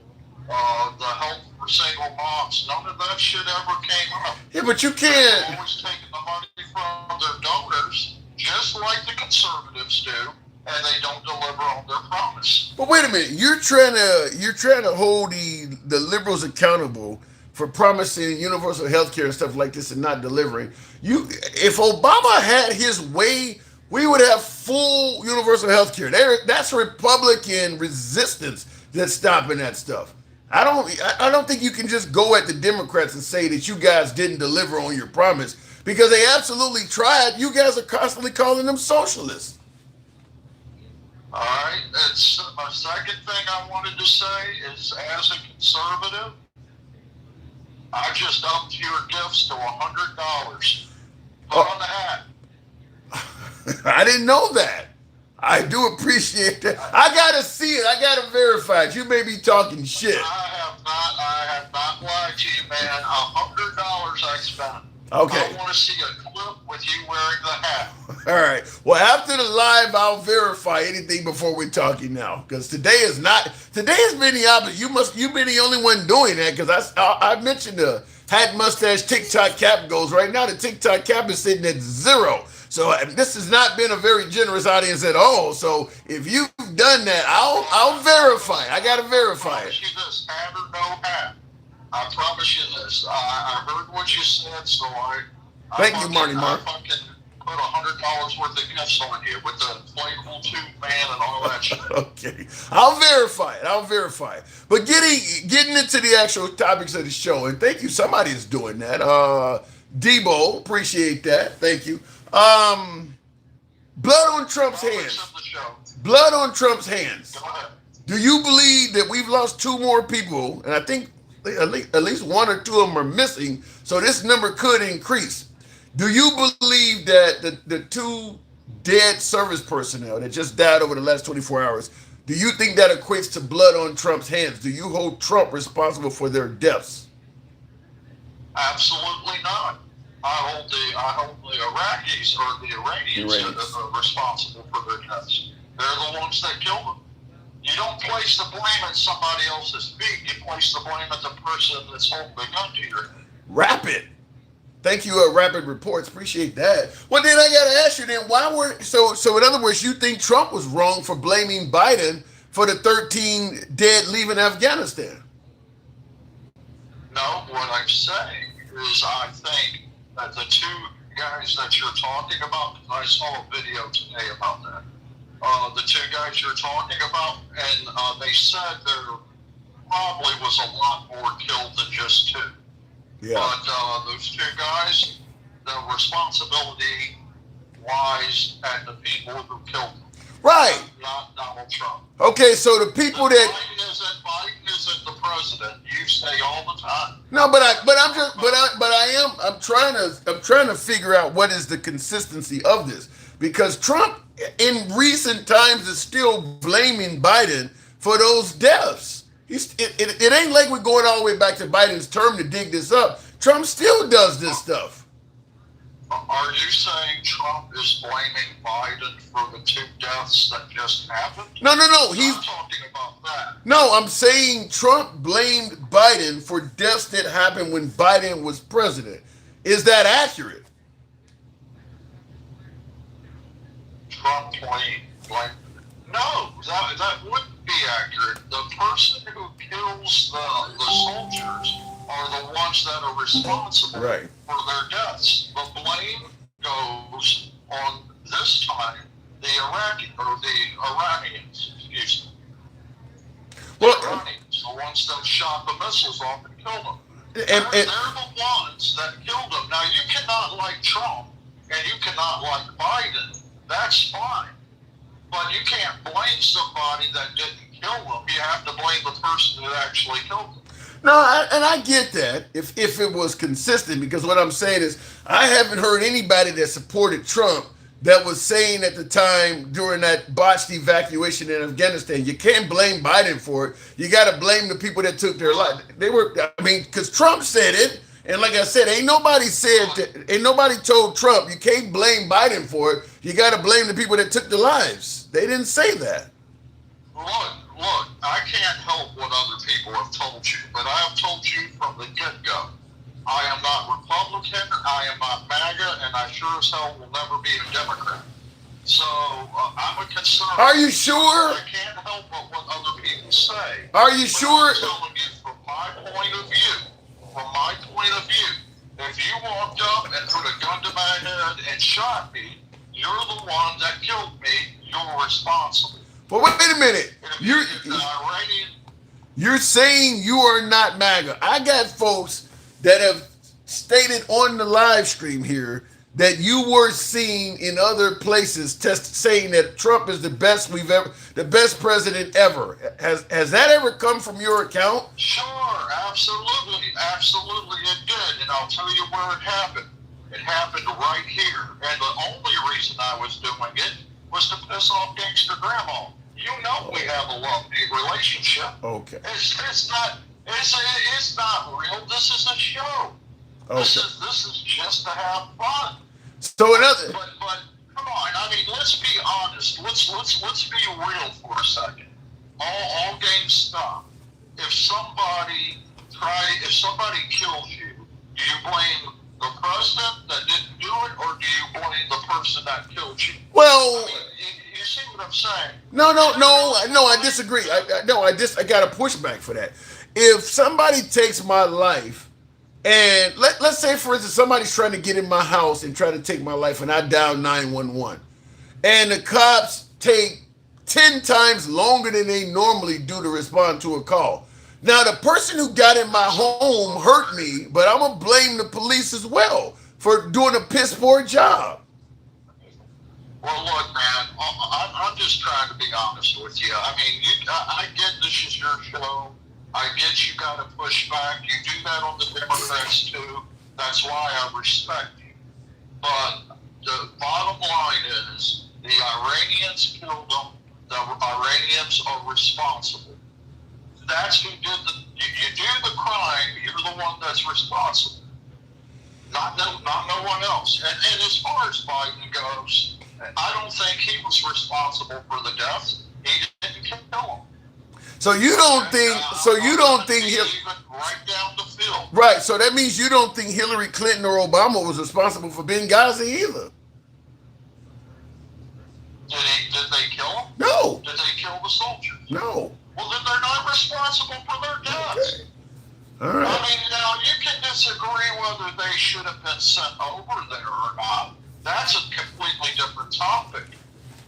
the help for single moms, none of that shit ever came up. Yeah, but you They're can't. always taking the money from their donors, just like the conservatives do, and they don't deliver on their promise. But wait a minute, you're trying to hold the liberals accountable for promising universal health care and stuff like this and not delivering. If Obama had his way, we would have full universal health care. That's Republican resistance that's stopping that stuff. I don't think you can just go at the Democrats and say that you guys didn't deliver on your promise, because they absolutely tried. You guys are constantly calling them socialists. All right. It's my second thing I wanted to say is, as a conservative, I just upped your gifts to $100. Put on the hat. I didn't know that. I do appreciate that. I gotta see it. I gotta verify it. You may be talking shit. I have not lied to you, man. $100 I spent. Okay. I want to see a clip with you wearing the hat. All right. Well, after the live, I'll verify anything before we're talking now, because today has been the opposite. You've been the only one doing that, because I mentioned the hat, mustache, TikTok cap goes. Right now, the TikTok cap is sitting at 0. So this has not been a very generous audience at all. So if you've done that, I'll verify it. I gotta verify it. I promise you this, hat or no hat. I promise you this. I heard what you said, so Thank you, Marty Mark. I fucking put $100 worth of gifts on you with the inflatable tube man and all that shit. Okay, I'll verify it. But getting into the actual topics of the show, and thank you, somebody is doing that. Debo, appreciate that. Thank you. Blood on Trump's hands. Blood on Trump's hands. Go ahead. Do you believe that we've lost 2 more people, and I think at least 1 or 2 of them are missing, so this number could increase? Do you believe that the 2 dead service personnel that just died over the last 24 hours, do you think that equates to blood on Trump's hands? Do you hold Trump responsible for their deaths? Absolutely not. I hold the Iraqis or the Iranians responsible for their deaths. They're the ones that killed them. You don't place the blame at somebody else's feet. You place the blame at the person that's holding the gun to your head. Rapid. Thank you, Rapid Reports. Appreciate that. Well, then I got to ask you then, so in other words, you think Trump was wrong for blaming Biden for the 13 dead leaving Afghanistan? No, what I'm saying is I think that the 2 guys that you're talking about, I saw a video today about that. The 2 guys you're talking about, and they said there probably was a lot more killed than just 2. Yeah. But those 2 guys, the responsibility lies at the people who killed them. Right. Not Donald Trump. Okay, so the people that Biden isn't the president. You say all the time. No, I'm trying to figure out what is the consistency of this, because Trump in recent times is still blaming Biden for those deaths. It ain't like we're going all the way back to Biden's term to dig this up. Trump still does this stuff. Are you saying Trump is blaming Biden for the 2 deaths that just happened? No. I'm talking about that. No, I'm saying Trump blamed Biden for deaths that happened when Biden was president. Is that accurate? Trump blamed. No, that wouldn't be accurate. The person who kills the soldiers are the ones that are responsible Right. for their deaths. The blame goes on This time, the Iranians, excuse me. The Well, Iranians, the ones that shot the missiles off and killed them. They're and the ones that killed them. Now, you cannot like Trump and you cannot like Biden. That's fine. But you can't blame somebody that didn't kill them. You have to blame the person that actually killed them. no, and I get that if it was consistent, because what I'm saying is I haven't heard anybody that supported Trump that was saying at the time during that botched evacuation in Afghanistan, you can't blame Biden for it. You got to blame the people that took their life. Because Trump said it, and like I said, ain't nobody told Trump you can't blame Biden for it. You got to blame the people that took the lives. They didn't say that. Look, I can't help what other people have told you, but I have told you from the get-go, I am not Republican, I am not MAGA, and I sure as hell will never be a Democrat. So, I'm a conservative. Are you sure? I can't help but what other people say. Are you But sure? I'm telling you from my point of view, if you walked up and put a gun to my head and shot me, you're the one that killed me, you're responsible. But wait a minute. You're saying you are not MAGA. I got folks that have stated on the live stream here that you were seen in other places saying that Trump is the best president ever. Has that ever come from your account? Sure, absolutely it did, and I'll tell you where it happened. It happened right here, and the only reason I was doing it was to piss off Gangster Grandma. You know we have a love-hate relationship. Okay. It's not real. This is a show. Okay. This is just to have fun. So But come on. I mean, let's be honest. Let's be real for a second. All games stop. If somebody kills you, do you blame the president that didn't do it, or do you blame the person that killed you? Well, I mean, you see what I'm saying? no, I disagree. I got a pushback for that. If somebody takes my life, and let's say, for instance, somebody's trying to get in my house and try to take my life, and I dial 911, and the cops take 10 times longer than they normally do to respond to a call. Now, the person who got in my home hurt me, but I'm going to blame the police as well for doing a piss poor job. Well, look, man, I'm just trying to be honest with you. I mean, I get this is your show. I get you got to push back. You do that on the Democrats, too. That's why I respect you. But the bottom line is the Iranians killed them. The Iranians are responsible. That's who did you do the crime, you're the one that's responsible. Not no one else. And as far as Biden goes, I don't think he was responsible for the deaths. He didn't kill them. So you don't think right down the field. Right, so that means you don't think Hillary Clinton or Obama was responsible for Benghazi either. Did they kill them? No. Did they kill the soldiers? No. Well, then they're not responsible for their deaths. Okay. All right. I mean, now, you can disagree whether they should have been sent over there or not. That's a completely different topic.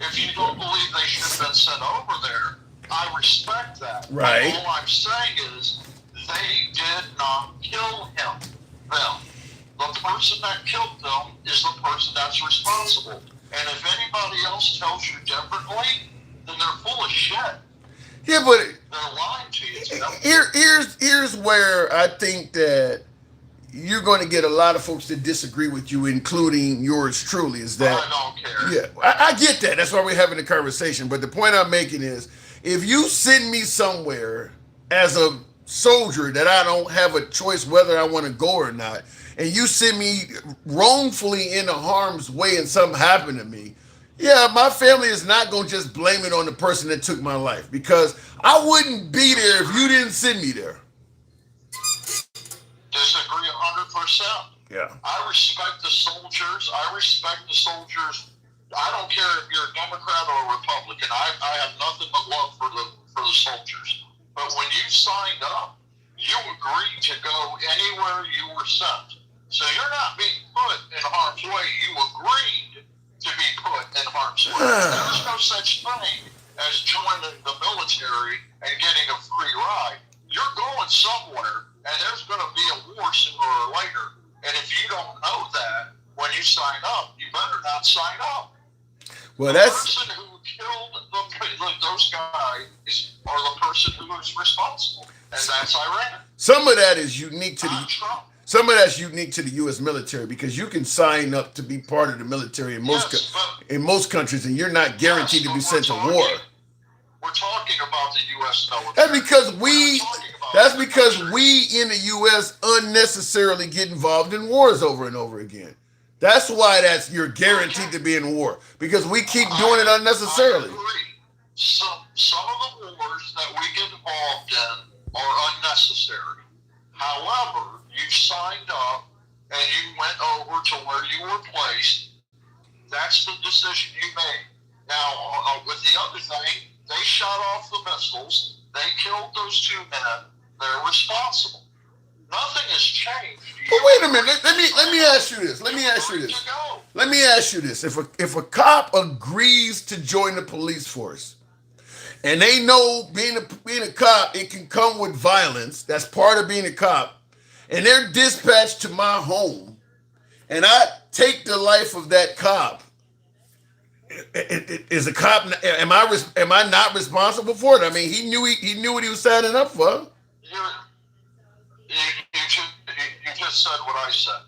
If you don't believe they should have been sent over there, I respect that. Right. All I'm saying is they did not kill them. The person that killed them is the person that's responsible. And if anybody else tells you differently, then they're full of shit. Yeah, but they're lying to you. Here's where I think that you're going to get a lot of folks that disagree with you, including yours truly. Is that I don't care. Yeah, I get that. That's why we're having the conversation. But the point I'm making is, if you send me somewhere as a soldier that I don't have a choice whether I want to go or not, and you send me wrongfully into harm's way and something happened to me, yeah, my family is not going to just blame it on the person that took my life, because I wouldn't be there if you didn't send me there. Disagree 100%. Yeah. I respect the soldiers. I don't care if you're a Democrat or a Republican. I have nothing but love for the soldiers. But when you signed up, you agreed to go anywhere you were sent. So you're not being put in harm's way. You agreed to be put in harm's way. There's no such thing as joining the military and getting a free ride. You're going somewhere, and there's going to be a war sooner or later. And if you don't know that when you sign up, you better not sign up. Well, the that's person who killed those guys are the person who is responsible, and that's Iran. some of that is unique to Not the Trump. some of that's unique to the U.S. military because you can sign up to be part of the military in most countries, and you're not guaranteed to be sent to war. We're talking about the U.S. military. That's because we in the U.S. unnecessarily get involved in wars over and over again. That's why you're guaranteed to be in war because we keep doing it unnecessarily. I agree. Some of the wars that we get involved in are unnecessary. However, you signed up and you went over to where you were placed. That's the decision you made. Now, with the other thing, they shot off the missiles. They killed those 2 men. They're responsible. Nothing has changed. But wait a minute. Let me ask you this. Let me ask you this. If a cop agrees to join the police force, and they know being a cop, it can come with violence. That's part of being a cop. And they're dispatched to my home, and I take the life of that cop. Is a cop? Am I not responsible for it? I mean, he knew what he was signing up for. You just said what I said.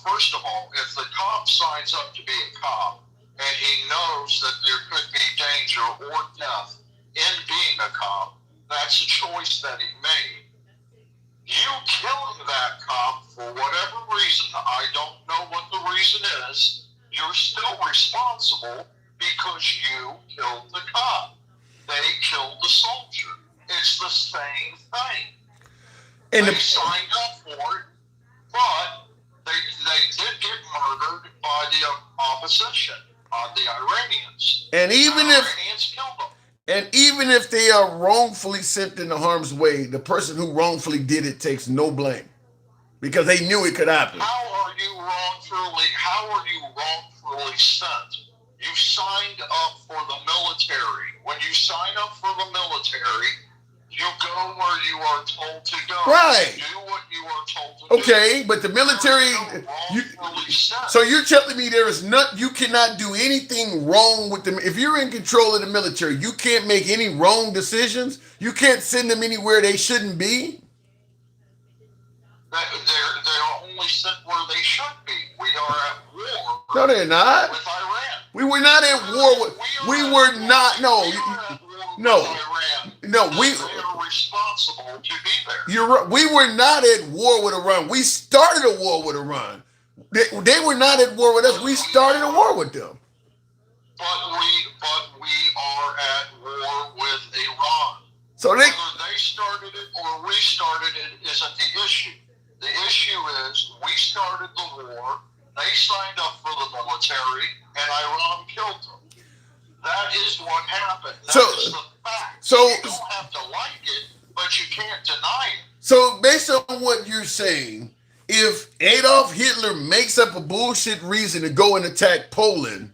First of all, if the cop signs up to be a cop and he knows that there could be danger or death in being a cop, that's a choice that he made. You killing that cop for whatever reason, I don't know what the reason is, you're still responsible because you killed the cop. They killed the soldier. It's the same thing. And they signed up for it, but they did get murdered by the opposition, the Iranians. And even Iranians killed them. And even if they are wrongfully sent into harm's way, the person who wrongfully did it takes no blame because they knew it could happen. How are you wrongfully sent? You signed up for the military. When you sign up for the military, you go where you are told to go. Right. You do what you are told to do. Okay, but the military. So you're telling me you cannot do anything wrong with them. If you're in control of the military, you can't make any wrong decisions. You can't send them anywhere they shouldn't be. They're only sent where they should be. We are at war. No, they're not. With Iran. We were not at war with. We were not. No. No. We are responsible to be there. You're right. We were not at war with Iran. We started a war with Iran. They were not at war with us. We started a war with them. But we are at war with Iran. So whether they started it or we started it isn't the issue. The issue is we started the war. They signed up for the military, and Iran killed them. That is what happened. That is the fact. So you don't have to like it, but you can't deny it. So based on what you're saying, if Adolf Hitler makes up a bullshit reason to go and attack Poland,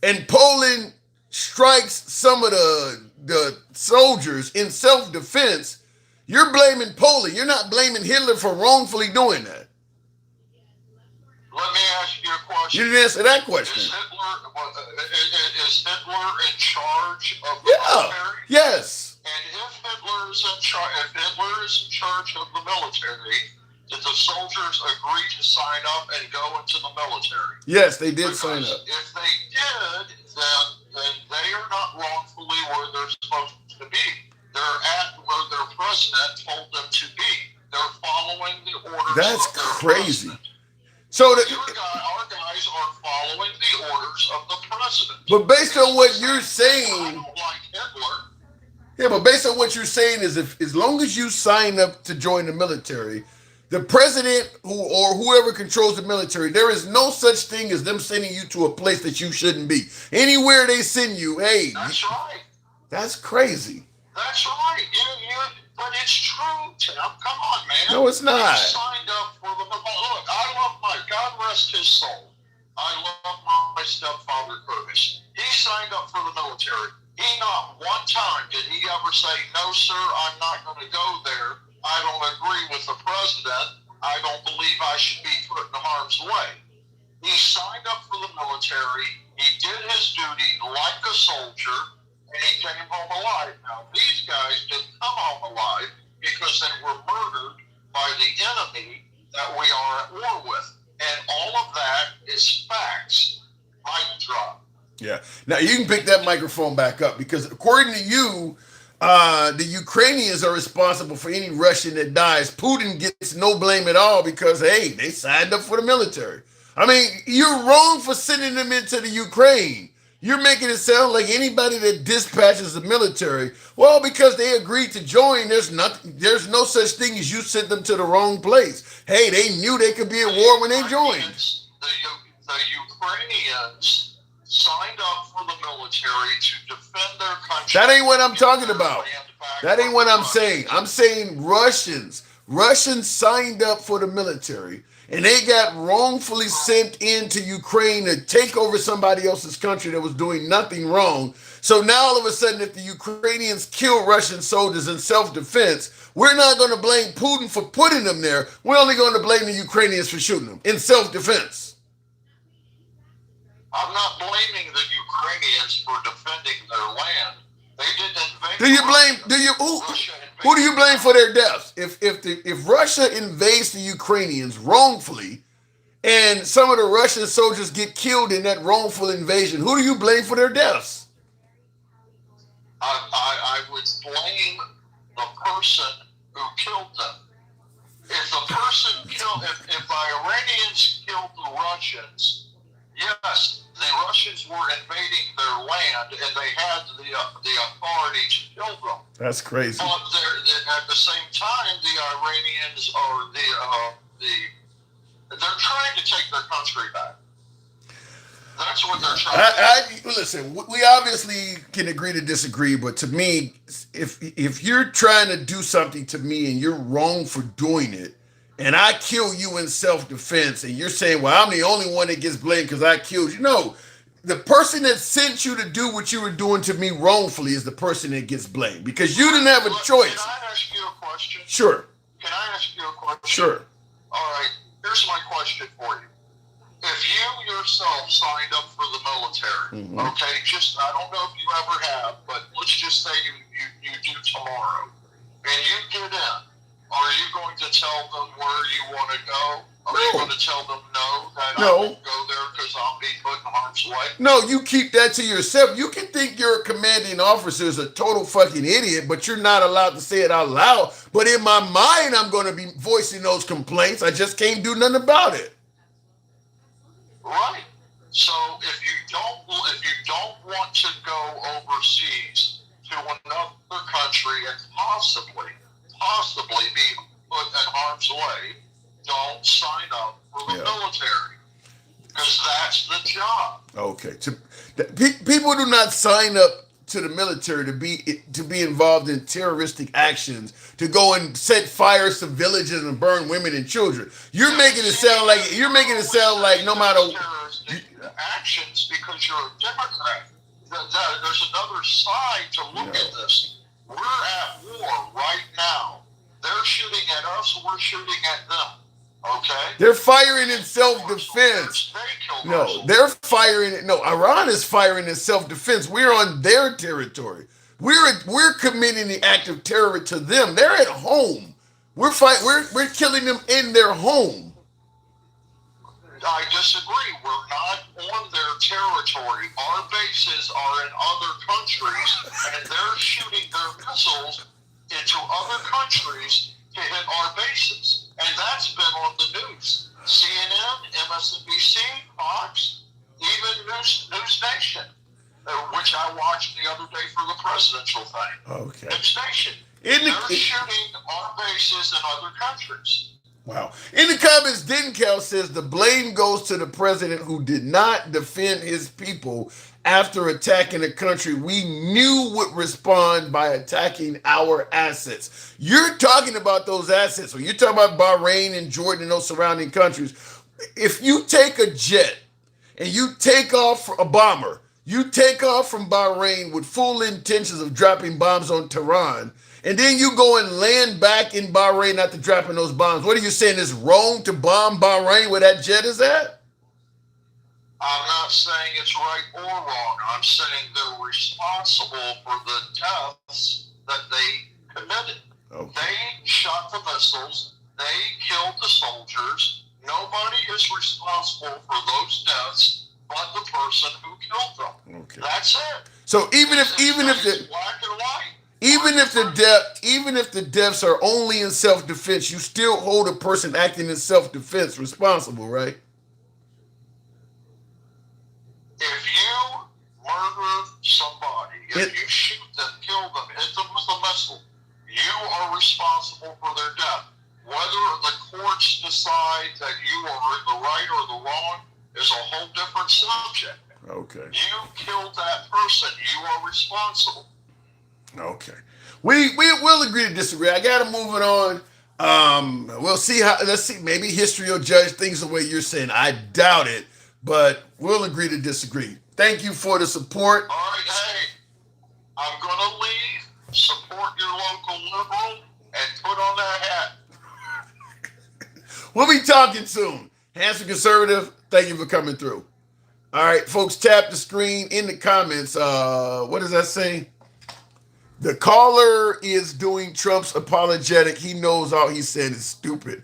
and Poland strikes some of the soldiers in self-defense, you're blaming Poland. You're not blaming Hitler for wrongfully doing that. Let me ask you a question. You didn't answer that question. Is Hitler in charge of the military? Yes. And if Hitler is in charge of the military, did the soldiers agree to sign up and go into the military? Yes, they did sign up. If they did, then they are not wrongfully where they're supposed to be. They're at where their president told them to be. They're following the orders. That's of their crazy. President. So our guys are following the orders of the president. But based on what you're saying, I don't like Hitler. Yeah, but based on what you're saying is if as long as you sign up to join the military, the president or whoever controls the military, there is no such thing as them sending you to a place that you shouldn't be. Anywhere they send you, hey. That's right. That's crazy. That's right. But it's true, Tim. Come on, man. No, it's not. You signed up for the... Look, I love Mike. God rest his soul. I love my stepfather, Curtis. He signed up for the military. He not one time did he ever say, no, sir, I'm not going to go there. I don't agree with the president. I don't believe I should be put in harm's way. He signed up for the military. He did his duty like a soldier, and he came home alive. Now, these guys didn't come home alive because they were murdered by the enemy that we are at war with. And all of that is facts. Mic drop. Yeah. Now you can pick that microphone back up because according to you, the Ukrainians are responsible for any Russian that dies. Putin gets no blame at all because, hey, they signed up for the military. I mean, you're wrong for sending them into the Ukraine. You're making it sound like anybody that dispatches the military, well, because they agreed to join, there's no such thing as you sent them to the wrong place. Hey, they knew they could be at war when they joined. The Ukrainians signed up for the military to defend their country. That ain't what I'm talking about. That ain't what I'm saying. I'm saying Russians signed up for the military and they got wrongfully sent into Ukraine to take over somebody else's country that was doing nothing wrong. So now all of a sudden, if the Ukrainians kill Russian soldiers in self-defense, we're not going to blame Putin for putting them there. We're only going to blame the Ukrainians for shooting them in self-defense. I'm not blaming the Ukrainians for defending their land. They didn't invade. Who do you blame for their deaths? If Russia invades the Ukrainians wrongfully, and some of the Russian soldiers get killed in that wrongful invasion, who do you blame for their deaths? I would blame the person who killed them. If the person if the Iranians killed the Russians, yes, the Russians were invading their land and they had the authority to kill them. That's crazy. But at the same time, the Iranians are they're trying to take their country back. That's what they're trying to do. Listen, we obviously can agree to disagree, but to me, if you're trying to do something to me and you're wrong for doing it, and I kill you in self-defense, and you're saying, well, I'm the only one that gets blamed because I killed you. No, the person that sent you to do what you were doing to me wrongfully is the person that gets blamed because you didn't have a choice. Can I ask you a question? Sure. Can I ask you a question? Sure. All right, here's my question for you. If you yourself signed up for the military, okay, I don't know if you ever have, but let's just say you do tomorrow, and you get in, are you going to tell them where you want to go? Are you going to tell them no, that I won't go there because I'll be put in harm's way? No, you keep that to yourself. You can think your commanding officer is a total fucking idiot, but you're not allowed to say it out loud. But in my mind, I'm going to be voicing those complaints. I just can't do nothing about it. Right. So if you don't want to go overseas to another country and possibly be put in harm's way, don't sign up for the military because that's the job. Okay. People do not sign up to the military to be involved in terroristic actions, to go and set fires to villages and burn women and children. You're making it sound like no matter actions because you're a Democrat. There's another side to look at this. We're at war right now. They're shooting at us, we're shooting at them. Okay? They're firing in self-defense. Iran is firing in self-defense. We're on their territory. We're committing the act of terror to them. They're at home. We're killing them in their home. I disagree. We're not on their territory. Our bases are in other countries, and they're shooting their missiles into other countries to hit our bases. And that's been on the news. CNN, MSNBC, Fox, even News Nation, which I watched the other day for the presidential thing. Okay. News Nation. They're shooting our bases in other countries. Wow. In the comments, Denkel says the blame goes to the president who did not defend his people after attacking a country we knew would respond by attacking our assets. You're talking about those assets. When you're talking about Bahrain and Jordan and those surrounding countries, if you take a jet and you take off a bomber, you take off from Bahrain with full intentions of dropping bombs on Tehran, and then you go and land back in Bahrain after dropping those bombs. What are you saying? It's wrong to bomb Bahrain where that jet is at? I'm not saying it's right or wrong. I'm saying they're responsible for the deaths that they committed. Okay. They shot the missiles. They killed the soldiers. Nobody is responsible for those deaths but the person who killed them. Okay. That's it. So even if It's black and white. even if the deaths are only in self-defense, you still hold a person acting in self-defense responsible, right? If you murder somebody, if you shoot them, kill them, hit them with a missile, you are responsible for their death. Whether the courts decide that you are in the right or the wrong is a whole different subject. Okay. You killed that person. You are responsible. Okay. We'll agree to disagree. I gotta move it on. We'll see let's see, maybe history will judge things the way you're saying. I doubt it, but we'll agree to disagree. Thank you for the support. All right, hey, I'm going to leave, support your local liberal, and put on that hat. We'll be talking soon. Handsome Conservative, thank you for coming through. All right, folks, tap the screen in the comments. What does that say? The caller is doing Trump's apologetic. He knows all he's saying is stupid.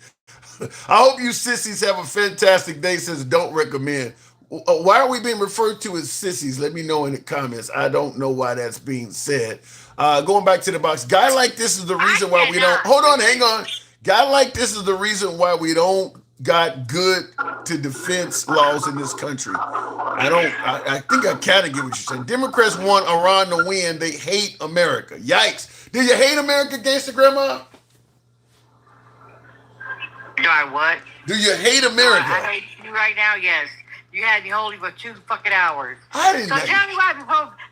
I hope you sissies have a fantastic day. Says don't recommend. Why are we being referred to as sissies? Let me know in the comments. I don't know why that's being said. Going back to the box. Guy like this is the reason why we don't. Hold on, hang on. Guy like this is the reason why we don't got good to defense laws in this country. I think I kind of get what you're saying. Democrats want Iran to win. They hate America. Yikes. Do you hate America, Gangsta Grandma? Do I what? Do you hate America? I hate you right now, yes. You had me holding for 2 fucking hours. I didn't So know. tell me why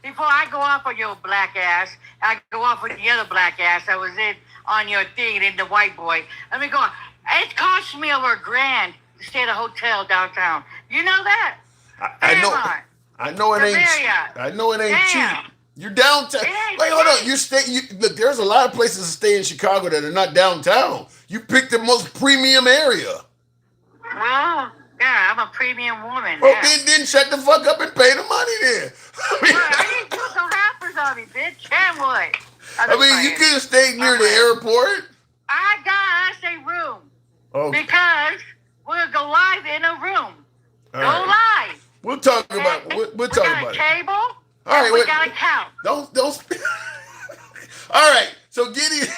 before I go off on your black ass, I go off with the other black ass that was in on your thing and the white boy. Let me go on. It cost me over $1,000 to stay at a hotel downtown. You know that? I know. Fairmont. I know it ain't. Bavaria. I know it ain't Damn. cheap. You're downtown. It ain't Wait, hold on. cheap. Look, there's a lot of places to stay in Chicago that are not downtown. You picked the most premium area. Well, yeah, I'm a premium woman. Well, yeah. then shut the fuck up and pay the money then. Well, I didn't put some rappers on me, bitch. Damn what? You could have stayed near the airport. I got us a room. Okay. Because we'll go live in a room. All Go right. live. We'll talk about And we'll talk got about a it. table. All right, and we wait. got a couch. Don't. All right. So getting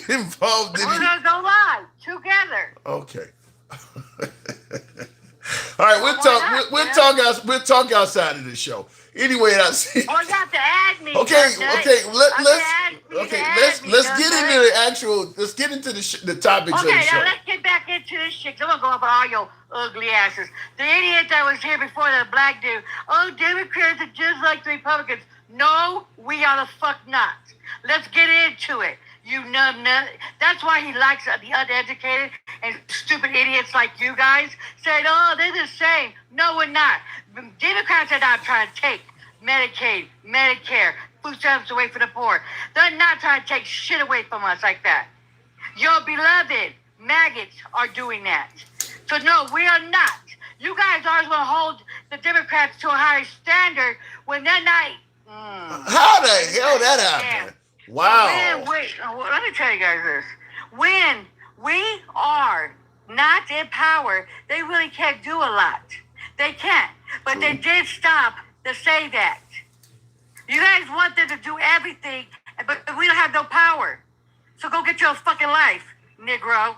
involved in We're it. gonna go live together. Okay. All right, we'll talk. We'll talk outside of the show. Anyway, I see. Oh, you have to add me. Okay. Let's get into into the actual. Let's get into the topics of the Okay, show. now let's get back into this shit. I'm gonna go up on all your ugly asses. The idiot that was here before, the black dude. Oh, Democrats are just like the Republicans. No, we are the fuck not. Let's get into it. You numbnut. That's why he likes the uneducated and stupid idiots like you guys saying, oh, they're the same. No, we're not. Democrats are not trying to take Medicaid, Medicare, food stamps away from the poor. They're not trying to take shit away from us like that. Your beloved maggots are doing that. So no, we are not. You guys always want to hold the Democrats to a higher standard when they're not. How the hell that happened? Wow. Let me tell you guys this. When we are not in power, they really can't do a lot. They can't. But they did stop to say that. You guys want them to do everything, but we don't have no power. So go get your fucking life, Negro.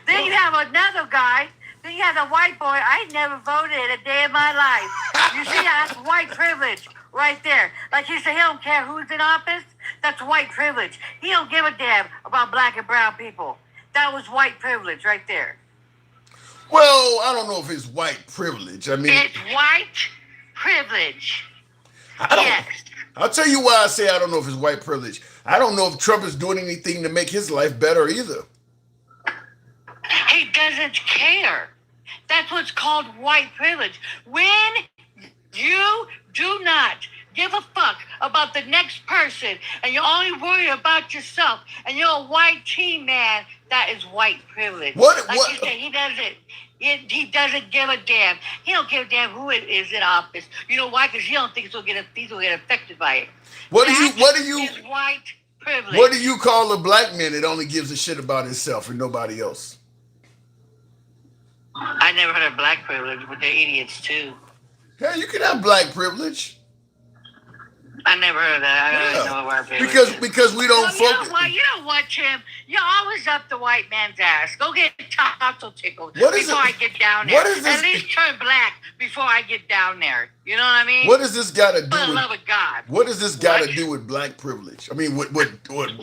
Then you have another guy. Then you have the white boy. I never voted a day in my life. You see, that's white privilege right there. Like he said, he don't care who's in office. That's white privilege. He don't give a damn about black and brown people. That was white privilege right there. Well, I don't know if it's white privilege. I mean, it's white privilege. Yes. I'll tell you why I say I don't know if it's white privilege. I don't know if Trump is doing anything to make his life better either. He doesn't care. That's what's called white privilege. When you do not give a fuck about the next person and you're only worried about yourself and you're a white team man, that is white privilege. What? You said, he doesn't give a damn. He don't give a damn who it is in office. You know why? Because he don't think these will get affected by it. What do you is white privilege. What do you call a black man that only gives a shit about himself and nobody else? I never heard of black privilege, but they're idiots too. Hey, you can have black privilege. I never heard of that. I don't know where privilege because we don't focus. You know what, Tim? You're always up the white man's ass. Go get tonsil tickled Before I get down there. At least turn black before I get down there. You know what I mean? What does this got to do? For the love of God. What does this got to do with black privilege? I mean, what? Because hold on.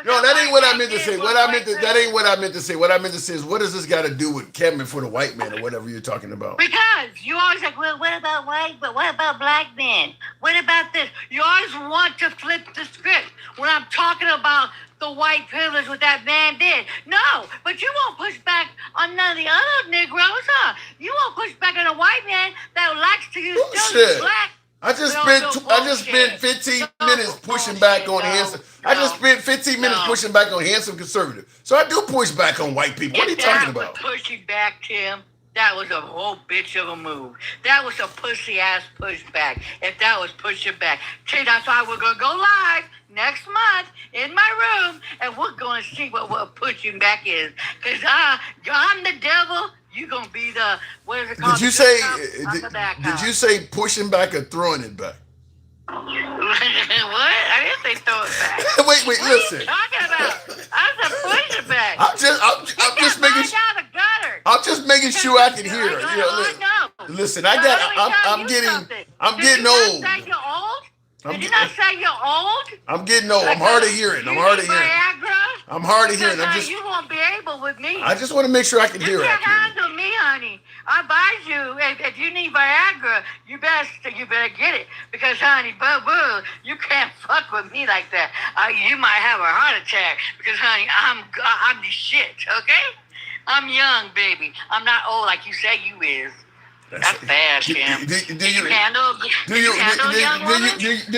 No, that ain't what I meant to say. That ain't what I meant to say. What I meant to say is, what does this got to do with Kevin for the white man or whatever you're talking about? Because you always like, well, what about white? But what about black men? What about this? You always want to flip the script when I'm talking about the white privilege what that man did. No, but you won't push back on none of the other Negroes, huh? You won't push back on a white man that likes to use black. I just spent 15 minutes pushing back on handsome. I just spent 15 minutes pushing back on handsome conservative. So I do push back on white people. What are you talking about? Pushing back, Tim. That was a whole bitch of a move. That was a pussy ass pushback. If that was pushing back. See, that's why we're gonna go live next month in my room, and we're gonna see what pushing back is. Cause I'm the devil. You gonna be the what is it called? Did you say pushing back or throwing it back? What? I didn't say throw it back. wait, what listen. What are you talking about? I said push it back. I'm just making. I'm just making sure I can hear. Listen, I'm getting old. Did you not say you're old? I'm getting old. I'm hard of hearing. I'm hard of hearing. I'm hard of hearing. You won't be able with me. I just want to make sure I can hear it. You can't handle me, honey. I advise you, if you need Viagra, you better get it. Because, honey, boo, you can't fuck with me like that. You might have a heart attack. Because, honey, I'm the shit, okay? I'm young, baby. I'm not old like you say you is. That's bad, Tim. Do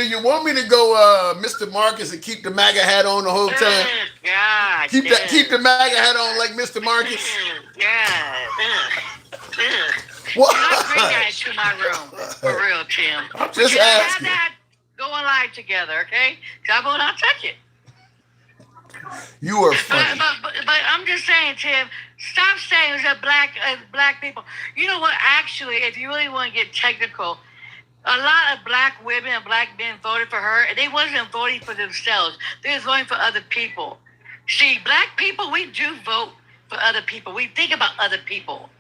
you want me to go Mr. Marcus and keep the MAGA hat on the whole time? God. Keep the MAGA hat on like Mr. Marcus? What? I'll bring that to my room. For real, Tim. I'm just asking. Have that going live together, okay? Because I will not touch it. You are funny. But I'm just saying, Tim, stop saying it's a black people. You know what? Actually, if you really want to get technical, a lot of black women and black men voted for her, and they wasn't voting for themselves. They was voting for other people. See, black people, we do vote for other people. We think about other people.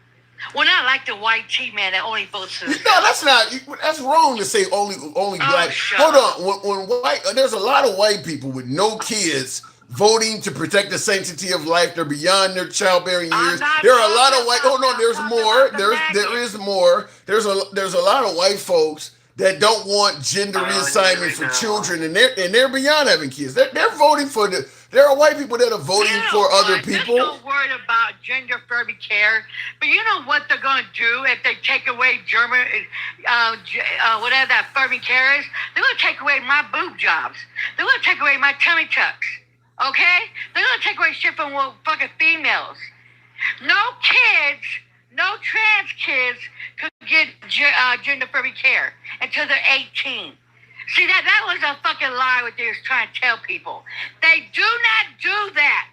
We're not like the white T-man that only votes for themselves. No, that's wrong to say only black. Hold on. When white, there's a lot of white people with no kids voting to protect the sanctity of life. They're beyond their childbearing years. There are a lot of white. Oh no, there's more. There is more. There's a lot of white folks that don't want gender reassignment for children, and they're beyond having kids. They're voting for the. There are white people that are voting for other people. They're so worried about gender affirming care, but you know what they're going to do if they take away whatever that affirming care is? They're going to take away my boob jobs. They're going to take away my tummy tucks. Okay? They're going to take away shit from fucking females. No kids, no trans kids could get gender-affirming care until they're 18. See, that was a fucking lie what they was trying to tell people. They do not do that.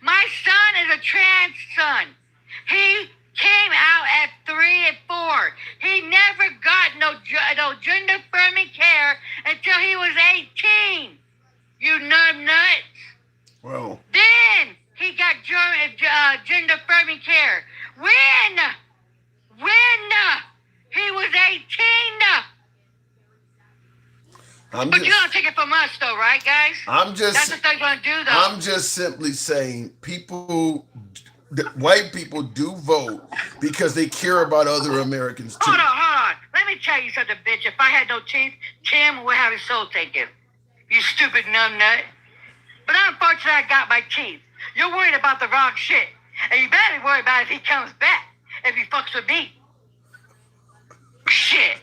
My son is a trans son. He came out at 3 and 4. He never got no gender-affirming care until he was 18. You nuts. Well. Then he got gender-affirming care. When he was 18. But you're going to take it from us, though, right, guys? That's what they're going to do, though. I'm just simply saying white people do vote because they care about other Americans, too. Hold on. Let me tell you something, bitch. If I had no teeth, Tim would have his soul taken. You stupid numbnut. But unfortunately, I got my teeth. You're worried about the wrong shit. And you better be worried about if he comes back, if he fucks with me. Shit.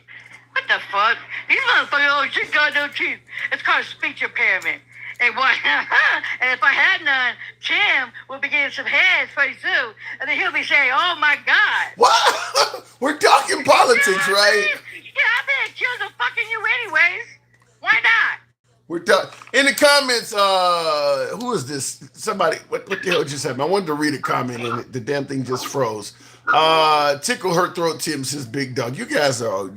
What the fuck? These motherfuckers, oh, shit, got no teeth. It's called speech impairment. And what? And if I had none, Tim will be getting some heads pretty soon. And then he'll be saying, oh my God. What? We're talking politics, right? Yeah, I've been accused of fucking you anyways. Why not? We're talking in the comments. Who is this? Somebody. What the hell just happened? I wanted to read a comment and the damn thing just froze. Tickle her throat. Tim says, "Big dog." You guys are.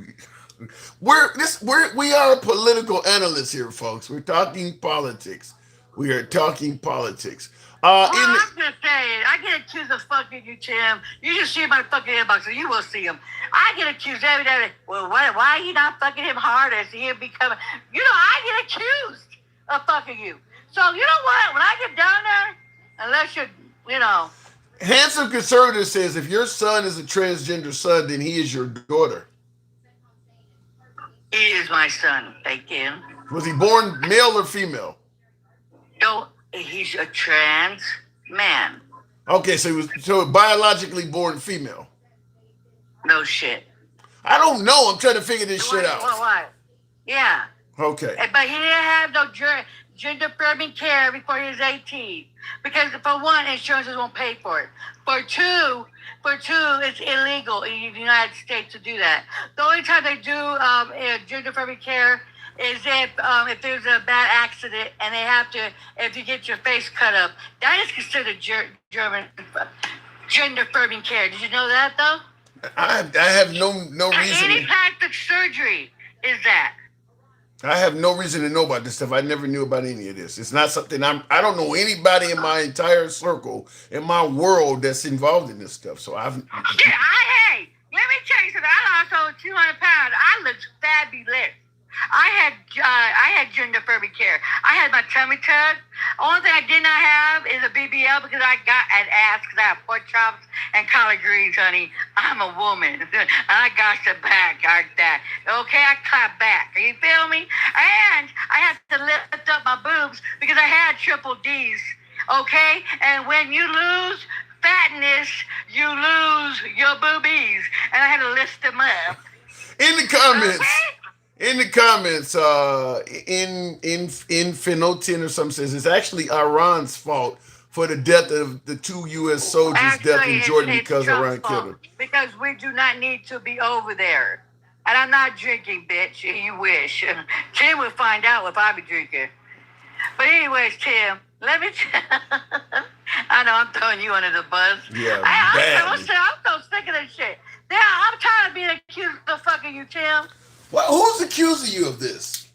We are political analysts here, folks. We're talking politics. We are talking politics. I'm just saying, I get accused of fucking you, Tim. You just see my fucking inbox, and you will see him. I get accused every day. Well, why are you not fucking him harder? See him becoming. I get accused of fucking you. So you know what? When I get down there, unless you're, Handsome Conservative says if your son is a transgender son, then he is your daughter. He is my son. Thank you. Was he born male or female? No, he's a trans man. Okay, so he was biologically born female. No shit. I don't know. I'm trying to figure this shit out. What? Yeah. Okay. But he didn't have no gender affirming care before he was 18. Because for one, insurances won't pay for it. For two, it's illegal in the United States to do that. The only time they do gender affirming care is if there's a bad accident and they have to, if you get your face cut up. That is considered German gender affirming care. Did you know that though? I have no reason. Any plastic surgery is that. I have no reason to know about this stuff. I never knew about any of this. It's not something I don't know anybody in my entire circle, in my world, that's involved in this stuff. So hey, let me tell you something. I lost over 200 pounds. I looked fabulous. I had gender affirming care. I had my tummy tucked. Only thing I did not have is a BBL because I got an ass because I have pork chops and collard greens, honey. I'm a woman. And I got the back like that. Okay, I clap back. You feel me? And I had to lift up my boobs because I had triple D's. Okay? And when you lose fatness, you lose your boobies. And I had to lift them up. In the comments. Okay? In the comments, in Finotin or something says it's actually Iran's fault for the death of the 2 U.S. soldiers' death in Jordan because Iran killed them. Because we do not need to be over there. And I'm not drinking, bitch. You wish. Tim will find out if I be drinking. But anyways, Tim, let me I know I'm throwing you under the bus. Yeah, I'm so sick of this shit. I'm tired of being accused of fucking you, Tim. Well, who's accusing you of this?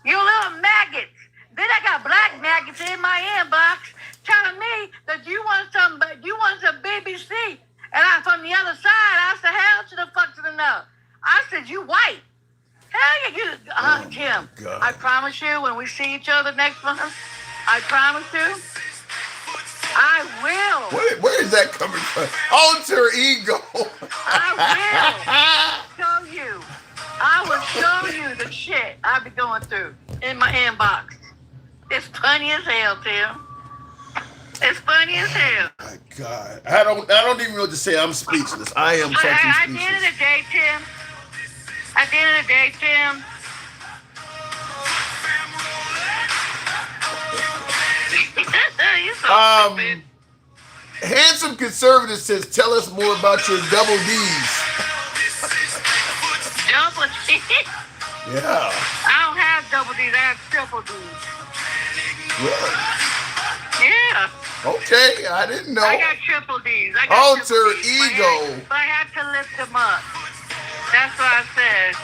You little maggots. Then I got black maggots in my inbox telling me that you want some BBC. And I'm from the other side. I said, hell to the fuck to the no. I said, you white. Hell yeah, Tim. God. I promise you, when we see each other next month, I promise you, I will. Where is that coming from? Alter ego. I will show you. I will show you the shit I be going through in my inbox. It's funny as hell, Tim. It's funny as hell. My God, I don't even know what to say. I'm speechless. I am fucking At speechless. the end of the day, Tim. At the end of the day, Tim. You're so stupid. Handsome Conservative says, tell us more about your double D's. Double D's? Yeah. I don't have double D's. I have triple D's. Really? Yeah. Okay, I didn't know. I got triple D's. I got Alter triple D's. ego. But I had to lift them up. That's what I said.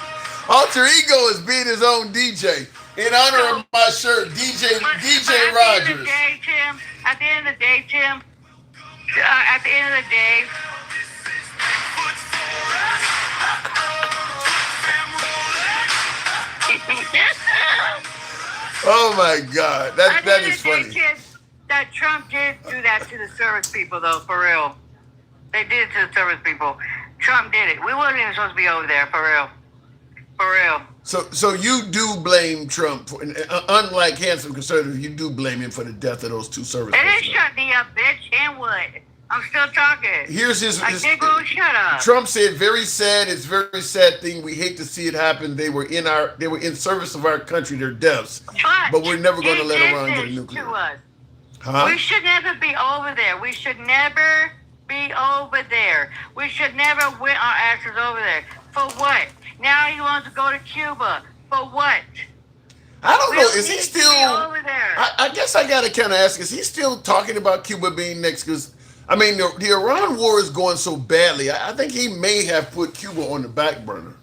Alter ego is being his own DJ. In honor of my shirt, DJ Rogers. At the end of the day, Tim, at the end of the day, oh my God, that is funny. That Trump did do that to the service people, though, for real. They did it to the service people. Trump did it. We wasn't even supposed to be over there, for real. For real. So you do blame Trump, unlike Handsome Conservative, you do blame him for the death of those 2 service They didn't personnel. shut me up, bitch. And what? I'm still talking. Here's his. Negro, shut up. Trump said, "Very sad. It's a very sad thing. We hate to see it happen. They were in service of our country. Their deaths, but we're never going to let Iran get a nuclear." To us. Huh? We should never be over there. We should never be over there. We should never win our asses over there. For what? Now he wants to go to Cuba. For what? I don't know. Is he need to still? be over there. I guess I got to kind of ask: is he still talking about Cuba being next? Because I mean, the Iran war is going so badly. I think he may have put Cuba on the back burner.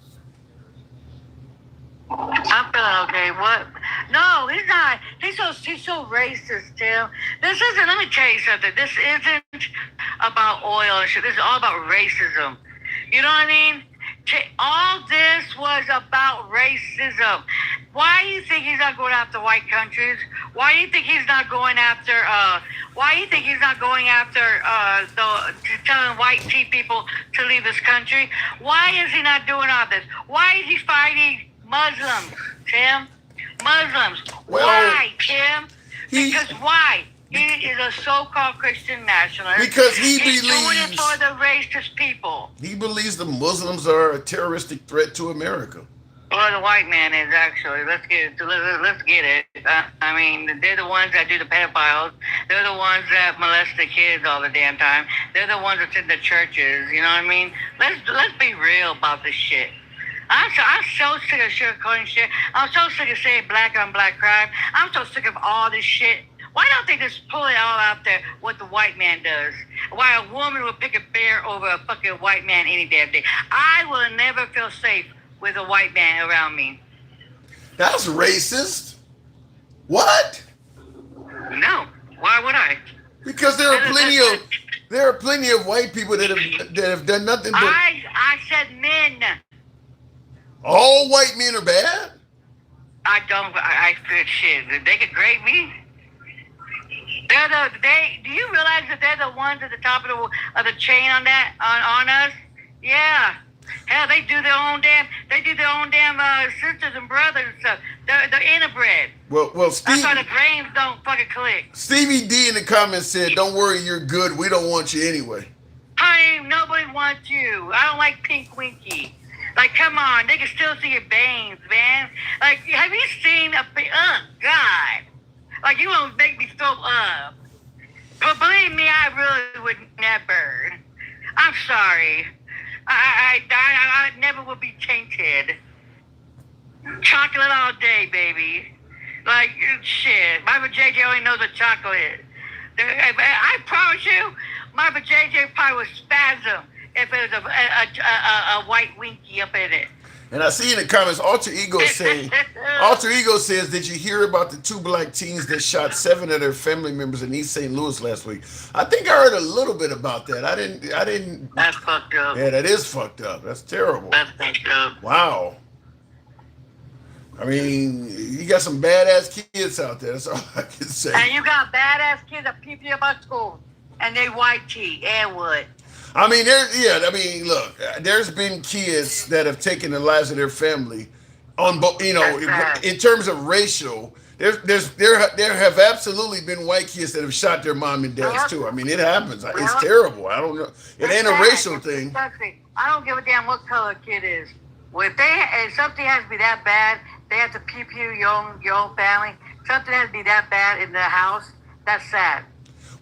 I'm feeling okay. What? No, he's not. He's so racist, Tim. This isn't. Let me tell you something. This isn't about oil and shit. This is all about racism. You know what I mean? All this was about racism. Why do you think he's not going after white countries? Why do you think he's not going after? Why do you think he's not going after telling white people to leave this country? Why is he not doing all this? Why is he fighting Muslims, Tim? Muslims. Well, why, Tim? Because why? He is a so-called Christian nationalist. Because He's doing it for the racist people. He believes the Muslims are a terroristic threat to America. Well, the white man is actually. Let's get it. I mean, they're the ones that do the pedophiles. They're the ones that molest the kids all the damn time. They're the ones that's in the churches. You know what I mean? Let's be real about this shit. I'm so sick of sugarcoating shit. I'm so sick of saying black on black crime. I'm so sick of all this shit. Why don't they just pull it all out there what the white man does? Why a woman would pick a bear over a fucking white man any damn day. I will never feel safe with a white man around me. That's racist. What? No. Why would I? Because there are plenty of white people that have done nothing but. I said men. All white men are bad? I feel shit. They could grade me. Do you realize that they're the ones at the top of the chain on us? Yeah. Hell, they do their own damn sisters and brothers and stuff. They're interbred. Well, that's why the brains don't fucking click. Stevie D in the comments said, "Don't worry, you're good. We don't want you anyway." Honey, nobody wants you. I don't like Pink Winky. Like, come on, they can still see your veins, man. Like, have you seen oh, God. Like, you won't make me throw up. But believe me, I really would never. I'm sorry. I never would be tainted. Chocolate all day, baby. Like, shit. Marvin JJ only knows what chocolate is. I promise you, Marvin JJ probably would spasm if it was a white winky up in it. And I see in the comments, Alter Ego says, "Did you hear about the 2 black teens that shot 7 of their family members in East St. Louis last week?" I think I heard a little bit about that. I didn't. That's fucked up. Yeah, that is fucked up. That's terrible. That's fucked up. Wow. I mean, you got some badass kids out there. That's all I can say. And you got badass kids that peep you about school, and they white tea and wood. I mean, look, there's been kids that have taken the lives of their family on, in terms of racial. There have absolutely been white kids that have shot their mom and dads too. I mean, it happens. It's terrible. I don't know. It ain't a racial thing. I don't give a damn what color a kid is. Well, if something has to be that bad, they have to peep your own family. Something has to be that bad in the house. That's sad.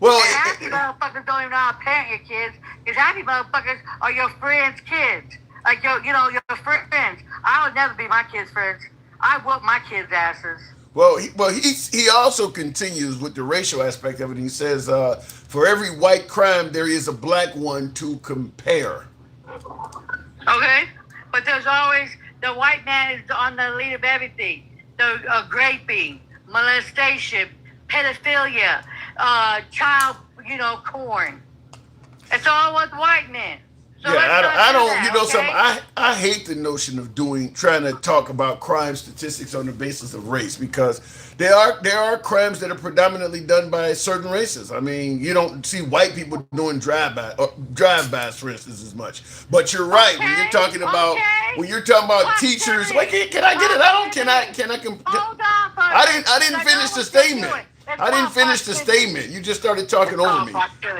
Well, half you motherfuckers don't even know how to parent your kids, because half you motherfuckers are your friends' kids. Like, your friends. I would never be my kids' friends. I whoop my kids' asses. Well, he also continues with the racial aspect of it. He says, for every white crime, there is a black one to compare. Okay? But there's always, the white man is on the lead of everything. The raping, molestation, pedophilia, child, corn. It's all with white men. So yeah, I don't. That, you know, okay? something. I hate the notion of trying to talk about crime statistics on the basis of race, because there are crimes that are predominantly done by certain races. I mean, you don't see white people doing drive-bys, for instance, as much. But you're right when you're talking about teachers. Wait, can I get it out? Can I? Hold on, I didn't finish the statement. I didn't finish the statement. You just started talking over me.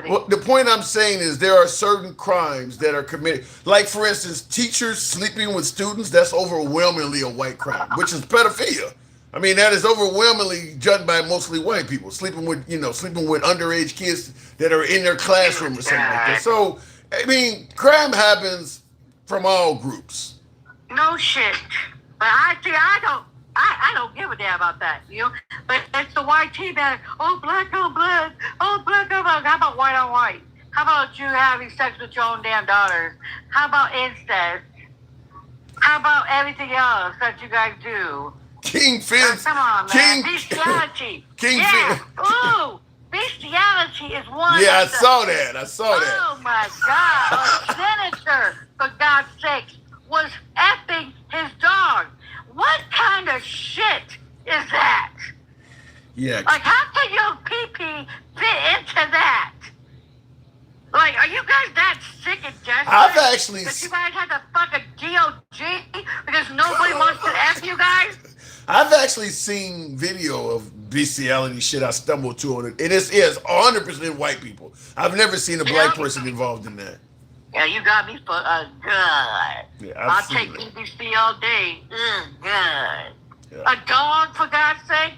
Well, the point I'm saying is there are certain crimes that are committed. Like, for instance, teachers sleeping with students, that's overwhelmingly a white crime, which is pedophilia. I mean, that is overwhelmingly judged by mostly white people, sleeping with underage kids that are in their classroom or something like that. So, I mean, crime happens from all groups. No shit. But I don't give a damn about that, you know. But it's the white team that, oh, black on black, oh, black on black. How about white on white? How about you having sex with your own damn daughters? How about incest? How about everything else that you guys do? King Fizz. Come on, man. Bestiality. King yeah. Fizz. Ooh, bestiality is one. Yeah, of I saw that. Oh my God! A senator, for God's sakes, was effing his dog. What kind of shit is that? Yeah. Like, how can your pee-pee fit into that? Like, are you guys that sick and desperate? I've actually that you guys have to fuck a DOG because nobody wants to F you guys? I've actually seen video of bestiality shit I stumbled to on it. And it's 100% white people. I've never seen a black person involved in that. Yeah, you got me for a good. Yeah, I'll take BBC all day. Good. Yeah. A dog, for God's sake?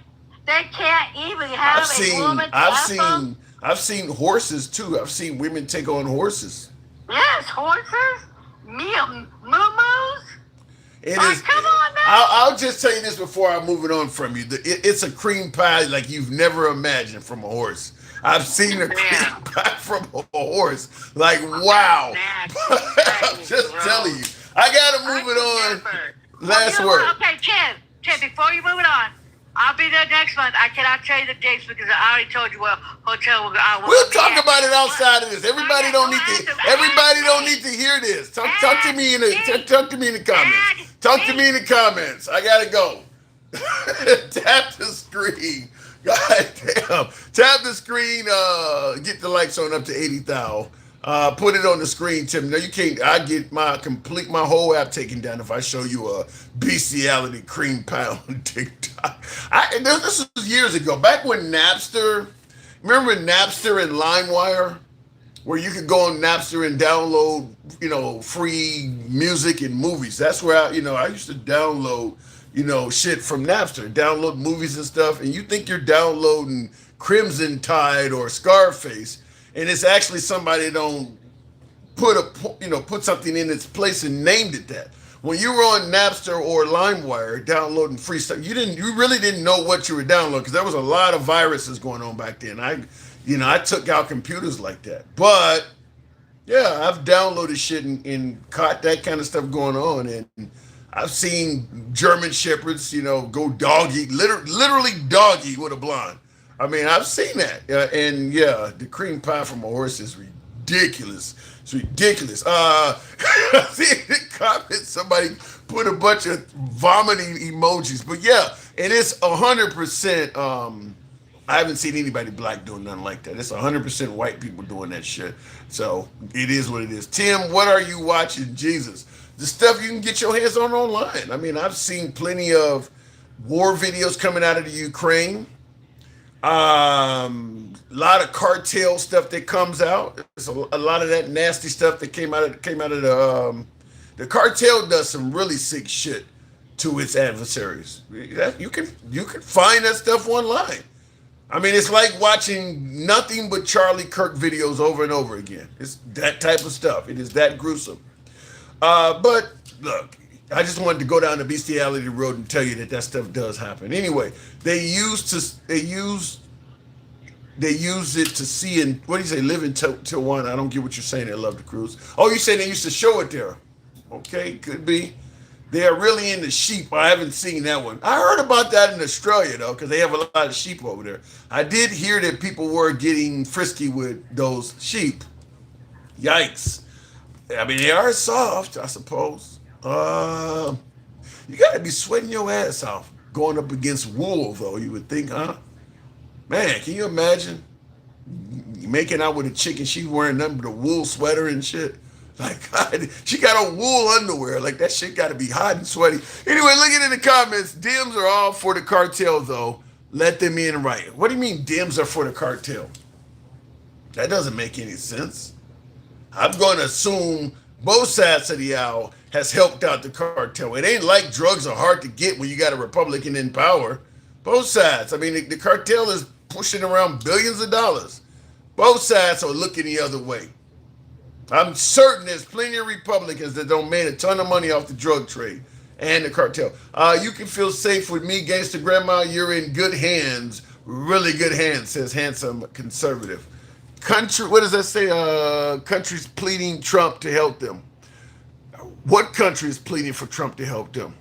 They can't even have a woman to F them? I've seen horses too. I've seen women take on horses. Yes, horses? Moo-moos? It is. Come on, man. I'll just tell you this before I'm moving on from you. It's a cream pie like you've never imagined from a horse. I've seen a cream pie from a horse. Like, wow. I'm just telling you. I got to move it on. Last word. Okay, Chen, before you move it on, I'll be there next month. I cannot tell you the dates because I already told you what hotel we'll talk about it outside of this. Everybody don't need to hear this. Talk to me in the comments. Talk to me in the comments. I gotta go. Tap the screen. God damn. Tap the screen. Get the likes on up to 80,000. Put it on the screen, Tim. No, you can't. I get my whole app taken down if I show you a bestiality cream pie on TikTok. This was years ago. Back when Napster, remember Napster and LimeWire? Where you could go on Napster and download, free music and movies. That's where I used to download, shit from Napster, download movies and stuff. And you think you're downloading Crimson Tide or Scarface, and it's actually somebody don't put something in its place and named it that. When you were on Napster or LimeWire downloading free stuff, you really didn't know what you were downloading because there was a lot of viruses going on back then. I took out computers like that. But yeah, I've downloaded shit and caught that kind of stuff going on. And I've seen German Shepherds, go doggy, literally doggy with a blonde. I mean, I've seen that. And yeah, the cream pie from a horse is ridiculous. It's ridiculous. I see in the comments somebody put a bunch of vomiting emojis. But yeah, and it's 100%. I haven't seen anybody black doing nothing like that. It's 100% white people doing that shit. So it is what it is. Tim, what are you watching? Jesus. The stuff you can get your hands on online. I mean, I've seen plenty of war videos coming out of the Ukraine. A lot of cartel stuff that comes out. There's a lot of that nasty stuff that came out of the cartel does some really sick shit to its adversaries. You can find that stuff online. I mean, it's like watching nothing but Charlie Kirk videos over and over again. It's that type of stuff. It is that gruesome. But look, I just wanted to go down the bestiality road and tell you that stuff does happen. Anyway, they use it to see in, what do you say, live in Tijuana. I don't get what you're saying. They love the cruise. Oh, you saying they used to show it there. Okay, could be. They are really into sheep. I haven't seen that one. I heard about that in Australia, though, because they have a lot of sheep over there. I did hear that people were getting frisky with those sheep. Yikes. I mean, they are soft, I suppose. You got to be sweating your ass off going up against wool, though, you would think, huh? Man, can you imagine making out with a chick and she's wearing nothing but a wool sweater and shit? Like, God, she got a wool underwear. Like, that shit got to be hot and sweaty. Anyway, looking in the comments, Dems are all for the cartel, though. let them in right. What do you mean Dems are for the cartel? That doesn't make any sense. I'm going to assume both sides of the aisle has helped out the cartel. It ain't like drugs are hard to get when you got a Republican in power. Both sides. I mean, the cartel is pushing around billions of dollars. Both sides are looking the other way. I'm certain there's plenty of Republicans that don't made a ton of money off the drug trade and the cartel. You can feel safe with me, Gangsta Grandma. You're in good hands, really good hands, says handsome conservative. Country, what does that say? Countries pleading Trump to help them. What country is pleading for Trump to help them?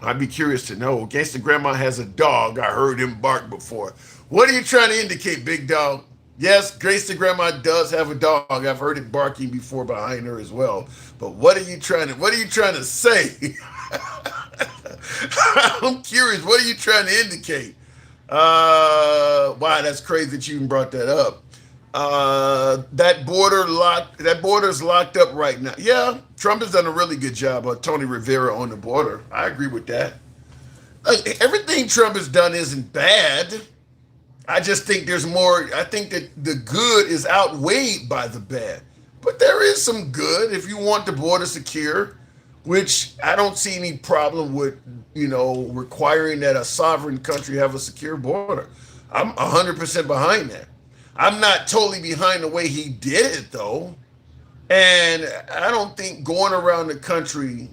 I'd be curious to know. Gangsta Grandma has a dog. I heard him bark before. What are you trying to indicate, big dog? Yes, Gangsta Grandma does have a dog. I've heard it barking before behind her as well. But what are you trying to say? I'm curious. What are you trying to indicate? Wow, that's crazy that you even brought that up. That border's locked up right now. Yeah, Trump has done a really good job on Tony Rivera on the border. I agree with that. Everything Trump has done isn't bad. I just think there's more. I think that the good is outweighed by the bad. But there is some good if you want the border secure, which I don't see any problem with, requiring that a sovereign country have a secure border. I'm 100% behind that. I'm not totally behind the way he did it, though. And I don't think going around the country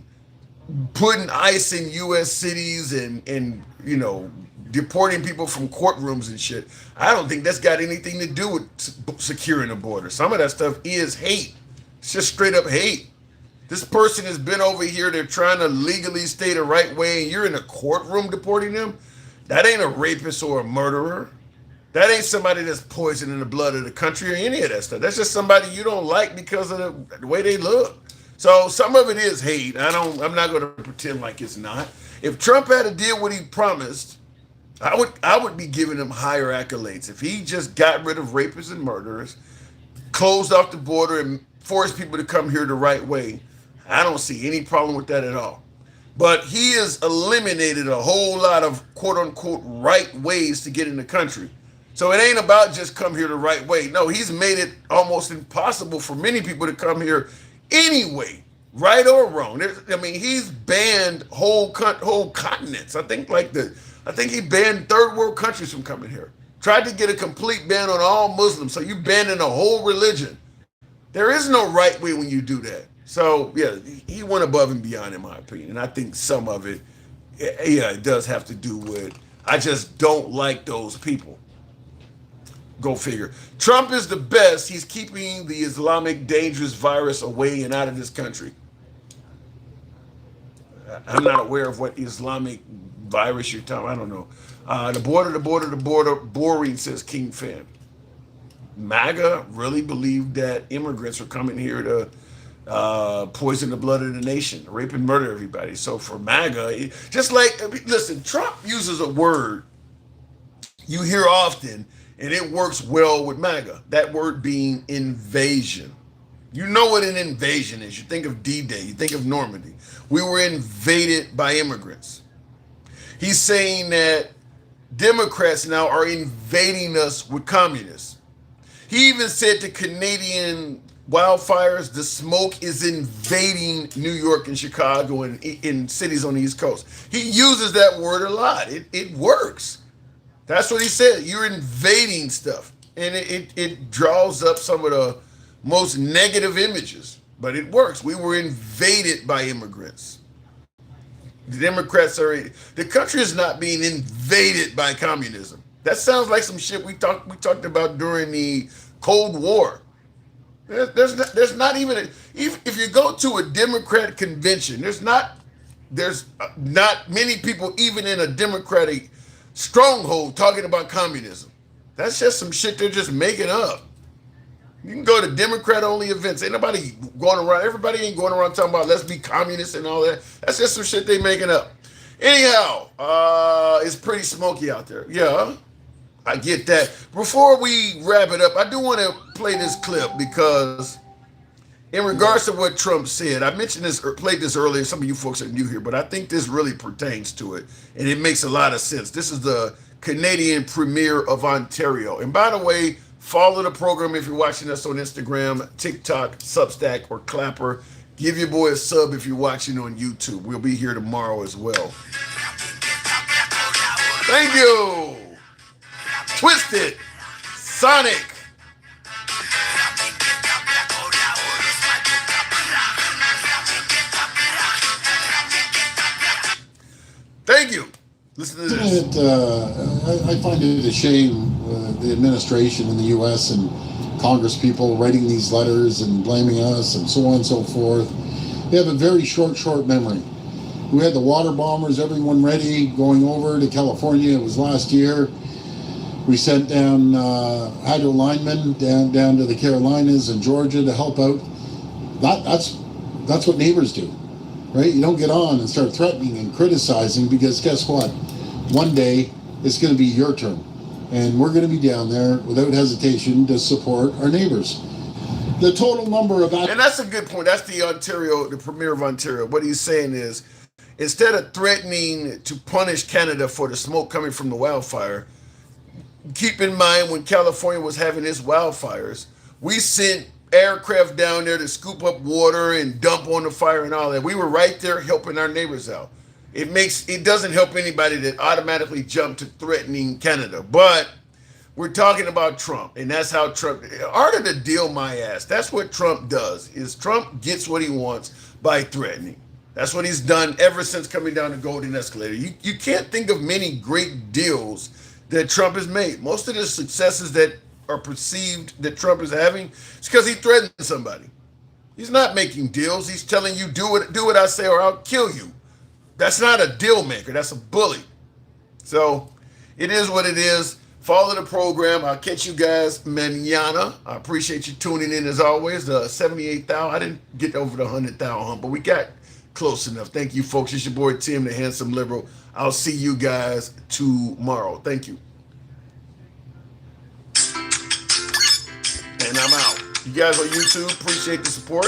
putting ICE in U.S. cities and deporting people from courtrooms and shit, I don't think that's got anything to do with securing the border. Some of that stuff is hate. It's just straight up hate. This person has been over here. They're trying to legally stay the right way, and you're in a courtroom deporting them? That ain't a rapist or a murderer. That ain't somebody that's poisoning the blood of the country or any of that stuff. That's just somebody you don't like because of the way they look. So some of it is hate. I'm not going to pretend like it's not. If Trump had to deal what he promised, I would be giving him higher accolades. If he just got rid of rapists and murderers, closed off the border and forced people to come here the right way, I don't see any problem with that at all. But he has eliminated a whole lot of quote unquote right ways to get in the country. So it ain't about just come here the right way. No, he's made it almost impossible for many people to come here anyway, right or wrong. He's banned whole continents. I think he banned third world countries from coming here. Tried to get a complete ban on all Muslims. So you banning a whole religion. There is no right way when you do that. So yeah, he went above and beyond in my opinion. And I think some of it, it does have to do with, I just don't like those people. Go figure. Trump is the best. He's keeping the Islamic dangerous virus away and out of this country. I'm not aware of what Islamic virus you're talking. I don't know. The border, boring, says King Fan. MAGA really believed that immigrants were coming here to poison the blood of the nation, rape and murder everybody. So for MAGA, listen, Trump uses a word you hear often, and it works well with MAGA. That word being invasion. You know what an invasion is. You think of D-Day. You think of Normandy. We were invaded by immigrants. He's saying that Democrats now are invading us with communists. He even said the Canadian wildfires, the smoke is invading New York and Chicago and in cities on the East Coast. He uses that word a lot. It works. That's what he said. You're invading stuff. And it draws up some of the most negative images. But it works. We were invaded by immigrants. The Democrats the country is not being invaded by communism. That sounds like some shit we talked about during the Cold War. There's not even if you go to a Democratic convention, there's not many people even in a Democratic stronghold talking about communism. That's just some shit they're just making up. You can go to Democrat-only events. Everybody ain't going around talking about let's be communists and all that. That's just some shit they making up. Anyhow, it's pretty smoky out there. Yeah, I get that. Before we wrap it up, I do want to play this clip because in regards to what Trump said, I mentioned this, played this earlier. Some of you folks are new here, but I think this really pertains to it, and it makes a lot of sense. This is the Canadian Premier of Ontario. And by the way, follow the program if you're watching us on Instagram, TikTok, Substack, or Clapper. Give your boy a sub if you're watching on YouTube. We'll be here tomorrow as well. Thank you. Twisted Sonic. Thank you. Listen to this. I find it a shame the administration in the U.S. and Congress people writing these letters and blaming us and so on and so forth. They have a very short memory. We had the water bombers, everyone ready, going over to California. It was last year. We sent down hydro linemen down to the Carolinas and Georgia to help out. That's what neighbors do, right? You don't get on and start threatening and criticizing, because guess what? One day it's going to be your turn, and we're going to be down there without hesitation to support our neighbors. The total number of... And that's a good point. That's the Premier of Ontario. What he's saying is, instead of threatening to punish Canada for the smoke coming from the wildfire, keep in mind when California was having its wildfires, we sent aircraft down there to scoop up water and dump on the fire and all that. We were right there helping our neighbors out. It doesn't help anybody that automatically jump to threatening Canada. But we're talking about Trump, and that's how Trump, art of the deal, my ass. That's what Trump does, is Trump gets what he wants by threatening. That's what he's done ever since coming down the golden escalator. You can't think of many great deals that Trump has made. Most of the successes that are perceived that Trump is having is because he threatened somebody. He's not making deals. He's telling you, do what I say or I'll kill you. That's not a deal maker. That's a bully. So it is what it is. Follow the program. I'll catch you guys mañana. I appreciate you tuning in as always. 78,000. I didn't get over the 100,000 hump, but we got close enough. Thank you, folks. It's your boy Tim, the Handsome Liberal. I'll see you guys tomorrow. Thank you. And I'm out. You guys on YouTube, appreciate the support.